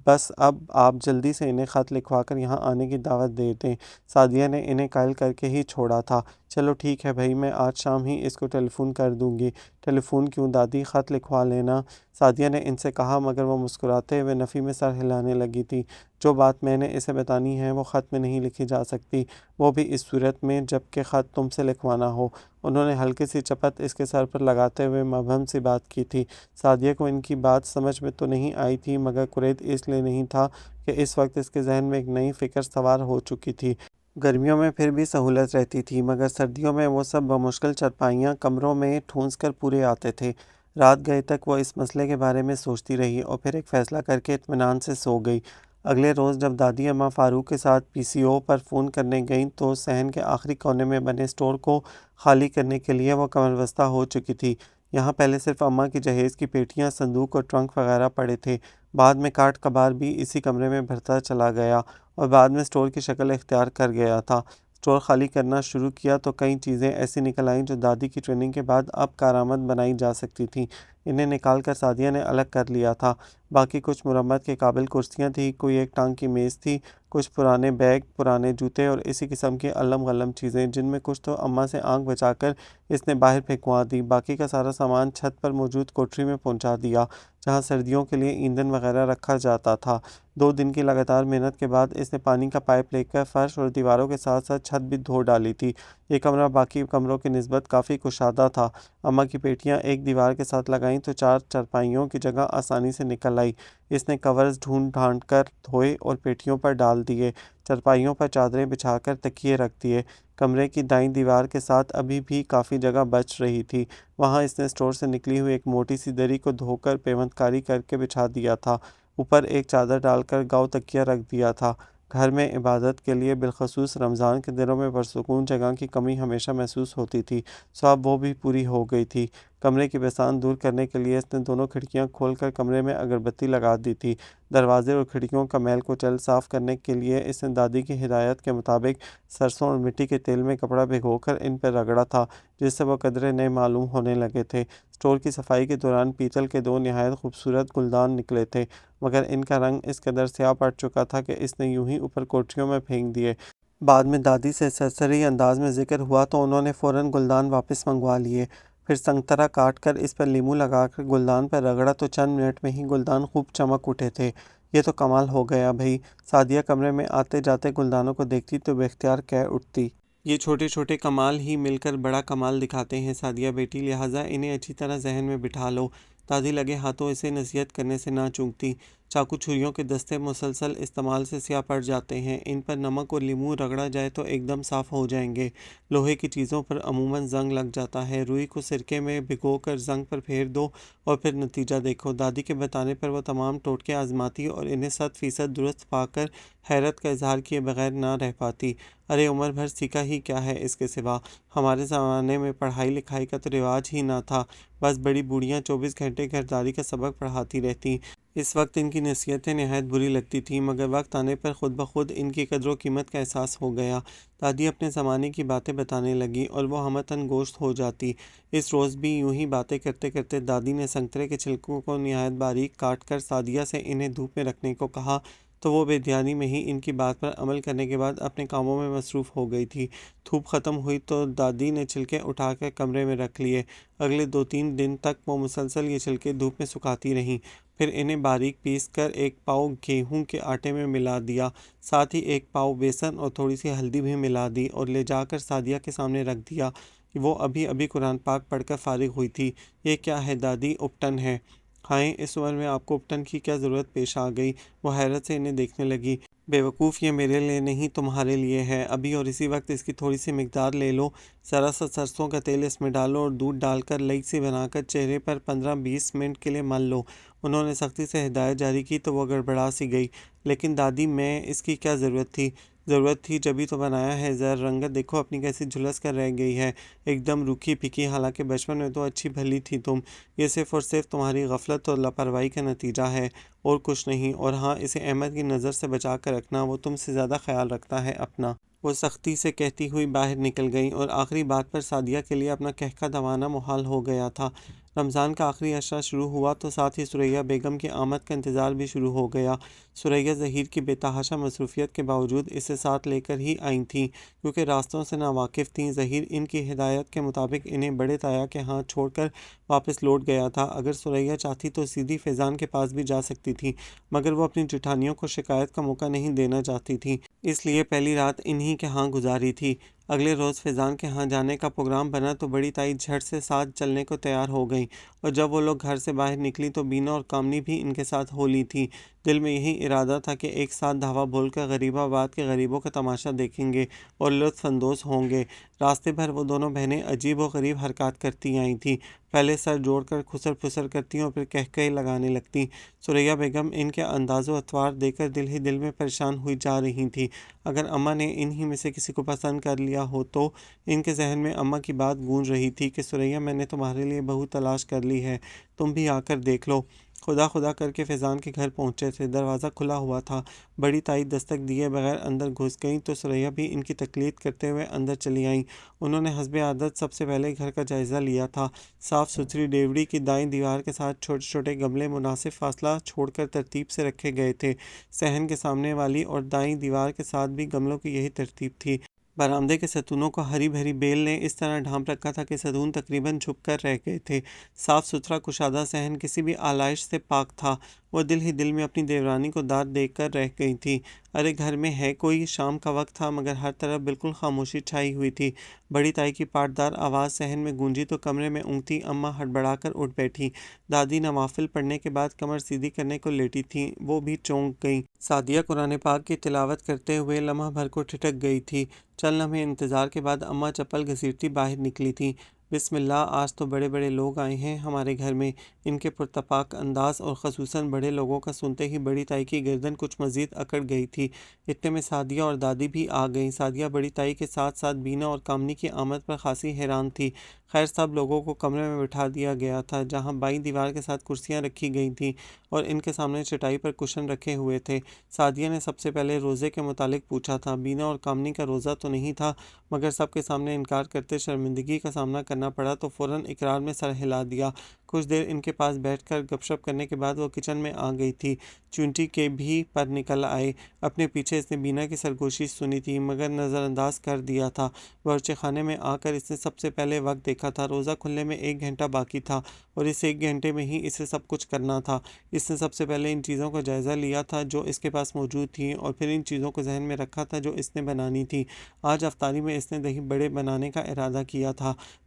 بس اب آپ جلدی سے انہیں خط لکھوا کر یہاں آنے کی دعوت دے دیں۔ سعدیہ نے انہیں قائل کر کے ہی چھوڑا تھا۔ چلو ٹھیک ہے بھائی، میں آج شام ہی اس کو ٹیلی فون کر دوں گی۔ ٹیلی فون کیوں دادی، خط لکھوا لینا، سعدیہ نے ان سے کہا، مگر وہ مسکراتے ہوئے نفی میں سر ہلانے لگی تھی۔ جو بات میں نے اسے بتانی ہے وہ خط میں نہیں لکھی جا سکتی، وہ بھی اس صورت میں جب کہ خط تم سے لکھوانا ہو۔ انہوں نے ہلکی سی چپت اس کے سر پر لگاتے ہوئے مبہم سی بات کی تھی۔ سعدیہ کو ان کی بات سمجھ میں تو نہیں آئی تھی، مگر قریب اس لیے نہیں تھا کہ اس وقت اس کے ذہن میں ایک نئی فکر سوار ہو چکی تھی۔ گرمیوں میں پھر بھی سہولت رہتی تھی، مگر سردیوں میں وہ سب بمشکل چارپائیاں کمروں میں ٹھونس کر پورے آتے تھے۔ رات گئے تک وہ اس مسئلے کے بارے میں سوچتی رہی اور پھر ایک فیصلہ کر کے اطمینان سے سو گئی۔ اگلے روز جب دادی اماں فاروق کے ساتھ پی سی او پر فون کرنے گئیں تو صحن کے آخری کونے میں بنے اسٹور کو خالی کرنے کے لیے وہ کمر بستہ ہو چکی تھی۔ یہاں پہلے صرف اماں کی جہیز کی پیٹیاں، صندوق اور ٹرنک وغیرہ پڑے تھے، بعد میں کاٹ کبار بھی اسی کمرے میں بھرتا چلا گیا اور بعد میں اسٹور کی شکل اختیار کر گیا تھا۔ اسٹور خالی کرنا شروع کیا تو کئی چیزیں ایسی نکل آئیں جو دادی کی ٹریننگ کے بعد اب کارآمد بنائی جا سکتی تھیں۔ انہیں نکال کر سعدیہ نے الگ کر لیا تھا۔ باقی کچھ مرمت کے قابل کرسیاں تھیں، کوئی ایک ٹانگ کی میز تھی، کچھ پرانے بیگ، پرانے جوتے اور اسی قسم کی علم غلم چیزیں، جن میں کچھ تو اماں سے آنکھ بچا کر اس نے باہر پھینکوا دی۔ باقی کا سارا سامان چھت پر موجود کوٹری میں پہنچا دیا، جہاں سردیوں کے لیے ایندھن وغیرہ رکھا جاتا تھا۔ 2 دن کی لگاتار محنت کے بعد اس نے پانی کا پائپ لے کر فرش اور دیواروں کے ساتھ ساتھ چھت بھی دھو ڈالی تھی۔ یہ کمرہ باقی کمروں کی نسبت کافی کشادہ تھا۔ اماں کی پیٹیاں ایک دیوار کے ساتھ لگائیں تو 4 چارپائیوں کی جگہ آسانی سے نکل آئی۔ اس نے کورز ڈھونڈ ڈھانڈ کر دھوئے اور پیٹیوں پر ڈال دیے، چارپائیوں پر چادریں بچھا کر تکیے رکھ دیے۔ کمرے کی دائیں دیوار کے ساتھ ابھی بھی کافی جگہ بچ رہی تھی، وہاں اس نے اسٹور سے نکلی ہوئی ایک موٹی سی دری کو دھو کر پیوند کاری کر کے بچھا دیا تھا، اوپر ایک چادر ڈال کر گاؤ تکیہ رکھ دیا تھا۔ گھر میں عبادت کے لیے بالخصوص رمضان کے دنوں میں پرسکون جگہ کی کمی ہمیشہ محسوس ہوتی تھی، سو اب وہ بھی پوری ہو گئی تھی۔ کمرے کی بسان دور کرنے کے لیے اس نے دونوں کھڑکیاں کھول کر کمرے میں اگربتی لگا دی تھی۔ دروازے اور کھڑکیوں کا میل کچیل صاف کرنے کے لیے اس نے دادی کی ہدایت کے مطابق سرسوں اور مٹی کے تیل میں کپڑا بھگو کر ان پر رگڑا تھا، جس سے وہ قدرے نئے معلوم ہونے لگے تھے۔ اسٹور کی صفائی کے دوران پیتل کے 2 نہایت خوبصورت گلدان نکلے تھے، مگر ان کا رنگ اس قدر سیاہ پڑ چکا تھا کہ اس نے یوں ہی اوپر کوٹریوں میں پھینک دیے۔ بعد میں دادی سے سرسری انداز میں ذکر ہوا تو انہوں نے فوراً گلدان واپس منگوا لیے۔ پھر سنگترا کاٹ کر اس پر لیموں لگا کر گلدان پر رگڑا تو چند منٹ میں ہی گلدان خوب چمک اٹھے تھے۔ یہ تو کمال ہو گیا بھئی، سعدیہ کمرے میں آتے جاتے گلدانوں کو دیکھتی تو بے اختیار کہہ اٹھتی۔ یہ چھوٹے چھوٹے کمال ہی مل کر بڑا کمال دکھاتے ہیں سعدیہ بیٹی، لہٰذا انہیں اچھی طرح ذہن میں بٹھا لو۔ دادی لگے ہاتھوں اسے نصیحت کرنے سے نہ چوکتی۔ چاقو چھریوں کے دستے مسلسل استعمال سے سیاہ پڑ جاتے ہیں، ان پر نمک اور لیموں رگڑا جائے تو ایک دم صاف ہو جائیں گے۔ لوہے کی چیزوں پر عموماً زنگ لگ جاتا ہے، روئی کو سرکے میں بھگو کر زنگ پر پھیر دو اور پھر نتیجہ دیکھو۔ دادی کے بتانے پر وہ تمام ٹوٹکے آزماتی اور انہیں 100% درست پا کر حیرت کا اظہار کیے بغیر نہ رہ پاتی۔ ارے عمر بھر سیکھا ہی کیا ہے اس کے سوا، ہمارے زمانے میں پڑھائی لکھائی کا تو رواج ہی نہ تھا، بس بڑی بوڑھیاں 24 گھنٹے گھرداری کا سبق پڑھاتی رہتیں۔ اس وقت ان کی نصیحتیں نہایت بری لگتی تھیں، مگر وقت آنے پر خود بخود ان کی قدر و قیمت کا احساس ہو گیا۔ دادی اپنے زمانے کی باتیں بتانے لگیں اور وہ ہمتاً گوشت ہو جاتی۔ اس روز بھی یوں ہی باتیں کرتے کرتے دادی نے سنگترے کے چھلکوں کو نہایت باریک کاٹ کر سعدیہ سے انہیں دھوپ میں رکھنے کو کہا، تو وہ بے دھیانی میں ہی ان کی بات پر عمل کرنے کے بعد اپنے کاموں میں مصروف ہو گئی تھی۔ دھوپ ختم ہوئی تو دادی نے چھلکے اٹھا کر کمرے میں رکھ لیے۔ اگلے 2-3 دن تک وہ مسلسل یہ چھلکے دھوپ میں سکھاتی رہیں، پھر انہیں باریک پیس کر 1 پاؤ گیہوں کے آٹے میں ملا دیا، ساتھ ہی 1 پاؤ بیسن اور تھوڑی سی ہلدی بھی ملا دی اور لے جا کر سعدیہ کے سامنے رکھ دیا۔ وہ ابھی ابھی قرآن پاک پڑھ کر فارغ ہوئی تھی۔ یہ کیا ہے دادی، اپٹن ہے؟ ہائے، اس عمر میں آپ کو اپٹن کی کیا ضرورت پیش آ گئی؟ وہ حیرت سے انہیں دیکھنے لگی۔ بے وقوف، یہ میرے لیے نہیں تمہارے لیے ہے، ابھی اور اسی وقت اس کی تھوڑی سی مقدار لے لو، ذرا سا سرسوں کا تیل اس میں ڈالو اور دودھ ڈال کر لئی سی بنا کر چہرے پر 15-20 منٹ کے لیے مل لو۔ انہوں نے سختی سے ہدایت جاری کی تو وہ گڑبڑا سی گئی۔ لیکن دادی، میں اس کی کیا ضرورت تھی؟ ضرورت تھی جبھی تو بنایا ہے، ذرا رنگت دیکھو اپنی کیسی جھلس کر رہ گئی ہے، ایک دم روکھی پھیکی، حالانکہ بچپن میں تو اچھی بھلی تھی تم۔ یہ صرف اور صرف تمہاری غفلت اور لاپرواہی کا نتیجہ ہے، اور کچھ نہیں۔ اور ہاں، اسے احمد کی نظر سے بچا کر رکھنا، وہ تم سے زیادہ خیال رکھتا ہے اپنا۔ وہ سختی سے کہتی ہوئی باہر نکل گئیں اور آخری بات پر سعدیہ کے لیے اپنا کہکہ دبانا محال ہو گیا تھا۔ رمضان کا آخری عشرہ شروع ہوا تو ساتھ ہی ثریا بیگم کی آمد کا انتظار بھی شروع ہو گیا۔ ثریا ظہیر کی بے تحاشا مصروفیت کے باوجود اسے ساتھ لے کر ہی آئی تھیں، کیونکہ راستوں سے ناواقف تھیں۔ ظہیر ان کی ہدایت کے مطابق انہیں بڑے تایا کے ہاں چھوڑ کر واپس لوٹ گیا تھا۔ اگر ثریا چاہتی تو سیدھی فیضان کے پاس بھی جا سکتی تھی، مگر وہ اپنی جٹھانیوں کو شکایت کا موقع نہیں دینا چاہتی تھیں، اس لیے پہلی رات انہی کے ہاں گزاری تھی۔ اگلے روز فیضان کے ہاں جانے کا پروگرام بنا تو بڑی تائی جھٹ سے ساتھ چلنے کو تیار ہو گئیں، اور جب وہ لوگ گھر سے باہر نکلی تو بینا اور کامنی بھی ان کے ساتھ ہو لی تھیں۔ دل میں یہی ارادہ تھا کہ ایک ساتھ دھاوا بول کر غریب آباد کے غریبوں کا تماشا دیکھیں گے اور لطف اندوز ہوں گے۔ راستے بھر وہ دونوں بہنیں عجیب و غریب حرکات کرتی آئی تھیں، پہلے سر جوڑ کر کھسر پھسر کرتیں اور پھر قہقہے لگانے لگتیں۔ ثریا بیگم ان کے انداز و اطوار دیکھ کر دل ہی دل میں پریشان ہوئی جا رہی تھیں۔ اگر اماں نے انہی میں سے کسی کو پسند کر لیا ہو تو؟ ان کے ذہن میں اماں کی بات گونج رہی تھی کہ ثریا، میں نے تمہارے لیے بہو تلاش کر لی ہے، تم بھی آ کر دیکھ لو۔ خدا خدا کر کے فیضان کے گھر پہنچے تھے، دروازہ کھلا ہوا تھا۔ بڑی تائی دستک دیے بغیر اندر گھس گئیں تو ثریا بھی ان کی تقلید کرتے ہوئے اندر چلی آئیں۔ انہوں نے حسب عادت سب سے پہلے گھر کا جائزہ لیا تھا۔ صاف ستھری ڈیوڑی کی دائیں دیوار کے ساتھ چھوٹے چھوٹے گملے مناسب فاصلہ چھوڑ کر ترتیب سے رکھے گئے تھے۔ صحن کے سامنے والی اور دائیں دیوار کے ساتھ بھی گملوں کی یہی ترتیب تھی۔ برآمدے کے ستونوں کو ہری بھری بیل نے اس طرح ڈھانپ رکھا تھا کہ ستون تقریباً جھک کر رہ گئے تھے۔ صاف ستھرا کشادہ صحن کسی بھی آلائش سے پاک تھا۔ وہ دل ہی دل میں اپنی دیورانی کو داد دے کر رہ گئی تھیں۔ ارے گھر میں ہے کوئی؟ شام کا وقت تھا مگر ہر طرف بالکل خاموشی چھائی ہوئی تھی۔ بڑی تائی کی پاٹدار آواز صحن میں گونجی تو کمرے میں اونگتی اماں ہڑبڑا کر اٹھ بیٹھی۔ دادی نوافل پڑھنے کے بعد کمر سیدھی کرنے کو لیٹی تھیں، وہ بھی چونک گئیں۔ سعدیہ قرآن پاک کی تلاوت کرتے ہوئے لمحہ بھر کو ٹھٹک گئی تھی۔ چند لمحے انتظار کے بعد اماں چپل گھسیٹتی باہر نکلی تھیں۔ بسم اللہ، آج تو بڑے بڑے لوگ آئے ہیں ہمارے گھر میں۔ ان کے پرتپاک انداز اور خصوصاً بڑے لوگوں کا سنتے ہی بڑی تائی کی گردن کچھ مزید اکڑ گئی تھی۔ اتنے میں سعدیہ اور دادی بھی آ گئیں۔ سعدیہ بڑی تائی کے ساتھ ساتھ بینا اور کامنی کی آمد پر خاصی حیران تھی۔ خیر، سب لوگوں کو کمرے میں بٹھا دیا گیا تھا، جہاں بائیں دیوار کے ساتھ کرسیاں رکھی گئی تھیں اور ان کے سامنے چٹائی پر کشن رکھے ہوئے تھے۔ سعدیہ نے سب سے پہلے روزے کے متعلق پوچھا تھا۔ بینا اور کامنی کا روزہ تو نہیں تھا، مگر سب کے سامنے انکار کرتے شرمندگی کا سامنا کرنا پڑا تو فوراً اقرار میں سر ہلا دیا۔ کچھ دیر ان کے پاس بیٹھ کر گپ شپ کرنے کے بعد وہ کچن میں آ گئی تھی۔ چونٹی کے بھی پر نکل آئے۔ اپنے پیچھے اس نے بینا کی سرگوشی سنی تھی مگر نظر انداز کر دیا تھا۔ باورچی خانے میں آ کر اس نے سب سے پہلے وقت دیکھا تھا۔ روزہ کھلنے میں 1 گھنٹہ باقی تھا اور اس 1 گھنٹے میں ہی اسے سب کچھ کرنا تھا۔ اس نے سب سے پہلے ان چیزوں کا جائزہ لیا تھا جو اس کے پاس موجود تھیں اور پھر ان چیزوں کو ذہن میں رکھا تھا جو اس نے بنانی تھیں۔ آج افطاری میں اس نے دہی بڑے بنانے کا ارادہ کیا تھا،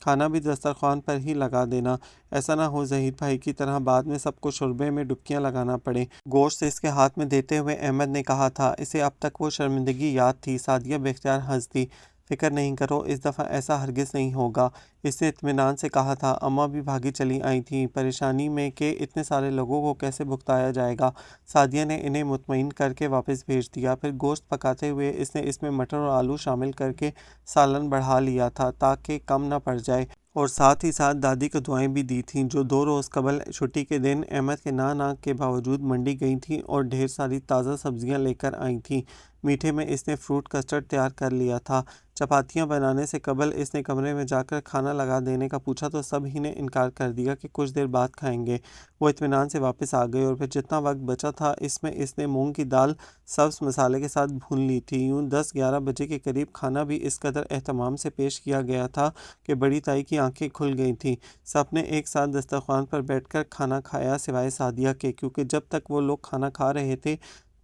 کھانا بھی دسترخوان پر ہی لگا دینا، ایسا نہ ہو ظہیر بھائی کی طرح بعد میں سب کو شوربے میں ڈبکیاں لگانا پڑے۔ گوشت اس کے ہاتھ میں دیتے ہوئے احمد نے کہا تھا، اسے اب تک وہ شرمندگی یاد تھی۔ سعدیہ بے اختیار ہنس دی۔ فکر نہیں کرو، اس دفعہ ایسا ہرگز نہیں ہوگا، اس نے اطمینان سے کہا تھا۔ اماں بھی بھاگی چلی آئی تھیں، پریشانی میں کہ اتنے سارے لوگوں کو کیسے بھگتایا جائے گا۔ سعدیہ نے انہیں مطمئن کر کے واپس بھیج دیا۔ پھر گوشت پکاتے ہوئے اس نے اس میں مٹر اور آلو شامل کر کے سالن بڑھا لیا تھا تاکہ کم نہ پڑ جائے، اور ساتھ ہی ساتھ دادی کو دعائیں بھی دی تھیں، جو 2 روز قبل چھٹی کے دن احمد کے نہ کے باوجود منڈی گئی تھیں اور ڈھیر ساری تازہ سبزیاں لے کر آئی تھیں۔ میٹھے میں اس نے فروٹ کسٹرڈ تیار کر لیا تھا۔ چپاتیاں بنانے سے قبل اس نے کمرے میں جا کر کھانا لگا دینے کا پوچھا تو سب ہی نے انکار کر دیا کہ کچھ دیر بعد کھائیں گے۔ وہ اطمینان سے واپس آ گئے اور پھر جتنا وقت بچا تھا اس نے مونگ کی دال سبز مسالے کے ساتھ بھون لی تھی۔ یوں 10-11 بجے کے قریب کھانا بھی اس قدر اہتمام سے پیش کیا گیا تھا کہ بڑی تائی کی آنکھیں کھل گئی تھیں۔ سب نے ایک ساتھ دسترخوان پر بیٹھ کر کھانا کھایا سوائے سعدیہ کے، کیونکہ جب تک وہ لوگ کھانا کھا رہے تھے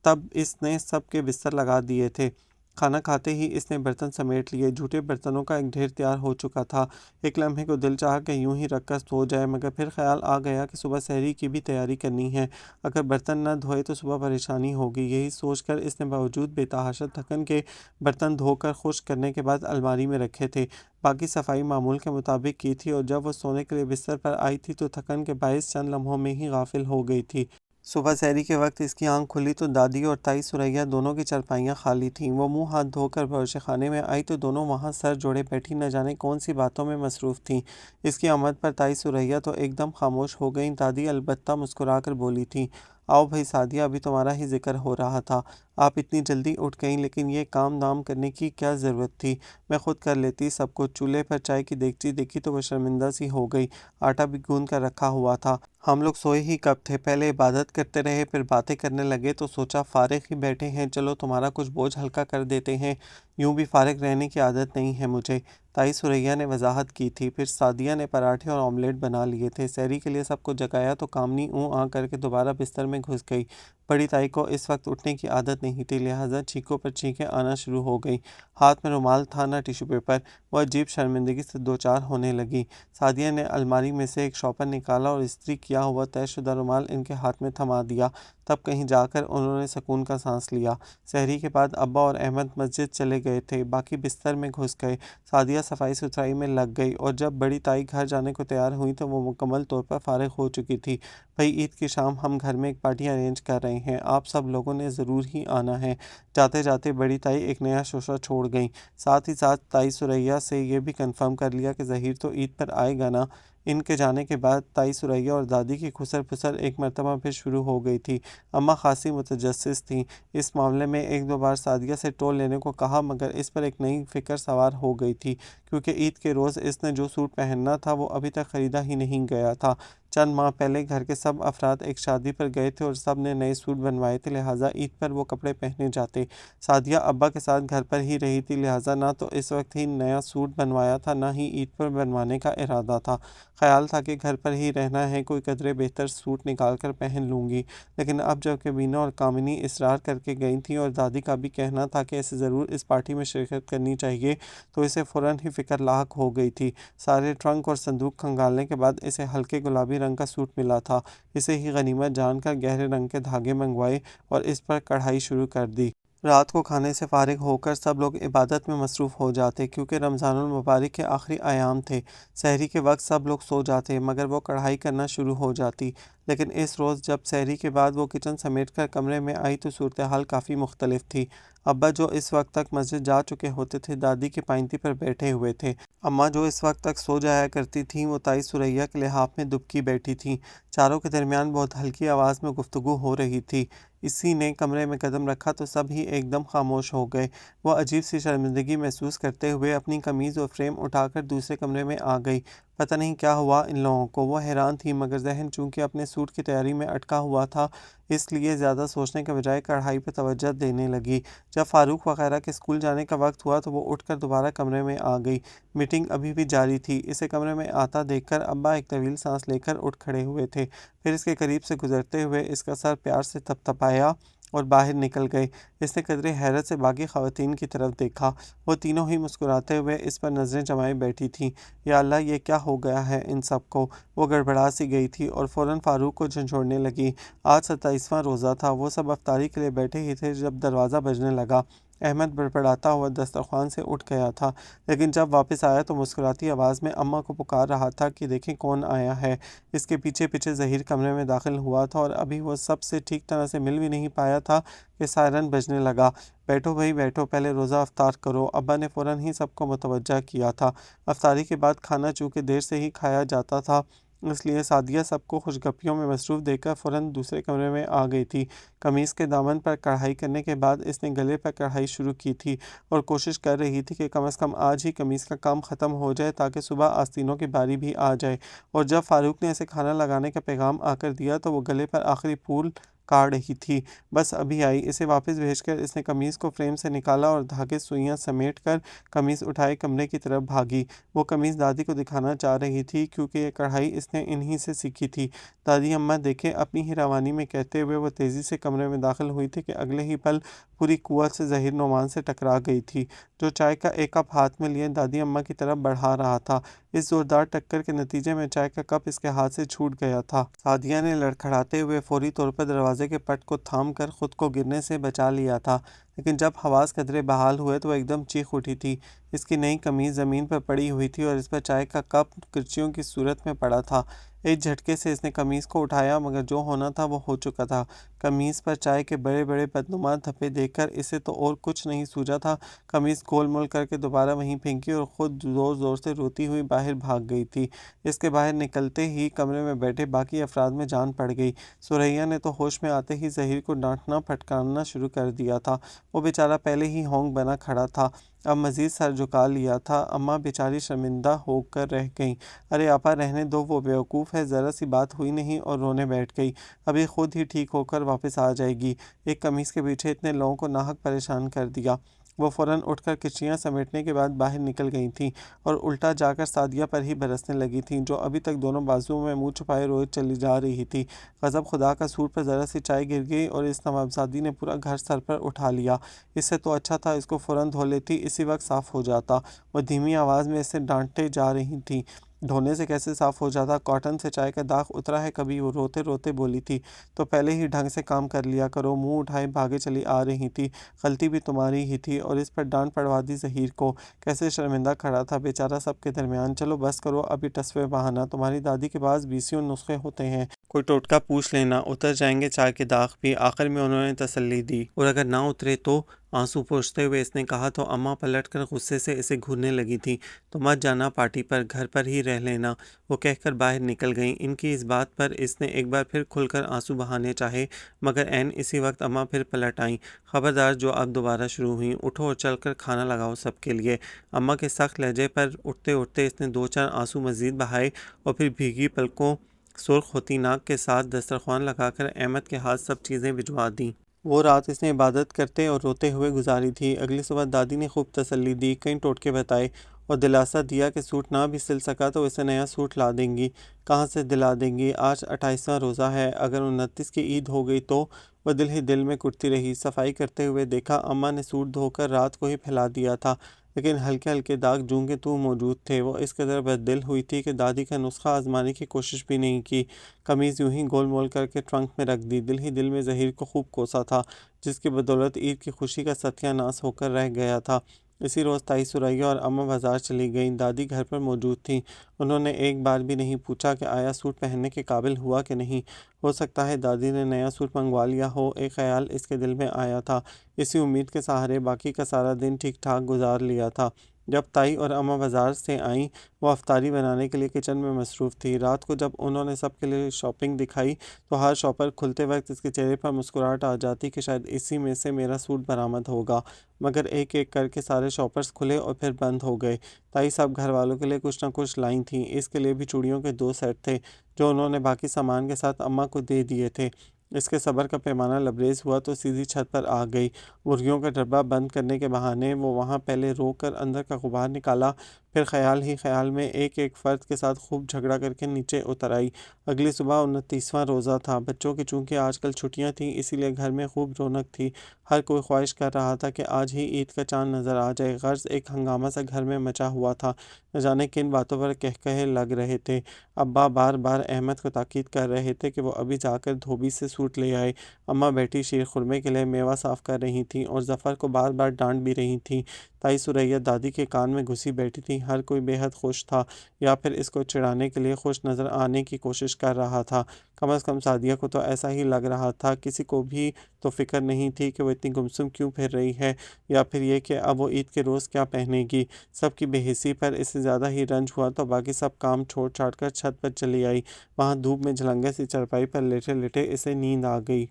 تب اس نے سب کے بستر لگا دیے تھے۔ کھانا کھاتے ہی اس نے برتن سمیٹ لیے، جھوٹے برتنوں کا ایک ڈھیر تیار ہو چکا تھا۔ ایک لمحے کو دل چاہا کہ یوں ہی رکھ کر سو جائے، مگر پھر خیال آ گیا کہ صبح سحری کی بھی تیاری کرنی ہے، اگر برتن نہ دھوئے تو صبح پریشانی ہوگی۔ یہی سوچ کر اس نے باوجود بے تحاشا تھکن کے برتن دھو کر خشک کرنے کے بعد الماری میں رکھے تھے۔ باقی صفائی معمول کے مطابق کی تھی، اور جب وہ سونے کے لیے بستر پر آئی تھی تو تھکن کے باعث چند لمحوں میں ہی غافل ہو گئی تھی۔ صبح سحری کے وقت اس کی آنکھ کھلی تو دادی اور تائی ثریا دونوں کی چارپائیاں خالی تھیں۔ وہ منہ ہاتھ دھو کر باورچی خانے میں آئی تو دونوں وہاں سر جوڑے بیٹھی نہ جانے کون سی باتوں میں مصروف تھیں۔ اس کی آمد پر تائی ثریا تو ایک دم خاموش ہو گئیں۔ دادی البتہ مسکرا کر بولی تھیں، آؤ بھائی سعدیہ، ابھی تمہارا ہی ذکر ہو رہا تھا، آپ اتنی جلدی اٹھ گئیں، لیکن یہ کام دام کرنے کی کیا ضرورت تھی، میں خود کر لیتی سب کچھ۔ چولہے پر چائے کی دیگچی دیکھی تو وہ شرمندہ سی ہو گئی۔ آٹا بھی گوندھ کر رکھا ہوا تھا۔ ہم لوگ سوئے ہی کب تھے، پہلے عبادت کرتے رہے، پھر باتیں کرنے لگے تو سوچا فارغ ہی بیٹھے ہیں، چلو تمہارا کچھ بوجھ ہلکا کر دیتے ہیں، یوں بھی فارغ رہنے کی عادت نہیں ہے مجھے، تائی ثریا نے وضاحت کی تھی۔ پھر سعدیہ نے پراٹھے اور آملیٹ بنا لیے تھے۔ سحری کے لیے سب کو جگایا تو کامنی اوں آ کر کے دوبارہ بستر میں گھس گئی۔ بڑی تائی کو اس وقت اٹھنے کی عادت نہیں تھی، لہٰذا چھینکوں پر چھینکیں آنا شروع ہو گئیں۔ ہاتھ میں رومال تھا نہ ٹیشو پیپر، وہ عجیب شرمندگی سے دوچار ہونے لگیں۔ سعدیہ نے الماری میں سے ایک شاپر نکالا اور استری کیا ہوا طے شدہ رومال ان کے ہاتھ میں تھما دیا، تب کہیں جا کر انہوں نے سکون کا سانس لیا۔ سحری کے بعد ابا اور احمد مسجد چلے گئے تھے، باقی بستر میں گھس گئے۔ سعدیہ صفائی ستھرائی میں لگ گئی، اور جب بڑی تائی گھر جانے کو تیار ہوئی تو وہ مکمل طور پر فارغ ہو چکی تھی۔ بھئی عید کی شام ہم گھر میں ایک پارٹی ارینج کر رہے ہیں، آپ سب لوگوں نے ضرور ہی آنا ہے۔ جاتے جاتے بڑی تائی ایک نیا شوشہ چھوڑ گئیں، ساتھ ہی ساتھ تائی ثریا سے یہ بھی کنفرم کر لیا کہ ظہیر تو عید پر آئے گا نا۔ ان کے جانے کے بعد تائی ثریا اور دادی کی خسر پھسر ایک مرتبہ پھر شروع ہو گئی تھی۔ اماں خاصی متجسس تھیں، اس معاملے میں 1-2 بار سعدیہ سے ٹول لینے کو کہا، مگر اس پر ایک نئی فکر سوار ہو گئی تھی، کیونکہ عید کے روز اس نے جو سوٹ پہننا تھا وہ ابھی تک خریدا ہی نہیں گیا تھا۔ چند ماہ پہلے گھر کے سب افراد ایک شادی پر گئے تھے اور سب نے نئے سوٹ بنوائے تھے، لہٰذا عید پر وہ کپڑے پہنے جاتے۔ سعدیہ ابا کے ساتھ گھر پر ہی رہی تھی، لہٰذا نہ تو اس وقت ہی نیا سوٹ بنوایا تھا، نہ ہی عید پر بنوانے کا ارادہ تھا۔ خیال تھا کہ گھر پر ہی رہنا ہے، کوئی قدرے بہتر سوٹ نکال کر پہن لوں گی، لیکن اب جب کہ بینا اور کامنی اصرار کر کے گئی تھیں اور دادی کا بھی کہنا تھا کہ اسے ضرور اس پارٹی میں شرکت کرنی چاہیے، تو اسے فوراً ہی فکر لاحق ہو گئی تھی۔ سارے ٹرنک اور صندوق کھنگالنے کے بعد اسے ہلکے گلابی رنگ کا سوٹ ملا تھا، اسے ہی غنیمت جان کر گہرے رنگ کے دھاگے منگوائے اور اس پر کڑھائی شروع کر دی۔ رات کو کھانے سے فارغ ہو کر سب لوگ عبادت میں مصروف ہو جاتے، کیونکہ رمضان المبارک کے آخری ایام تھے۔ سحری کے وقت سب لوگ سو جاتے، مگر وہ کڑھائی کرنا شروع ہو جاتی۔ لیکن اس روز جب سحری کے بعد وہ کچن سمیٹ کر کمرے میں آئی تو صورتحال کافی مختلف تھی۔ ابا جو اس وقت تک مسجد جا چکے ہوتے تھے، دادی کی پائنتی پر بیٹھے ہوئے تھے۔ اماں جو اس وقت تک سو جایا کرتی تھیں، وہ تائی ثریا کے لحاف میں دبکی بیٹھی تھیں۔ چاروں کے درمیان بہت ہلکی آواز میں گفتگو ہو رہی تھی۔ اسی نے کمرے میں قدم رکھا تو سب ہی ایک دم خاموش ہو گئے۔ وہ عجیب سی شرمندگی محسوس کرتے ہوئے اپنی قمیض اور فریم اٹھا کر دوسرے کمرے میں آ گئی۔ پتہ نہیں کیا ہوا ان لوگوں کو، وہ حیران تھی، مگر ذہن چونکہ اپنے سوٹ کی تیاری میں اٹکا ہوا تھا، اس لیے زیادہ سوچنے کے بجائے کڑھائی پہ توجہ دینے لگی۔ جب فاروق وغیرہ کے اسکول جانے کا وقت ہوا تو وہ اٹھ کر دوبارہ کمرے میں آ گئی۔ میٹنگ ابھی بھی جاری تھی۔ اسے کمرے میں آتا دیکھ کر ابا ایک طویل سانس لے کر اٹھ کھڑے ہوئے تھے، پھر اس کے قریب سے گزرتے ہوئے اس کا سر پیار سے تھپتھپایا اور باہر نکل گئے۔ اس نے قدرے حیرت سے باقی خواتین کی طرف دیکھا۔ وہ تینوں ہی مسکراتے ہوئے اس پر نظریں جمائے بیٹھی تھیں۔ یا اللہ، یہ کیا ہو گیا ہے ان سب کو؟ وہ گڑبڑا سی گئی تھی اور فوراً فاروق کو جھنجھوڑنے لگی۔ آج 27واں روزہ تھا۔ وہ سب افطاری کے لیے بیٹھے ہی تھے جب دروازہ بجنے لگا۔ احمد بڑبڑاتا ہوا دسترخوان سے اٹھ گیا تھا، لیکن جب واپس آیا تو مسکراتی آواز میں اماں کو پکار رہا تھا کہ دیکھیں کون آیا ہے۔ اس کے پیچھے پیچھے ظہیر کمرے میں داخل ہوا تھا اور ابھی وہ سب سے ٹھیک طرح سے مل بھی نہیں پایا تھا کہ سائرن بجنے لگا۔ بیٹھو بھائی بیٹھو، پہلے روزہ افطار کرو۔ ابا نے فوراً ہی سب کو متوجہ کیا تھا۔ افطاری کے بعد کھانا چونکہ دیر سے ہی کھایا جاتا تھا، اس لیے سعدیہ سب کو خوشگپیوں میں مصروف دیکھ کر فوراً دوسرے کمرے میں آ گئی تھی۔ قمیص کے دامن پر کڑھائی کرنے کے بعد اس نے گلے پر کڑھائی شروع کی تھی اور کوشش کر رہی تھی کہ کم از کم آج ہی قمیص کا کام ختم ہو جائے تاکہ صبح آستینوں کی باری بھی آ جائے۔ اور جب فاروق نے اسے کھانا لگانے کا پیغام آ کر دیا تو وہ گلے پر آخری پھول کاٹ رہی تھی۔ بس ابھی آئی۔ اسے واپس بھیج کر اس نے قمیص کو فریم سے نکالا اور دھاگے سوئیاں سمیٹ کر قمیص اٹھائے کمرے کی طرف بھاگی۔ وہ قمیص دادی کو دکھانا چاہ رہی تھی کیونکہ یہ کڑھائی اس نے انہی سے سیکھی تھی۔ دادی اماں دیکھیں، اپنی ہی روانی میں کہتے ہوئے وہ تیزی سے کمرے میں داخل ہوئی تھی کہ اگلے ہی پل پوری قوت سے ظہیر نعمان سے ٹکرا گئی تھی، جو چائے کا ایک کپ ہاتھ میں لیے دادی اماں کی طرف بڑھا رہا تھا۔ اس زوردار ٹکر کے نتیجے میں چائے کا کپ اس کے ہاتھ سے چھوٹ گیا تھا۔ سعدیہ نے لڑکھڑاتے ہوئے فوری طور پر دروازے کے پٹ کو تھام کر خود کو گرنے سے بچا لیا تھا، لیکن جب حواس قدرے بحال ہوئے تو وہ ایک دم چیخ اٹھی تھی۔ اس کی نئی قمیض زمین پر پڑی ہوئی تھی اور اس پر چائے کا کپ کرچیوں کی صورت میں پڑا تھا۔ ایک جھٹکے سے اس نے قمیص کو اٹھایا، مگر جو ہونا تھا وہ ہو چکا تھا۔ قمیص پر چائے کے بڑے بڑے بدنما دھبے دیکھ کر اسے تو اور کچھ نہیں سوجا تھا۔ قمیص گول مول کر کے دوبارہ وہیں پھینکی اور خود زور زور سے روتی ہوئی باہر بھاگ گئی تھی۔ اس کے باہر نکلتے ہی کمرے میں بیٹھے باقی افراد میں جان پڑ گئی۔ سریا نے تو ہوش میں آتے ہی ظہیر کو ڈانٹنا پھٹکارنا شروع کر دیا تھا۔ وہ بیچارہ پہلے ہی ہونک بنا کھڑا تھا، اب مزید سر جھکا لیا تھا۔ اماں بیچاری شرمندہ ہو کر رہ گئیں۔ ارے آپا رہنے دو، وہ بیوقوف ہے، ذرا سی بات ہوئی نہیں اور رونے بیٹھ گئی، ابھی خود ہی ٹھیک ہو کر واپس آ جائے گی۔ ایک قمیص کے پیچھے اتنے لوگوں کو ناحق پریشان کر دیا۔ وہ فوراً اٹھ کر کچیاں سمیٹنے کے بعد باہر نکل گئی تھیں اور الٹا جا کر سعدیہ پر ہی برسنے لگی تھیں، جو ابھی تک دونوں بازوؤں میں منہ چھپائے روئے چلی جا رہی تھی۔ غضب خدا کا سوٹ پر ذرا سی چائے گر گئی اور اس نوابزادی نے پورا گھر سر پر اٹھا لیا۔ اس سے تو اچھا تھا اس کو فوراً دھو لیتی، اسی وقت صاف ہو جاتا۔ وہ دھیمی آواز میں اسے ڈانٹے جا رہی تھیں۔ دھونے سے کیسے صاف ہو جاتا؟ کاٹن سے چائے کا داغ اترا ہے کبھی؟ وہ روتے روتے بولی تھی۔ تو پہلے ہی ڈھنگ سے کام کر لیا کرو۔ منہ اٹھائے بھاگے چلی آ رہی تھی، غلطی بھی تمہاری ہی تھی۔ اور اس پر ڈانٹ پڑوا دی ظہیر کو، کیسے شرمندہ کھڑا تھا بیچارہ سب کے درمیان۔ چلو بس کرو ابھی ٹسوے بہانا، تمہاری دادی کے پاس بیسیوں نسخے ہوتے ہیں، کوئی ٹوٹکا پوچھ لینا، اتر جائیں گے چائے کے داغ بھی۔ آخر میں انہوں نے تسلی دی، اور اگر نہ اترے تو؟ آنسو پوچھتے ہوئے اس نے کہا تو اماں پلٹ کر غصے سے اسے گھورنے لگی تھیں۔ تو مت جانا پارٹی پر، گھر پر ہی رہ لینا، وہ کہہ کر باہر نکل گئیں۔ ان کی اس بات پر اس نے ایک بار پھر کھل کر آنسو بہانے چاہے، مگر عین اسی وقت اماں پھر پلٹ آئیں۔ خبردار جو اب دوبارہ شروع ہوئیں، اٹھو اور چل کر کھانا لگاؤ سب کے لیے۔ اماں کے سخت لہجے پر اٹھتے اٹھتے اس نے دو چار آنسو مزید بہائے اور پھر بھیگی پلکوں سرخ ہوتی ناک کے ساتھ دسترخوان لگا کر احمد کے ہاتھ سب چیزیں بھجوا دیں۔ وہ رات اس نے عبادت کرتے اور روتے ہوئے گزاری تھی۔ اگلی صبح دادی نے خوب تسلی دی، کئی ٹوٹکے بتائے اور دلاسا دیا کہ سوٹ نہ بھی سل سکا تو اسے نیا سوٹ لا دیں گی۔ کہاں سے دلا دیں گی؟ آج 28واں روزہ ہے، اگر 29 کی عید ہو گئی تو؟ وہ دل ہی دل میں کٹتی رہی۔ صفائی کرتے ہوئے دیکھا اماں نے سوٹ دھو کر رات کو ہی پھیلا دیا تھا، لیکن ہلکے ہلکے داغ جوں کے توں موجود تھے۔ وہ اس قدر بددل ہوئی تھی کہ دادی کا نسخہ آزمانے کی کوشش بھی نہیں کی۔ قمیض یوں ہی گول مول کر کے ٹرنک میں رکھ دی۔ دل ہی دل میں ظہیر کو خوب کوسا تھا، جس کی بدولت عید کی خوشی کا ستیہ ناس ہو کر رہ گیا تھا۔ اسی روز تائی سریا اور اماں بازار چلی گئیں۔ دادی گھر پر موجود تھیں۔ انہوں نے ایک بار بھی نہیں پوچھا کہ آیا سوٹ پہننے کے قابل ہوا کہ نہیں۔ ہو سکتا ہے دادی نے نیا سوٹ منگوا لیا ہو، ایک خیال اس کے دل میں آیا تھا۔ اسی امید کے سہارے باقی کا سارا دن ٹھیک ٹھاک گزار لیا تھا۔ جب تائی اور اماں بازار سے آئیں، وہ افطاری بنانے کے لیے کچن میں مصروف تھی۔ رات کو جب انہوں نے سب کے لیے شاپنگ دکھائی تو ہر شاپر کھلتے وقت اس کے چہرے پر مسکراہٹ آ جاتی کہ شاید اسی میں سے میرا سوٹ برآمد ہوگا، مگر ایک ایک کر کے سارے شاپرز کھلے اور پھر بند ہو گئے۔ تائی سب گھر والوں کے لیے کچھ نہ کچھ لائیں تھیں۔ اس کے لیے بھی چوڑیوں کے 2 سیٹ تھے، جو انہوں نے باقی سامان کے ساتھ اماں کو دے دیے تھے۔ اس کے صبر کا پیمانہ لبریز ہوا تو سیدھی چھت پر آ گئی۔ مرغیوں کا ڈبہ بند کرنے کے بہانے وہ وہاں پہلے رو کر اندر کا غبار نکالا، پھر خیال ہی خیال میں ایک ایک فرد کے ساتھ خوب جھگڑا کر کے نیچے اتر آئی۔ اگلی صبح 29واں روزہ تھا۔ بچوں کی چونکہ آج کل چھٹیاں تھیں، اسی لیے گھر میں خوب رونق تھی۔ ہر کوئی خواہش کر رہا تھا کہ آج ہی عید کا چاند نظر آ جائے۔ غرض ایک ہنگامہ سا گھر میں مچا ہوا تھا، نہ جانے کن باتوں پر کہے لگ رہے تھے۔ ابا بار بار احمد کو تاکید کر رہے تھے کہ وہ ابھی جا کر دھوبی سے سوٹ لے آئے۔ اماں بیٹی شیر خرمے کے لیے میوہ صاف کر رہی تھیں اور ظفر کو بار بار ڈانٹ بھی رہی تھیں۔ تائی سریا دادی کے کان میں گھسی بیٹھی تھی۔ ہر کوئی بے حد خوش تھا، یا پھر اس کو چڑھانے کے لیے خوش نظر آنے کی کوشش کر رہا تھا۔ کم از کم سعدیہ کو تو ایسا ہی لگ رہا تھا۔ کسی کو بھی تو فکر نہیں تھی کہ وہ اتنی گمسم کیوں پھر رہی ہے، یا پھر یہ کہ اب وہ عید کے روز کیا پہنے گی۔ سب کی بے حسی پر اسے زیادہ ہی رنج ہوا تو باقی سب کام چھوڑ چھاڑ کر چھت پر چلی آئی۔ وہاں دھوپ میں جھلنگے سی چارپائی پر لیٹے لیٹے اسے نیند آ گئی،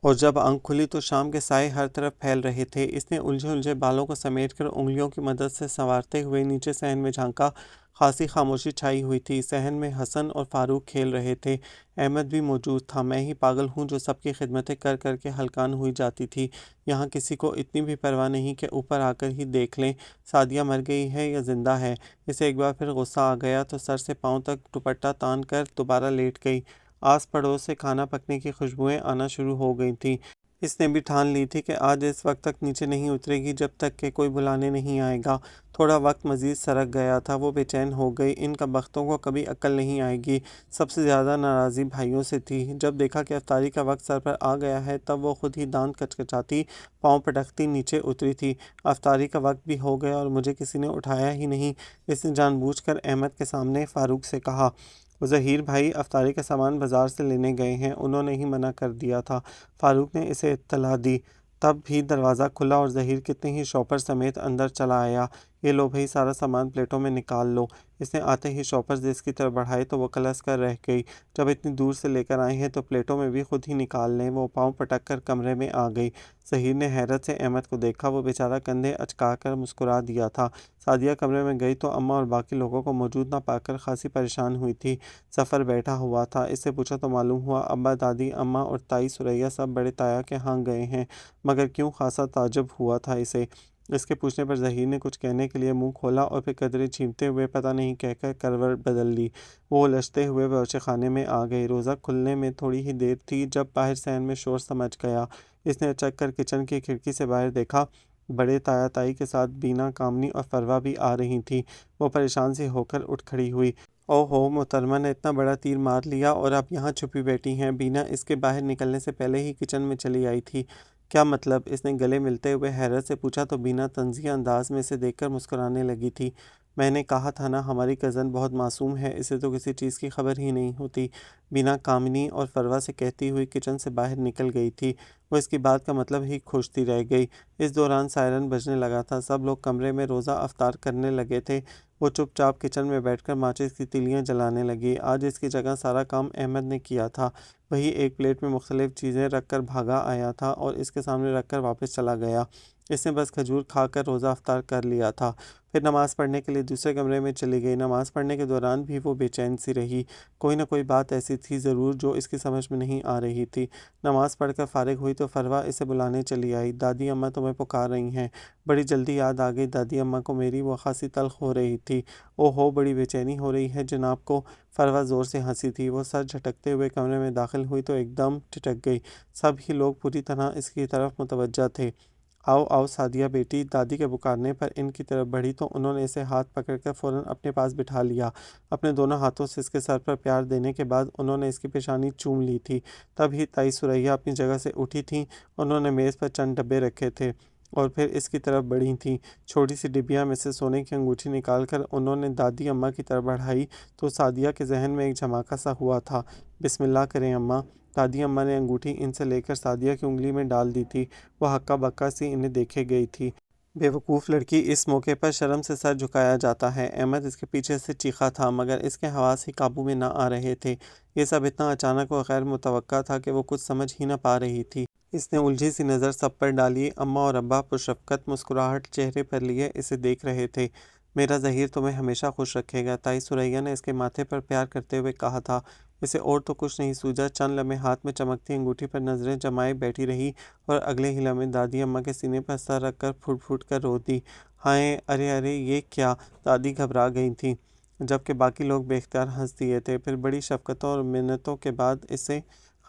اور جب آنکھ کھلی تو شام کے سائے ہر طرف پھیل رہے تھے۔ اس نے الجھے الجھے بالوں کو سمیٹ کر انگلیوں کی مدد سے سنوارتے ہوئے نیچے صحن میں جھانکا۔ خاصی خاموشی چھائی ہوئی تھی۔ صحن میں حسن اور فاروق کھیل رہے تھے۔ احمد بھی موجود تھا۔ میں ہی پاگل ہوں جو سب کی خدمتیں کر کر کے ہلکان ہوئی جاتی تھی۔ یہاں کسی کو اتنی بھی پرواہ نہیں کہ اوپر آ کر ہی دیکھ لیں سعدیہ مر گئی ہے یا زندہ ہے۔ اسے ایک بار پھر غصہ آ گیا تو سر سے پاؤں تک دوپٹہ تان کر دوبارہ لیٹ گئی۔ آس پڑوس سے کھانا پکنے کی خوشبوئیں آنا شروع ہو گئی تھیں۔ اس نے بھی ٹھان لی تھی کہ آج اس وقت تک نیچے نہیں اترے گی جب تک کہ کوئی بلانے نہیں آئے گا۔ تھوڑا وقت مزید سرک گیا تھا۔ وہ بے چین ہو گئی۔ ان کا بختوں کو کبھی عقل نہیں آئے گی۔ سب سے زیادہ ناراضی بھائیوں سے تھی۔ جب دیکھا کہ افطاری کا وقت سر پر آ گیا ہے تب وہ خود ہی دانت کچکچاتی، پاؤں پٹکتی نیچے اتری تھی۔ افطاری کا وقت بھی ہو گیا اور مجھے کسی نے اٹھایا ہی نہیں، اس نے جان بوجھ کر احمد کے سامنے فاروق سے کہا۔ ظہیر بھائی افطاری کا سامان بازار سے لینے گئے ہیں، انہوں نے ہی منع کر دیا تھا، فاروق نے اسے اطلاع دی۔ تب بھی دروازہ کھلا اور ظہیر کتنے ہی شاپر سمیت اندر چلا آیا۔ یہ لو بھائی سارا سامان پلیٹوں میں نکال لو۔ اس نے آتے ہی شاپرز اس کی طرف بڑھائے تو وہ کلس کر رہ گئی۔ جب اتنی دور سے لے کر آئے ہیں تو پلیٹوں میں بھی خود ہی نکال لیں۔ وہ پاؤں پٹک کر کمرے میں آ گئی۔ ظہیر نے حیرت سے احمد کو دیکھا۔ وہ بیچارہ کندھے اچکا کر مسکرا دیا تھا۔ سعدیہ کمرے میں گئی تو اماں اور باقی لوگوں کو موجود نہ پا کر خاصی پریشان ہوئی تھی۔ ظفر بیٹھا ہوا تھا۔ اس سے پوچھا تو معلوم ہوا ابا دادی اماں اور تائی سریا سب بڑے تایا کے ہاں گئے ہیں، مگر کیوں خاصا تعجب ہوا تھا اسے۔ اس کے پوچھنے پر ظہیر نے کچھ کہنے کے لیے منہ کھولا اور پھر قدرے چھینتے ہوئے پتہ نہیں کہہ کر کروٹ بدل لی۔ وہ الجھتے ہوئے باورچی خانے میں آ گئی۔ روزہ کھلنے میں تھوڑی ہی دیر تھی جب باہر صحن میں شور سا مچ گیا۔ اس نے اچک کر کچن کی کھڑکی سے باہر دیکھا۔ بڑے تایا تائی کے ساتھ بینا، کامنی اور فروا بھی آ رہی تھیں۔ وہ پریشان سی ہو کر اٹھ کھڑی ہوئی۔ او ہو، محترمہ نے اتنا بڑا تیر مار لیا اور اب یہاں چھپی بیٹھی ہیں۔ بینا اس کے باہر نکلنے سے پہلے ہی کچن میں چلی آئی تھی۔ کیا مطلب؟ اس نے گلے ملتے ہوئے حیرت سے پوچھا تو بینا طنزیہ انداز میں اسے دیکھ کر مسکرانے لگی تھی۔ میں نے کہا تھا نا ہماری کزن بہت معصوم ہے، اسے تو کسی چیز کی خبر ہی نہیں ہوتی، بینا کامنی اور فروا سے کہتی ہوئی کچن سے باہر نکل گئی تھی۔ وہ اس کی بات کا مطلب ہی کھوجتی رہ گئی۔ اس دوران سائرن بجنے لگا تھا۔ سب لوگ کمرے میں روزہ افطار کرنے لگے تھے۔ وہ چپ چاپ کچن میں بیٹھ کر ماچس کی تیلیاں جلانے لگی۔ آج اس کی جگہ سارا کام احمد نے کیا تھا۔ وہی ایک پلیٹ میں مختلف چیزیں رکھ کر بھاگا آیا تھا اور اس کے سامنے رکھ کر واپس چلا گیا۔ اس نے بس کھجور کھا کر روزہ افطار کر لیا تھا۔ پھر نماز پڑھنے کے لیے دوسرے کمرے میں چلی گئی۔ نماز پڑھنے کے دوران بھی وہ بے چین سی رہی۔ کوئی نہ کوئی بات ایسی تھی ضرور جو اس کی سمجھ میں نہیں آ رہی تھی۔ نماز پڑھ کر فارغ ہوئی تو فروا اسے بلانے چلی آئی۔ دادی اماں تمہیں پکار رہی ہیں۔ بڑی جلدی یاد آ گئی دادی اماں کو میری، وہ خاصی تلخ ہو رہی تھی۔ او ہو، بڑی بے چینی ہو رہی ہے جناب کو۔ فروا زور سے ہنسی تھی۔ وہ سر جھٹکتے ہوئے کمرے میں داخل ہوئی تو ایک دم ٹھٹک گئی۔ سب ہی لوگ پوری طرح اس کی طرف متوجہ تھے۔ آؤ آؤ سعدیہ بیٹی، دادی کے پکارنے پر ان کی طرف بڑھی تو انہوں نے اسے ہاتھ پکڑ کر فوراً اپنے پاس بٹھا لیا۔ اپنے دونوں ہاتھوں سے اس کے سر پر پیار دینے کے بعد انہوں نے اس کی پیشانی چوم لی تھی۔ تب ہی تائی سریا اپنی جگہ سے اٹھی تھیں۔ انہوں نے میز پر چند ڈبے رکھے تھے اور پھر اس کی طرف بڑھی تھیں۔ چھوٹی سی ڈبیا میں سے سونے کی انگوٹھی نکال کر انہوں نے دادی اماں کی طرف بڑھائی تو سعدیہ کے ذہن میں ایک جھماکا سا ہوا تھا۔ بسم اللہ کریں اماں۔ دادی اماں نے انگوٹھی ان سے لے کر سعدیہ کی انگلی میں ڈال دی تھی۔ وہ ہکا بکا سی انہیں دیکھے گئی تھی۔ بے وقوف لڑکی، اس موقع پر شرم سے سر جھکایا جاتا ہے۔ احمد اس کے پیچھے سے چیخا تھا مگر اس کے حواس ہی قابو میں نہ آ رہے تھے۔ یہ سب اتنا اچانک و غیر متوقع تھا کہ وہ کچھ سمجھ ہی نہ پا رہی تھی۔ اس نے الجھی سی نظر سب پر ڈالی۔ اماں اور ابا پرشفقت مسکراہٹ چہرے پر لیے اسے دیکھ رہے تھے۔ میرا ظہیر تمہیں ہمیشہ خوش رکھے گا، تائی سریا نے اس کے ماتھے پر پیار کرتے ہوئے کہا تھا۔ اسے اور تو کچھ نہیں سوجا۔ چند لمحے ہاتھ میں چمکتی انگوٹھی پر نظریں جمائے بیٹھی رہی اور اگلے ہی لمحے دادی اماں کے سینے پر سر رکھ کر پھٹ پھٹ کر رو دی۔ ہائے ارے ارے یہ کیا! دادی گھبرا گئی تھیں، جبکہ باقی لوگ بے اختیار ہنس دیے تھے۔ پھر بڑی شفقتوں اور منتوں کے بعد اسے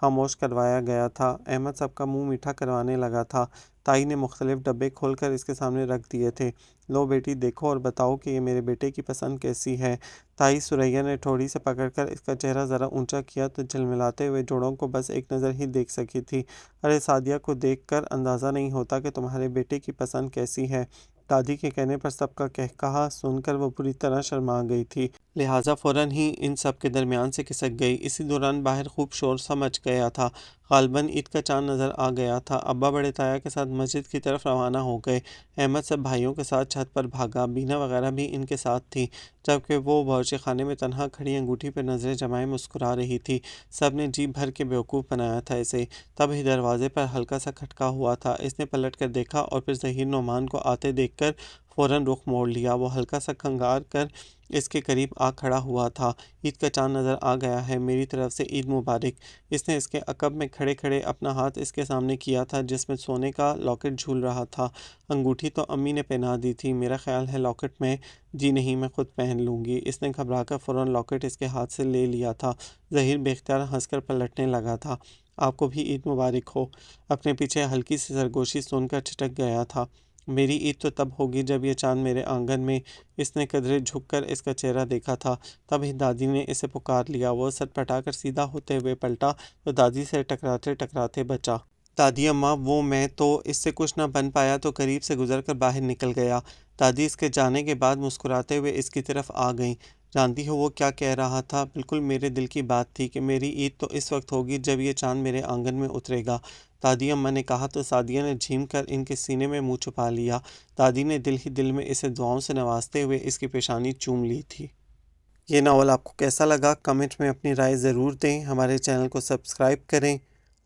خاموش کروایا گیا تھا۔ احمد سب کا منہ میٹھا کروانے لگا تھا۔ تائی نے مختلف ڈبے کھول کر اس کے سامنے رکھ دیے تھے۔ لو بیٹی دیکھو اور بتاؤ کہ یہ میرے بیٹے کی پسند کیسی ہے۔ تائی سریا نے ٹھوڑی سے پکڑ کر اس کا چہرہ ذرا اونچا کیا تو جھلملاتے ہوئے جوڑوں کو بس ایک نظر ہی دیکھ سکی تھی۔ ارے سعدیہ کو دیکھ کر اندازہ نہیں ہوتا کہ تمہارے بیٹے کی پسند کیسی ہے۔ دادی کے کہنے پر سب کا کہا سن کر وہ بری طرح شرما گئی تھی، لہٰذا فوراً ہی ان سب کے درمیان سے کھسک گئی۔ اسی دوران باہر خوب شور سا مچ گیا تھا۔ غالباً عید کا چاند نظر آ گیا تھا۔ ابا بڑے تایا کے ساتھ مسجد کی طرف روانہ ہو گئے۔ احمد سب بھائیوں کے ساتھ چھت پر بھاگا۔ بینا وغیرہ بھی ان کے ساتھ تھی، جبکہ وہ باورچی خانے میں تنہا کھڑی انگوٹھی پر نظریں جمائے مسکرا رہی تھی۔ سب نے جی بھر کے بیوقوف بنایا تھا اسے۔ تب ہی دروازے پر ہلکا سا کھٹکا ہوا تھا۔ اس نے پلٹ کر دیکھا اور پھر ظہیر نعمان کو آتے دیکھ کر فوراً رخ موڑ لیا۔ وہ ہلکا سا کھنگار کر اس کے قریب آ کھڑا ہوا تھا۔ عید کا چاند نظر آ گیا ہے، میری طرف سے عید مبارک۔ اس نے اس کے عقب میں کھڑے کھڑے اپنا ہاتھ اس کے سامنے کیا تھا جس میں سونے کا لاکٹ جھول رہا تھا۔ انگوٹھی تو امی نے پہنا دی تھی، میرا خیال ہے لاکٹ میں جی نہیں میں خود پہن لوں گی۔ اس نے گھبرا کر فوراً لاکٹ اس کے ہاتھ سے لے لیا تھا۔ ظہیر بے اختیار ہنس کر پلٹنے لگا تھا۔ آپ کو بھی عید مبارک ہو۔ اپنے پیچھے ہلکی سی سرگوشی سن کر ٹھٹک گیا تھا۔ میری عید تو تب ہوگی جب یہ چاند میرے آنگن میں۔ اس نے قدرے جھک کر اس کا چہرہ دیکھا تھا۔ تب ہی دادی نے اسے پکار لیا۔ وہ سر پٹا کر سیدھا ہوتے ہوئے پلٹا تو دادی سے ٹکراتے ٹکراتے بچا۔ دادی اماں وہ میں تو اس سے کچھ نہ بن پایا تو قریب سے گزر کر باہر نکل گیا۔ دادی اس کے جانے کے بعد مسکراتے ہوئے اس کی طرف آ گئیں۔ جانتی ہو وہ کیا کہہ رہا تھا؟ بالکل میرے دل کی بات تھی کہ میری عید تو اس وقت ہوگی جب یہ چاند میرے آنگن میں اترے گا۔ دادی اماں نے کہا تو سعدیہ نے جھیم کر ان کے سینے میں منہ چھپا لیا۔ دادی نے دل ہی دل میں اسے دعاؤں سے نوازتے ہوئے اس کی پیشانی چوم لی تھی۔ یہ ناول آپ کو کیسا لگا؟ کمنٹ میں اپنی رائے ضرور دیں۔ ہمارے چینل کو سبسکرائب کریں،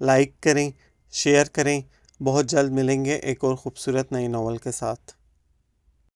لائک کریں، شیئر کریں۔ بہت جلد ملیں گے ایک اور خوبصورت نئے ناول کے ساتھ۔